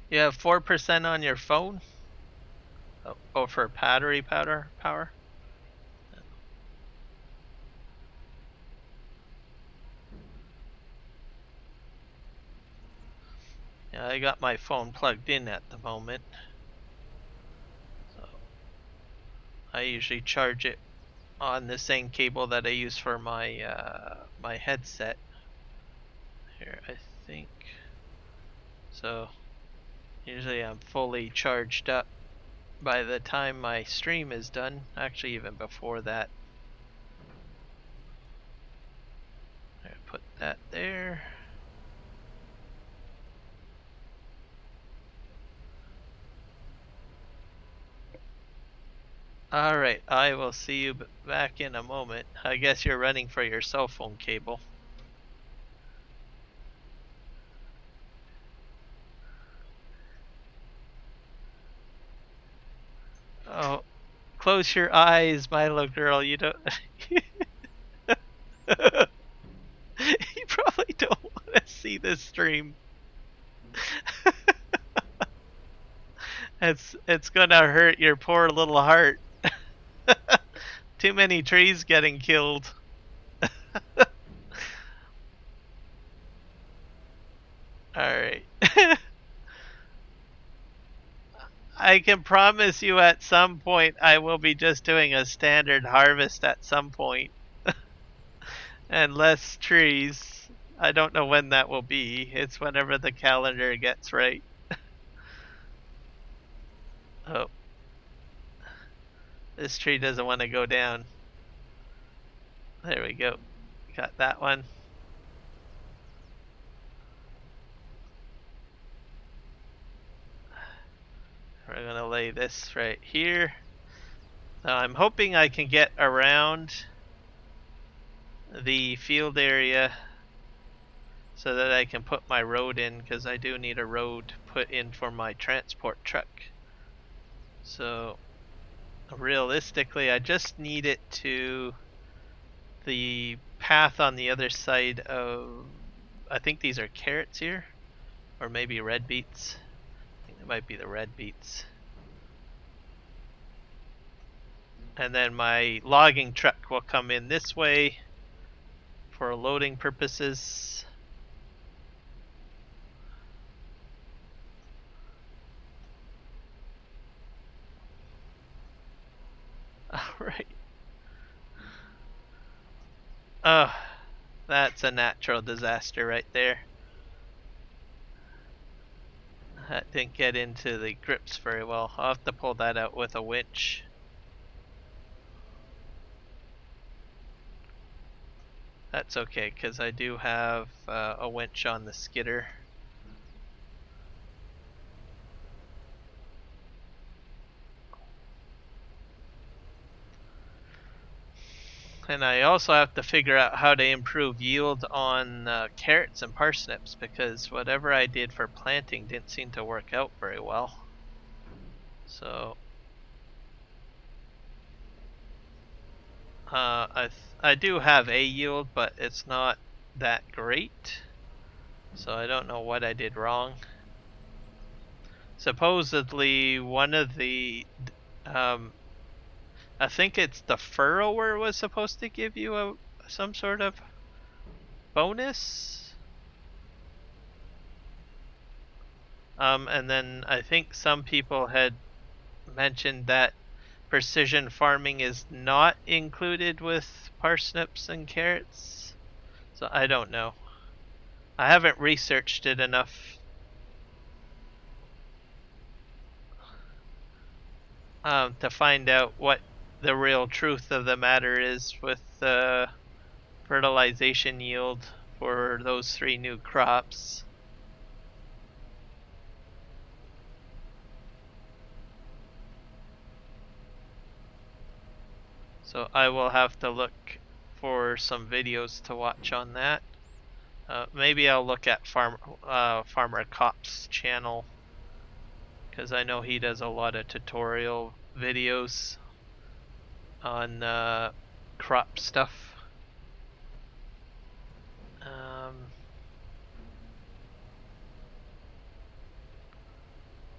You have 4% on your phone? Oh, for battery power? Yeah, I got my phone plugged in at the moment. So I usually charge it on the same cable that I use for my my headset. Here, I think. So usually I'm fully charged up by the time my stream is done. Actually, even before that. I put that there. Alright, I will see you back in a moment. I guess you're running for your cell phone cable. Oh, close your eyes, my little girl. You don't. You probably don't want to see this stream. It's gonna hurt your poor little heart. Too many trees getting killed. Alright. I can promise you at some point I will be just doing a standard harvest at some point. And less trees. I don't know when that will be. It's whenever the calendar gets right. Oh. This tree doesn't want to go down. There we go. Got that one. We're gonna lay this right here. Now I'm hoping I can get around the field area so that I can put my road in, because I do need a road put in for my transport truck. So realistically I just need it to the path on the other side of, I think these are carrots here, or maybe red beets. I think it might be the red beets. And then my logging truck will come in this way for loading purposes. Alright. Oh, that's a natural disaster right there. That didn't get into the grips very well. I'll have to pull that out with a winch. That's okay, because I do have a winch on the skidder. And I also have to figure out how to improve yield on carrots and parsnips, because whatever I did for planting didn't seem to work out very well. So I do have a yield, but it's not that great. So I don't know what I did wrong. Supposedly one of the I think it's the furrower was supposed to give you some sort of bonus. And then I think some people had mentioned that precision farming is not included with parsnips and carrots. So I don't know. I haven't researched it enough to find out what the real truth of the matter is with fertilization yield for those 3 new crops. So I will have to look for some videos to watch on that. Maybe I'll look at Farmer Cop's channel, because I know he does a lot of tutorial videos on crop stuff.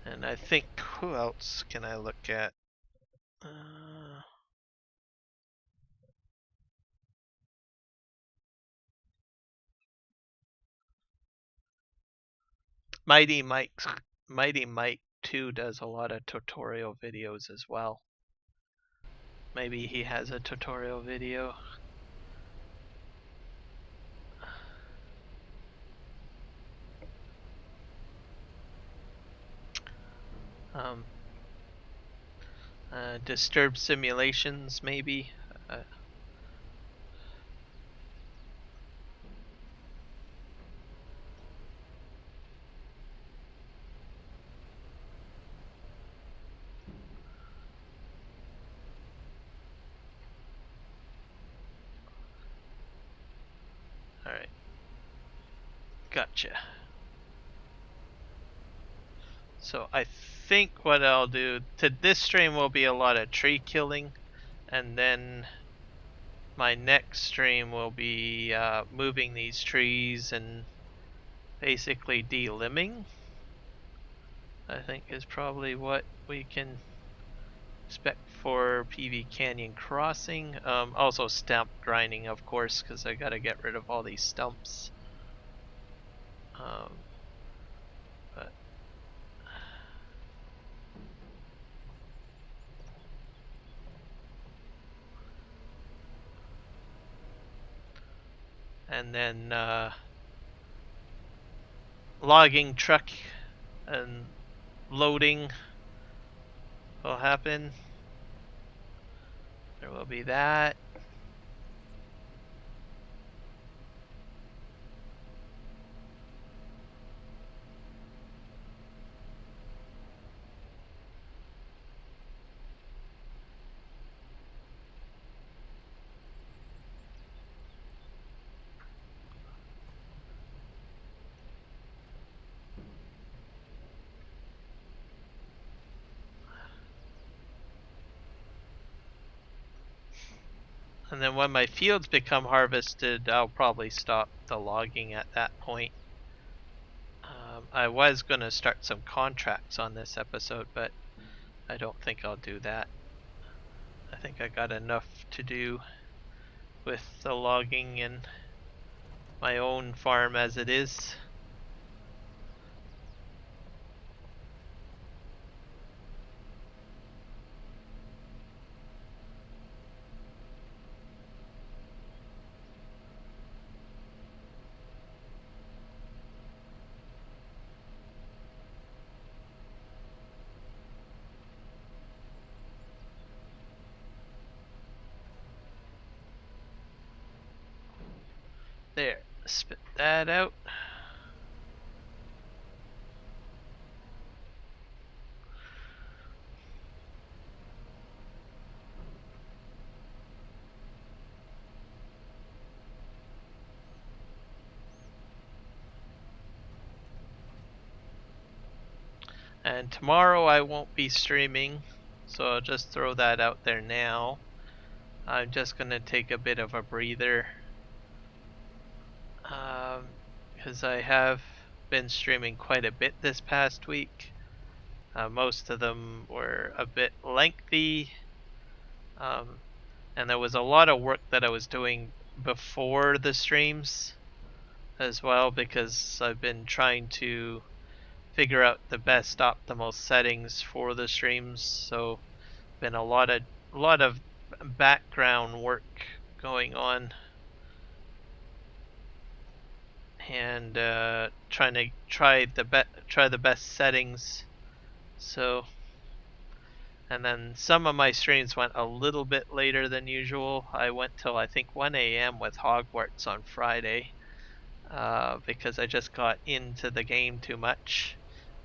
And I think, who else can I look at? Mighty Mike 2 does a lot of tutorial videos as well. Maybe he has a tutorial video. Disturbed simulations, maybe. Alright. Gotcha. So I think what I'll do to this stream will be a lot of tree killing, and then my next stream will be moving these trees and basically de-limbing. I think is probably what we can expect for PV Canyon Crossing. Also stump grinding, of course, because I gotta get rid of all these stumps. But and then logging truck and loading will happen. There will be that. And then when my fields become harvested, I'll probably stop the logging at that point. I was going to start some contracts on this episode, but I don't think I'll do that. I think I got enough to do with the logging and my own farm as it is. There, spit that out. And tomorrow I won't be streaming, so I'll just throw that out there now. I'm just gonna take a bit of a breather, because I have been streaming quite a bit this past week. Most of them were a bit lengthy, and there was a lot of work that I was doing before the streams as well, because I've been trying to figure out the best optimal settings for the streams. So been a lot of background work going on, and trying to try the best settings. So And then some of my streams went a little bit later than usual. I went till I think 1 a.m. with Hogwarts on Friday because I just got into the game too much.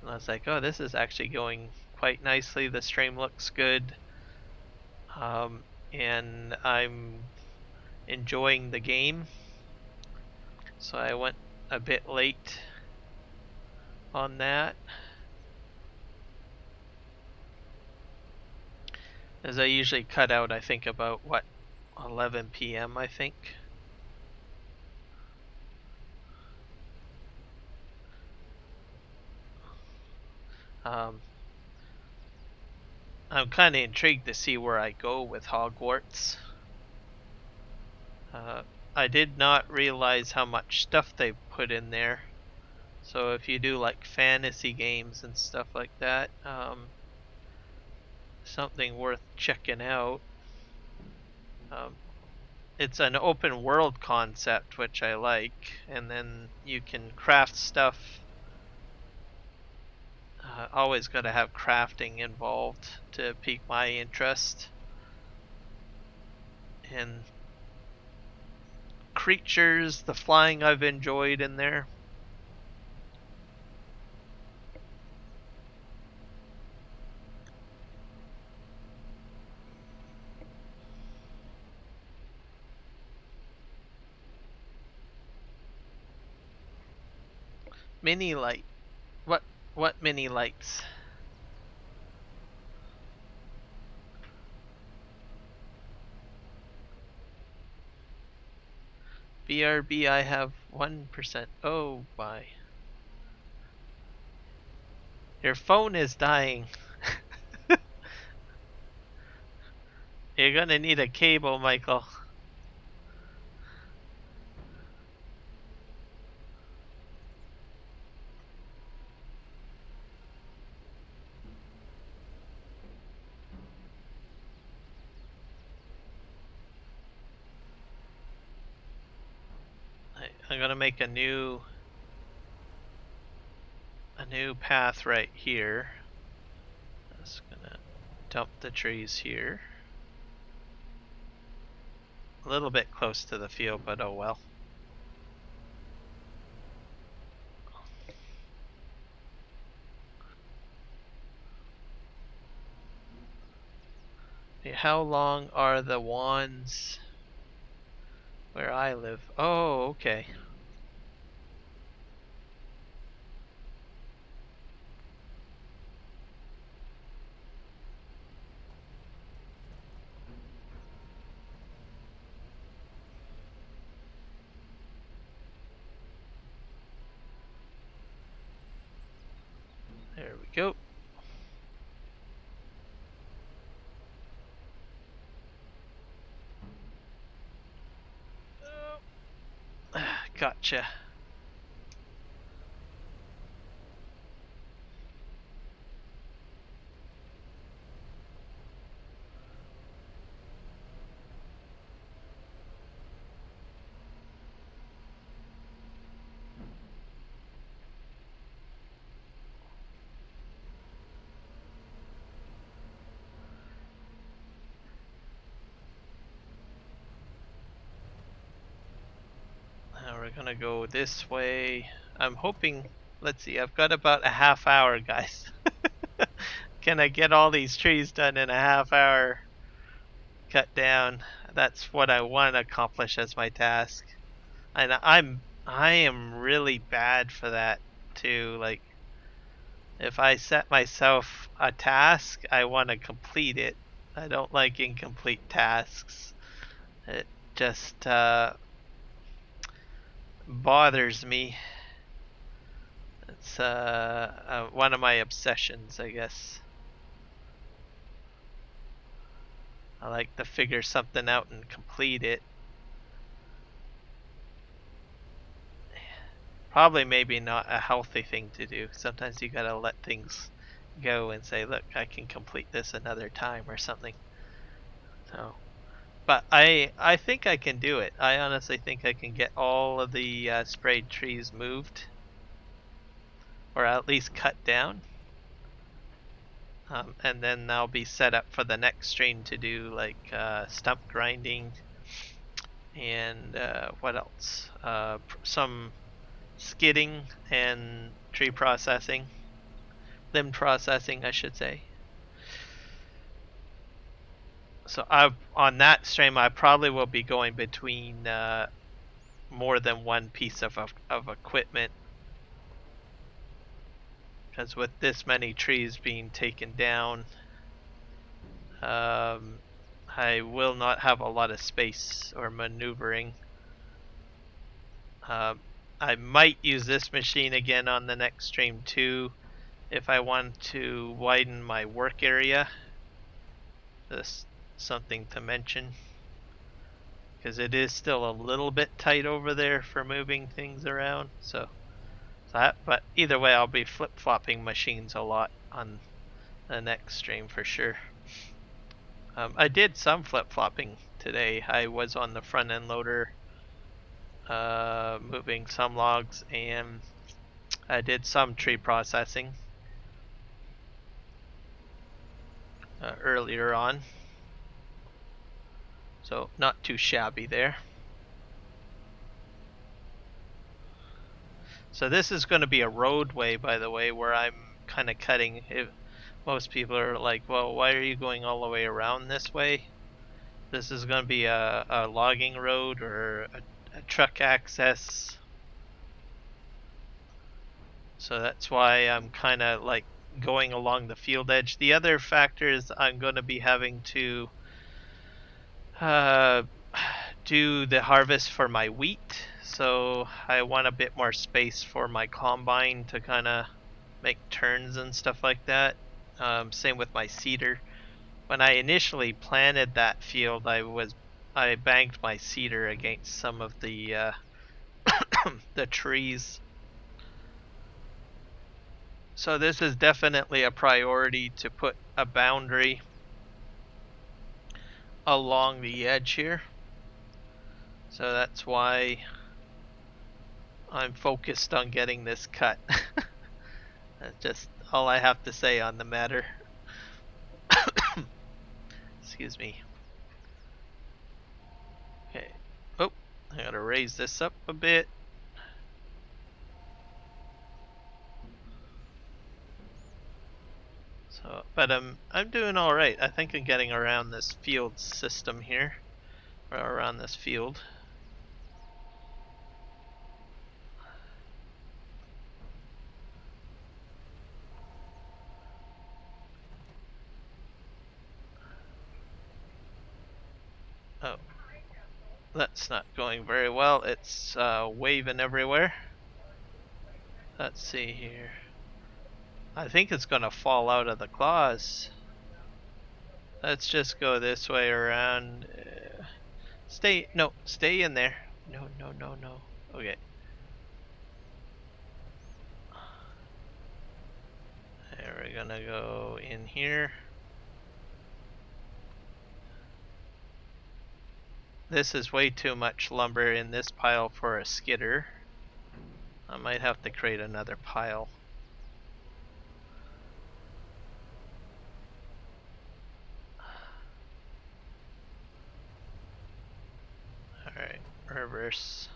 And I was like, oh, this is actually going quite nicely. The stream looks good. And I'm enjoying the game. So I went a bit late on that. As I usually cut out, I think about 11 p.m. I think. Um, I'm kind of intrigued to see where I go with Hogwarts. I did not realize how much stuff they put in there. So if you do like fantasy games and stuff like that, something worth checking out. It's an open world concept, which I like, and then you can craft stuff. Always got to have crafting involved to pique my interest. And creatures, the flying I've enjoyed in there. Mini light. What mini lights? BRB, I have 1%. Oh my. Your phone is dying. You're gonna need a cable, Michael. I'm gonna make a new path right here. Just gonna dump the trees here. A little bit close to the field, but oh well. How long are the wands where I live? Oh, okay. There we go. Gotcha. Now we're gonna go this way. I'm hoping, let's see, I've got about a half hour, guys. Can I get all these trees done in a half hour? Cut down. That's what I want to accomplish as my task. And I am really bad for that too. Like if I set myself a task, I want to complete it. I don't like incomplete tasks. It just bothers me. It's one of my obsessions, I guess. I like to figure something out and complete it. Probably maybe not a healthy thing to do. Sometimes you gotta let things go and say, look, I can complete this another time or something. So, but I think I can do it. I honestly think I can get all of the sprayed trees moved, or at least cut down. And then I'll be set up for the next stream to do like stump grinding and what else? Some skidding and tree processing, limb processing, I should say. So on that stream, I probably will be going between more than one piece of equipment, because with this many trees being taken down, I will not have a lot of space or maneuvering. I might use this machine again on the next stream too, if I want to widen my work area. That's something to mention, because it is still a little bit tight over there for moving things around. But either way, I'll be flip-flopping machines a lot on the next stream for sure. I did some flip-flopping today. I was on the front end loader moving some logs, and I did some tree processing earlier on. So not too shabby there. So this is going to be a roadway, by the way, where I'm kind of cutting. Most people are like, well, why are you going all the way around this way? This is going to be a logging road or a truck access. So that's why I'm kind of like going along the field edge. The other factor is I'm going to be having to do the harvest for my wheat. So I want a bit more space for my combine to kind of make turns and stuff like that. Same with my cedar. When I initially planted that field, I banked my cedar against some of the the trees. So this is definitely a priority to put a boundary along the edge here. So that's why I'm focused on getting this cut. That's just all I have to say on the matter. Excuse me. Okay. Oh, I gotta raise this up a bit. So, but I'm doing all right. I think I'm getting around this field system here, or around this field. Oh, that's not going very well. It's waving everywhere. Let's see here. I think it's gonna fall out of the claws. Let's just go this way around. Stay in there. No. Okay. There, we're gonna go in here. This is way too much lumber in this pile for a skidder. I might have to create another pile. Alright, reverse.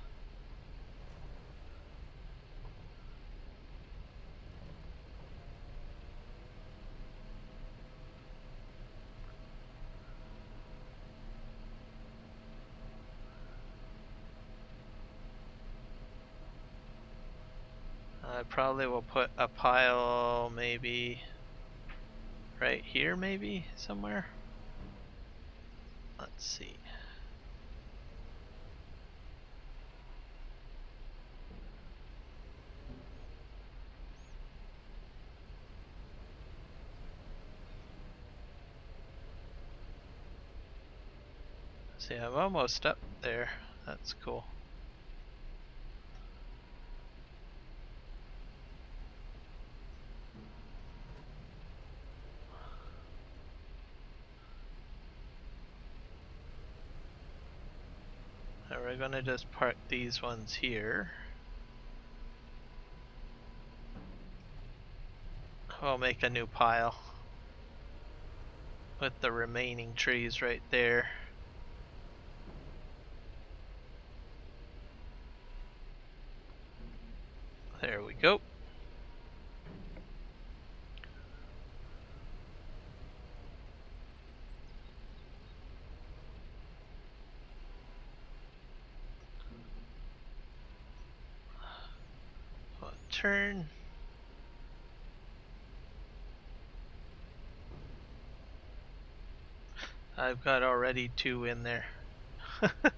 I probably will put a pile maybe right here, maybe somewhere. Let's see. See, I'm almost up there. That's cool. Now we're gonna just park these ones here. We'll make a new pile. with the remaining trees right there. There we go. Turn. I've got already 2 in there. Let's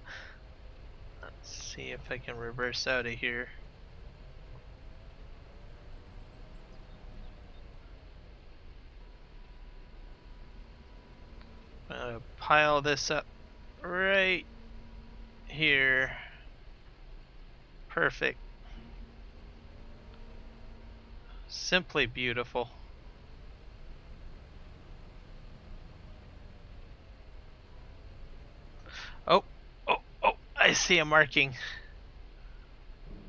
see if I can reverse out of here. I'm gonna pile this up right here. Perfect. Simply beautiful. Oh, I see a marking.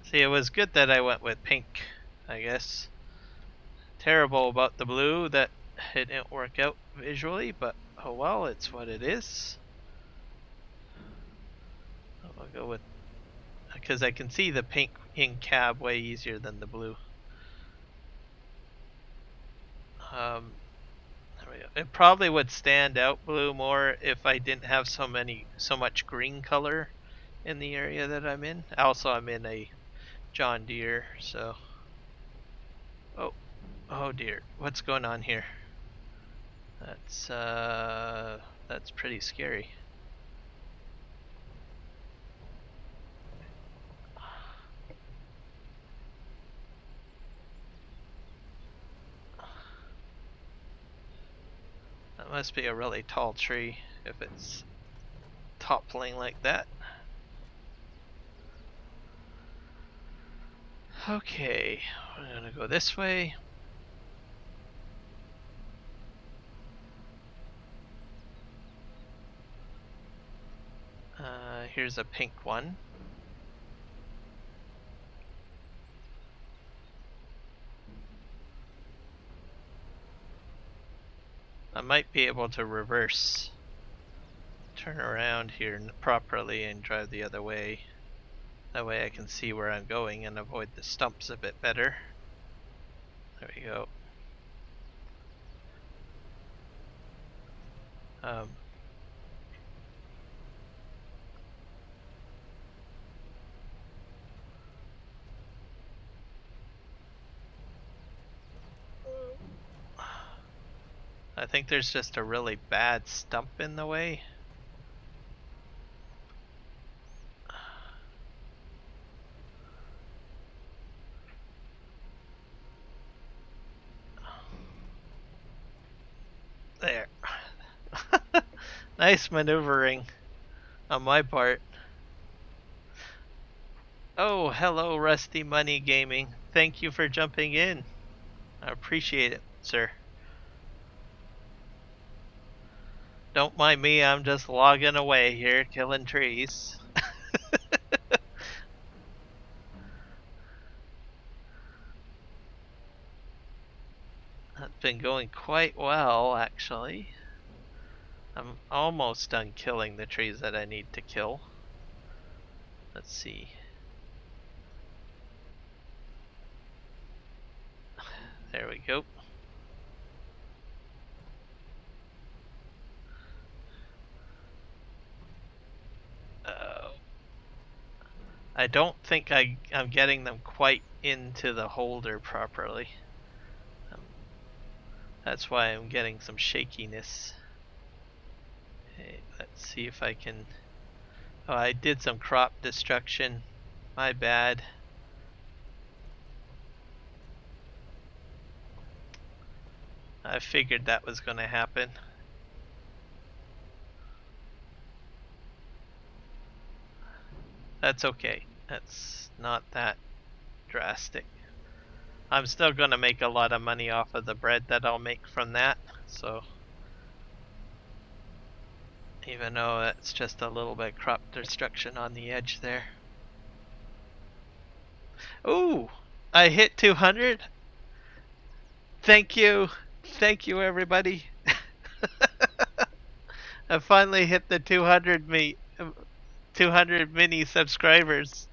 See, it was good that I went with pink, I guess. Terrible about the blue that it didn't work out visually, but oh well, it's what it is. I'll go with, because I can see the pink in cab way easier than the blue. There we go. It probably would stand out blue more if I didn't have so much green color in the area that I'm in. Also, I'm in a John Deere, so. Oh dear, what's going on here? That's pretty scary. That must be a really tall tree if it's toppling like that. Okay, we're gonna go this way. Here's a pink one. I might be able to reverse, turn around here properly and drive the other way. That way I can see where I'm going and avoid the stumps a bit better. There we go. I think there's just a really bad stump in the way. There. Nice maneuvering on my part. Oh, hello, Rusty Money Gaming. Thank you for jumping in. I appreciate it, sir. Don't mind me, I'm just logging away here, killing trees. That's been going quite well, actually. I'm almost done killing the trees that I need to kill. Let's see. There we go. I don't think I'm getting them quite into the holder properly. That's why I'm getting some shakiness. Okay, let's see if I can. Oh, I did some crop destruction. My bad. I figured that was going to happen. That's okay. That's not that drastic. I'm still going to make a lot of money off of the bread that I'll make from that. So, even though it's just a little bit crop destruction on the edge there. Ooh, I hit 200. Thank you. Thank you, everybody. I finally hit the 200 mini subscribers.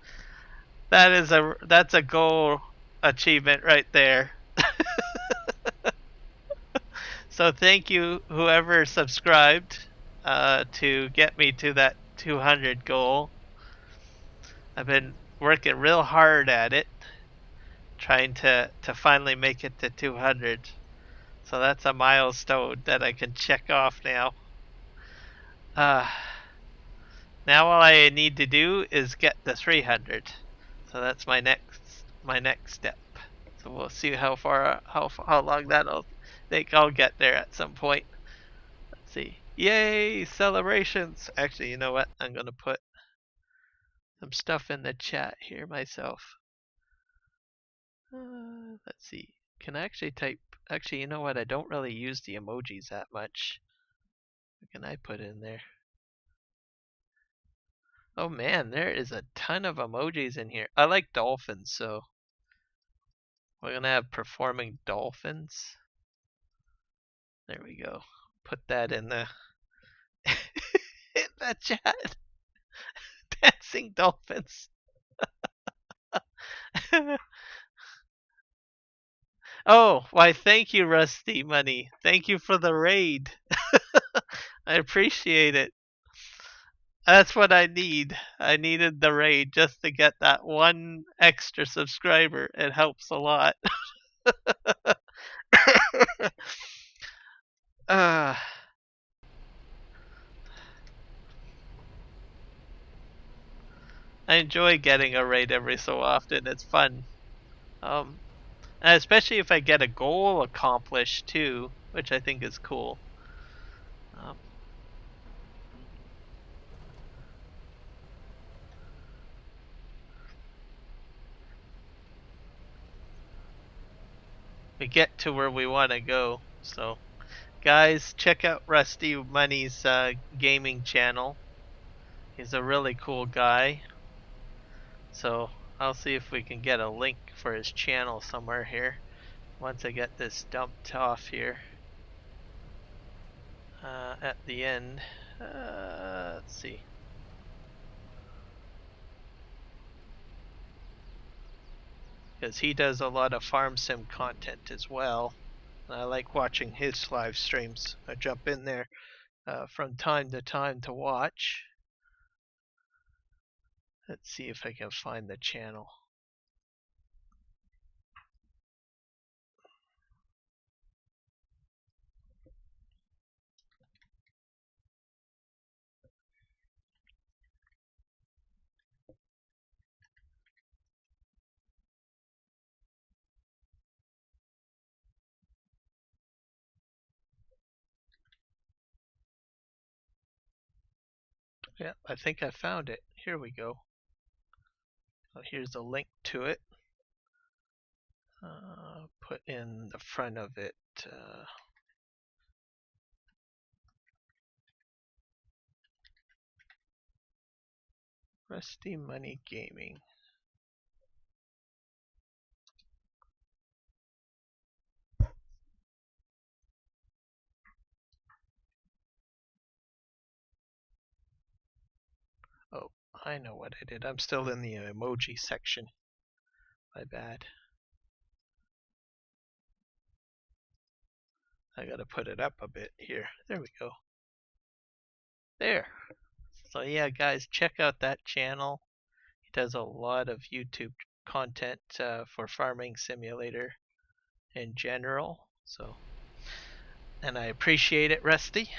That's a goal achievement right there. So thank you whoever subscribed to get me to that 200 goal. I've been working real hard at it, trying to finally make it to 200. So that's a milestone that I can check off now. Uh, Now all I need to do is get the 300. So that's my next step. So we'll see how long that'll think I'll get there at some point. Let's see. Yay, celebrations. Actually, you know what? I'm going to put some stuff in the chat here myself. Let's see. Can I actually type? Actually, you know what? I don't really use the emojis that much. What can I put in there? Oh man, there is a ton of emojis in here. I like dolphins, so we're gonna have performing dolphins. There we go. Put that in the in the chat. Dancing dolphins. Oh, why thank you, Rusty Money. Thank you for the raid. I appreciate it. That's what I need. I needed the raid just to get that one extra subscriber. It helps a lot. uh, I enjoy getting a raid every so often. It's fun. Um, and especially if I get a goal accomplished too, which I think is cool. Um, we get to where we want to go. So, guys, check out Rusty Money's gaming channel. He's a really cool guy. So, I'll see if we can get a link for his channel somewhere here once I get this dumped off here at the end. Let's see. Because he does a lot of farm sim content as well. I like watching his live streams. I jump in there from time to time to watch. Let's see if I can find the channel. Yeah, I think I found it. Here we go. So here's a link to it. Put in the front of it. Rusty Money Gaming. Oh, I know what I did. I'm still in the emoji section. My bad. I gotta put it up a bit here. There we go. There. So yeah, guys, check out that channel. He does a lot of YouTube content for Farming Simulator in general. So, and I appreciate it, Rusty.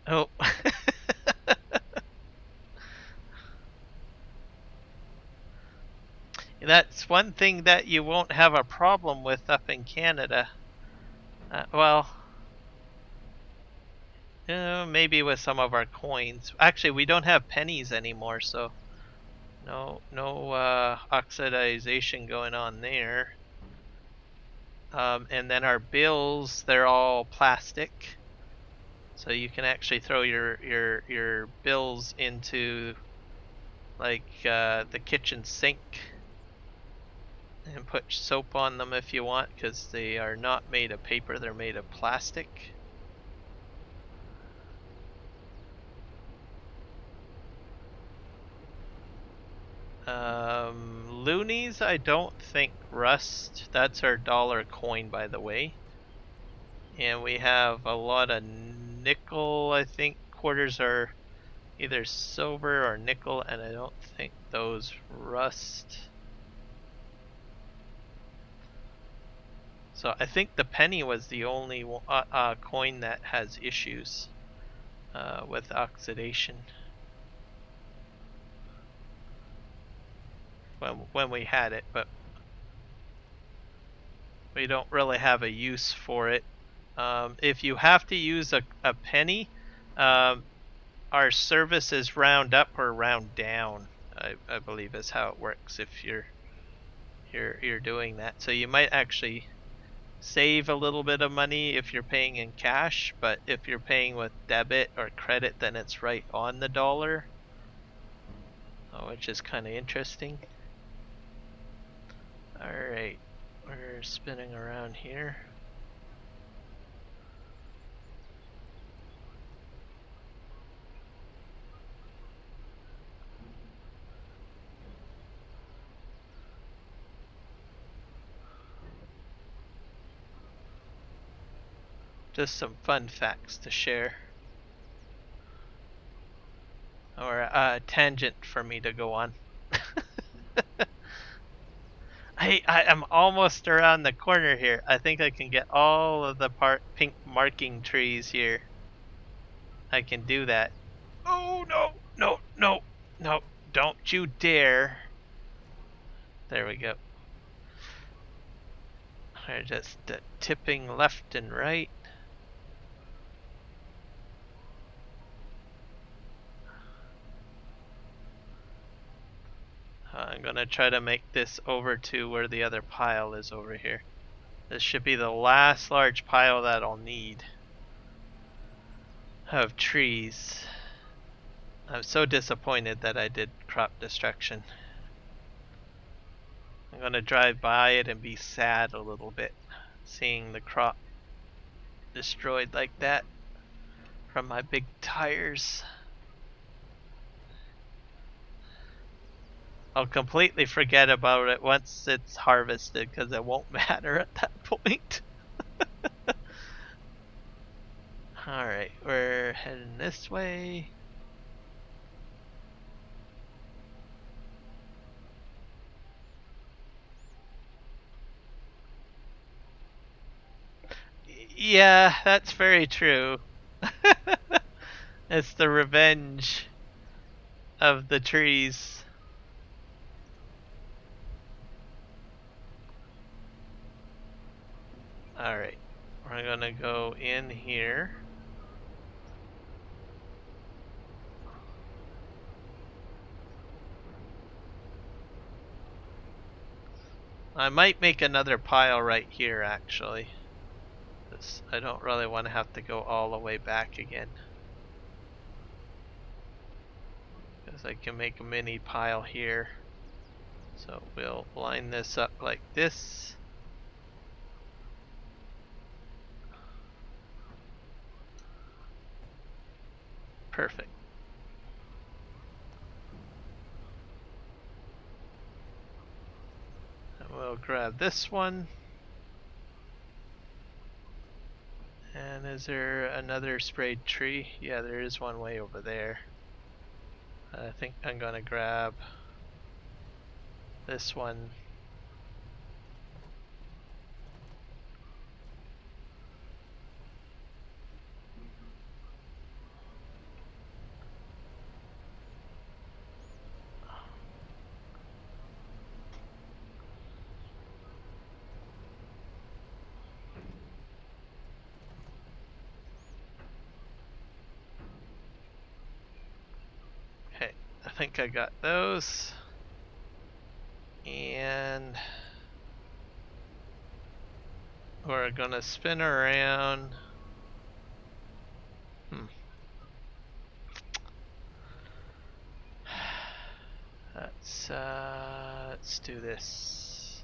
Oh. That's one thing that you won't have a problem with up in Canada. Well, maybe with some of our coins. Actually, we don't have pennies anymore, so no oxidization going on there. And then our bills, they're all plastic, so you can actually throw your bills into like the kitchen sink, and put soap on them if you want, because they are not made of paper, they're made of plastic. Loonies, I don't think rust. That's our dollar coin, by the way. And we have a lot of nickel, I think. Quarters are either silver or nickel, and I don't think those rust. So I think the penny was the only coin that has issues with oxidation when we had it, but we don't really have a use for it. If you have to use a penny, our service is round up or round down. I believe is how it works if you're doing that. So you might actually save a little bit of money if you're paying in cash, but if you're paying with debit or credit, then it's right on the dollar, which is kind of interesting. Alright, we're spinning around here. Just some fun facts to share. Or a tangent for me to go on. I am almost around the corner here. I think I can get all of the pink marking trees here. I can do that. Oh no, no, no, no, don't you dare. There we go. We're just tipping left and right. I'm gonna try to make this over to where the other pile is over here. This should be the last large pile that I'll need of trees. I'm so disappointed that I did crop destruction. I'm gonna drive by it and be sad a little bit, seeing the crop destroyed like that from my big tires. I'll completely forget about it once it's harvested because it won't matter at that point. Alright, we're heading this way. Yeah, that's very true. It's the revenge of the trees. Alright, we're gonna go in here. I might make another pile right here actually. I don't really want to have to go all the way back again. Because I can make a mini pile here. So we'll line this up like this. Perfect. And we'll grab this one. And is there another sprayed tree? Yeah, there is one way over there. I think I'm gonna grab this one. Okay, I think I got those. And we're gonna spin around. Let's do this.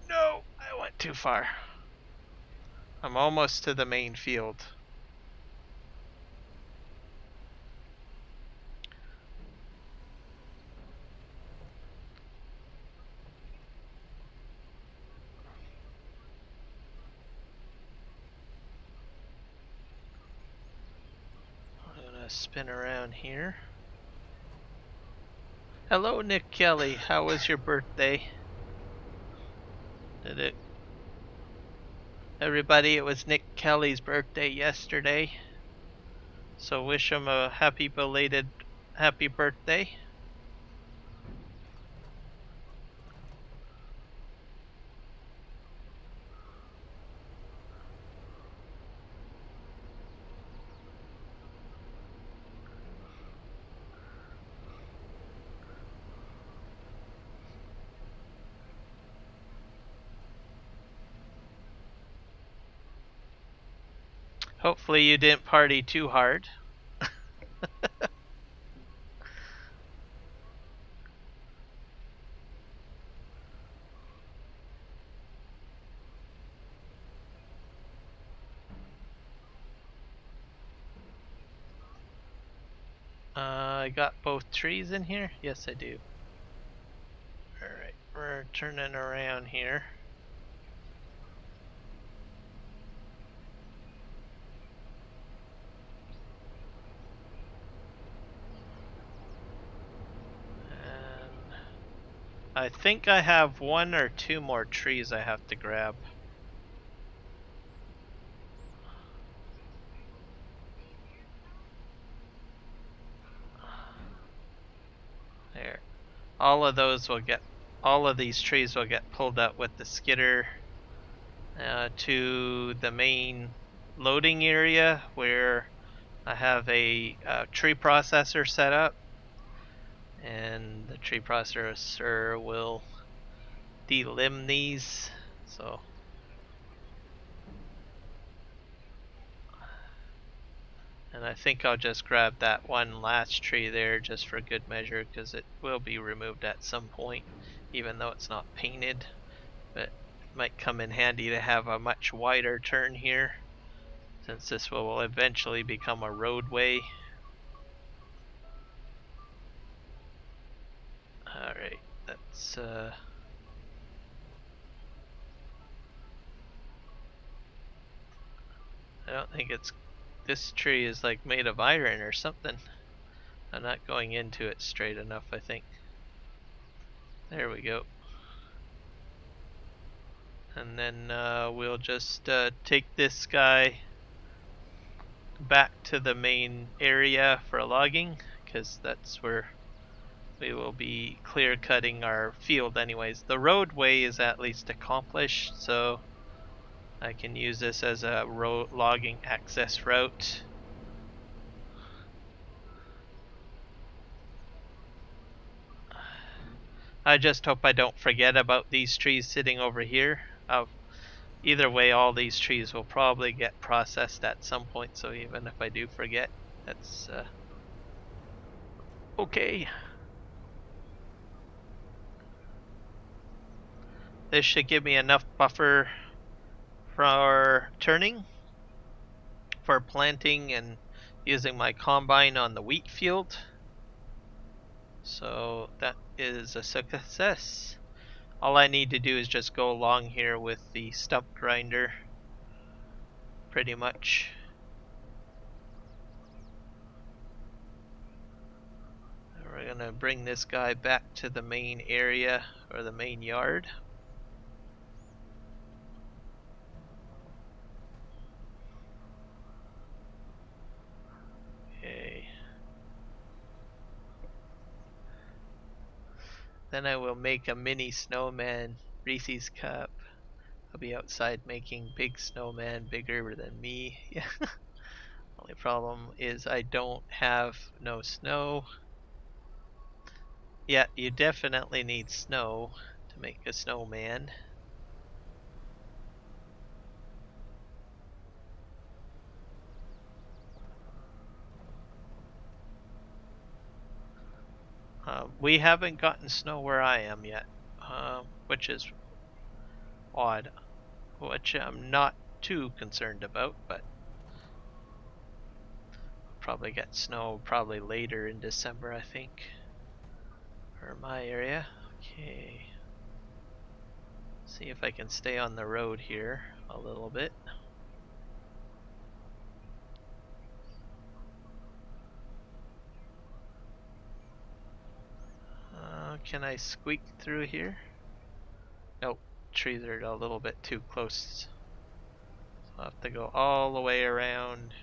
No, I went too far. I'm almost to the main field. I'm gonna spin around here. Hello, Nick Kelly. How was your birthday? Did it? Everybody, it was Nick Kelly's birthday yesterday. So wish him a happy belated happy birthday. Hopefully you didn't party too hard. I got both trees in here? Yes, I do. Alright, we're turning around here. And I think I have 1 or 2 more trees I have to grab. There. All of these trees will get pulled out with the skidder to the main loading area where I have a tree processor set up, and the tree processor will delimb these. So, and I think I'll just grab that one last tree there just for good measure, because it will be removed at some point, even though it's not painted. But it might come in handy to have a much wider turn here, since this will eventually become a roadway. Alright, that's I don't think it's, this tree is like made of iron or something. I'm not going into it straight enough, I think. There we go. And then we'll just take this guy back to the main area for logging, because that's where we will be clear cutting our field anyways. The roadway is at least accomplished, so I can use this as a logging access route. I just hope I don't forget about these trees sitting over here. Either way, all these trees will probably get processed at some point, so even if I do forget, that's okay. This should give me enough buffer for turning, for planting, and using my combine on the wheat field. So that is a success. All I need to do is just go along here with the stump grinder, pretty much. We're gonna bring this guy back to the main area, or the main yard. Okay. Then I will make a mini snowman, Reese's cup. I'll be outside making big snowman bigger than me. Yeah. Only problem is I don't have no snow. Yeah, you definitely need snow to make a snowman. We haven't gotten snow where I am yet, which is odd, which I'm not too concerned about, but probably get snow probably later in December, I think, for my area. Okay. See if I can stay on the road here a little bit. Can I squeak through here? Nope, trees are a little bit too close. So I'll have to go all the way around.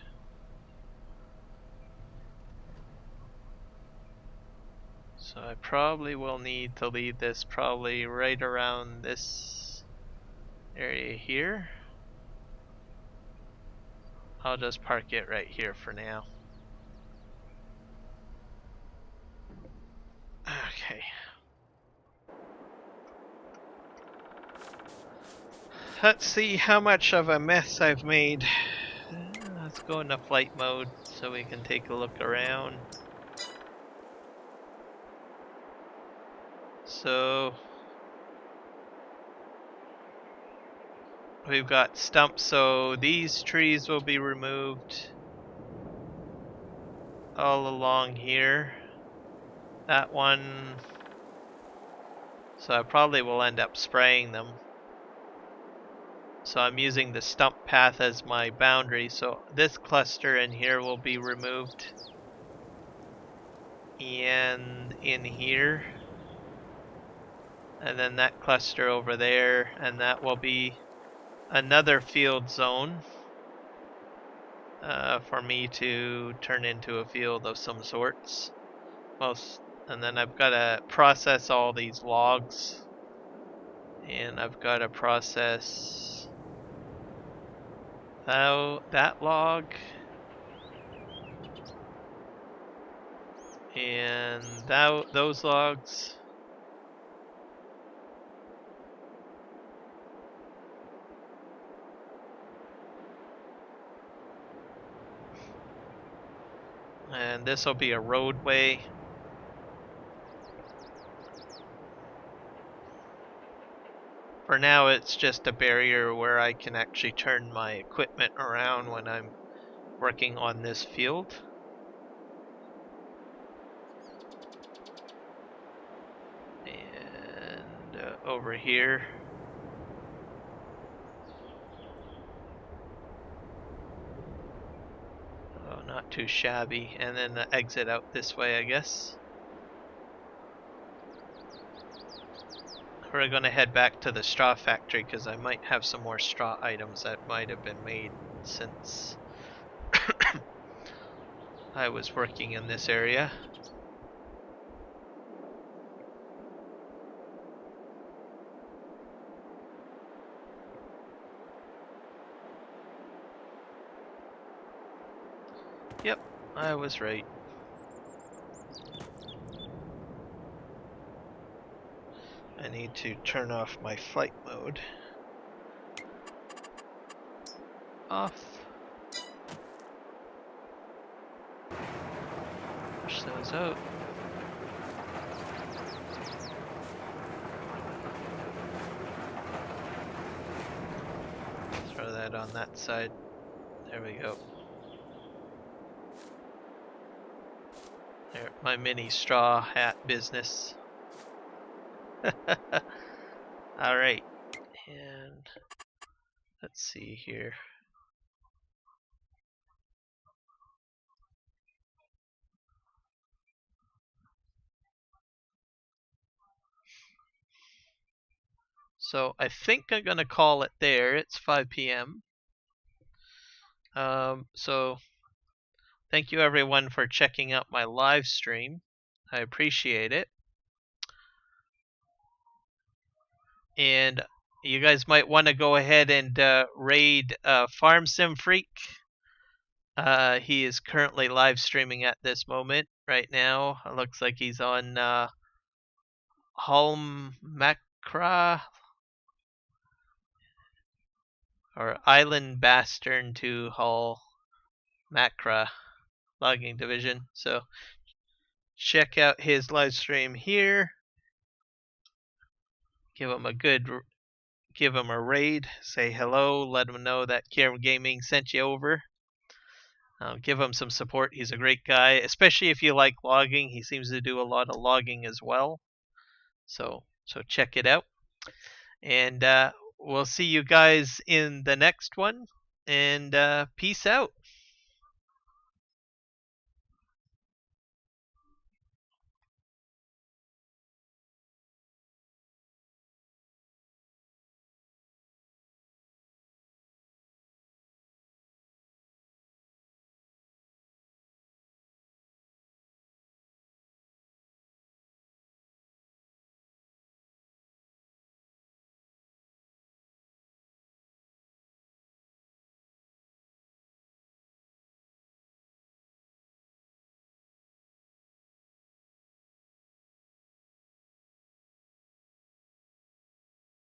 So I probably will need to leave this probably right around this area here. I'll just park it right here for now. Okay. Let's see how much of a mess I've made. Let's go into flight mode so we can take a look around. So we've got stumps, so these trees will be removed all along here. That one, so I probably will end up spraying them. So I'm using the stump path as my boundary, so this cluster in here will be removed. And in here. And then that cluster over there, and that will be another field zone for me to turn into a field of some sorts. And then I've got to process all these logs, and I've got to process that log and those logs. And this will be a roadway. For now, it's just a barrier where I can actually turn my equipment around when I'm working on this field. And over here. Oh, not too shabby. And then the exit out this way, I guess. We're going to head back to the straw factory because I might have some more straw items that might have been made since I was working in this area. Yep, I was right. I need to turn off my flight mode. Off. Push those out. Throw that on that side. There we go. There, my mini straw hat business. Alright, and let's see here. So I think I'm gonna call it there. It's 5 p.m. So thank you everyone for checking out my live stream. I appreciate it. And you guys might want to go ahead and raid Farm Sim Freak. He is currently live streaming at this moment right now. It looks like he's on Hulm Macra or Island Bastern to Hull Macra logging division. So check out his live stream here. Give him a raid. Say hello. Let him know that Kiram Gaming sent you over. Give him some support. He's a great guy, especially if you like logging. He seems to do a lot of logging as well. So check it out. And we'll see you guys in the next one. And peace out.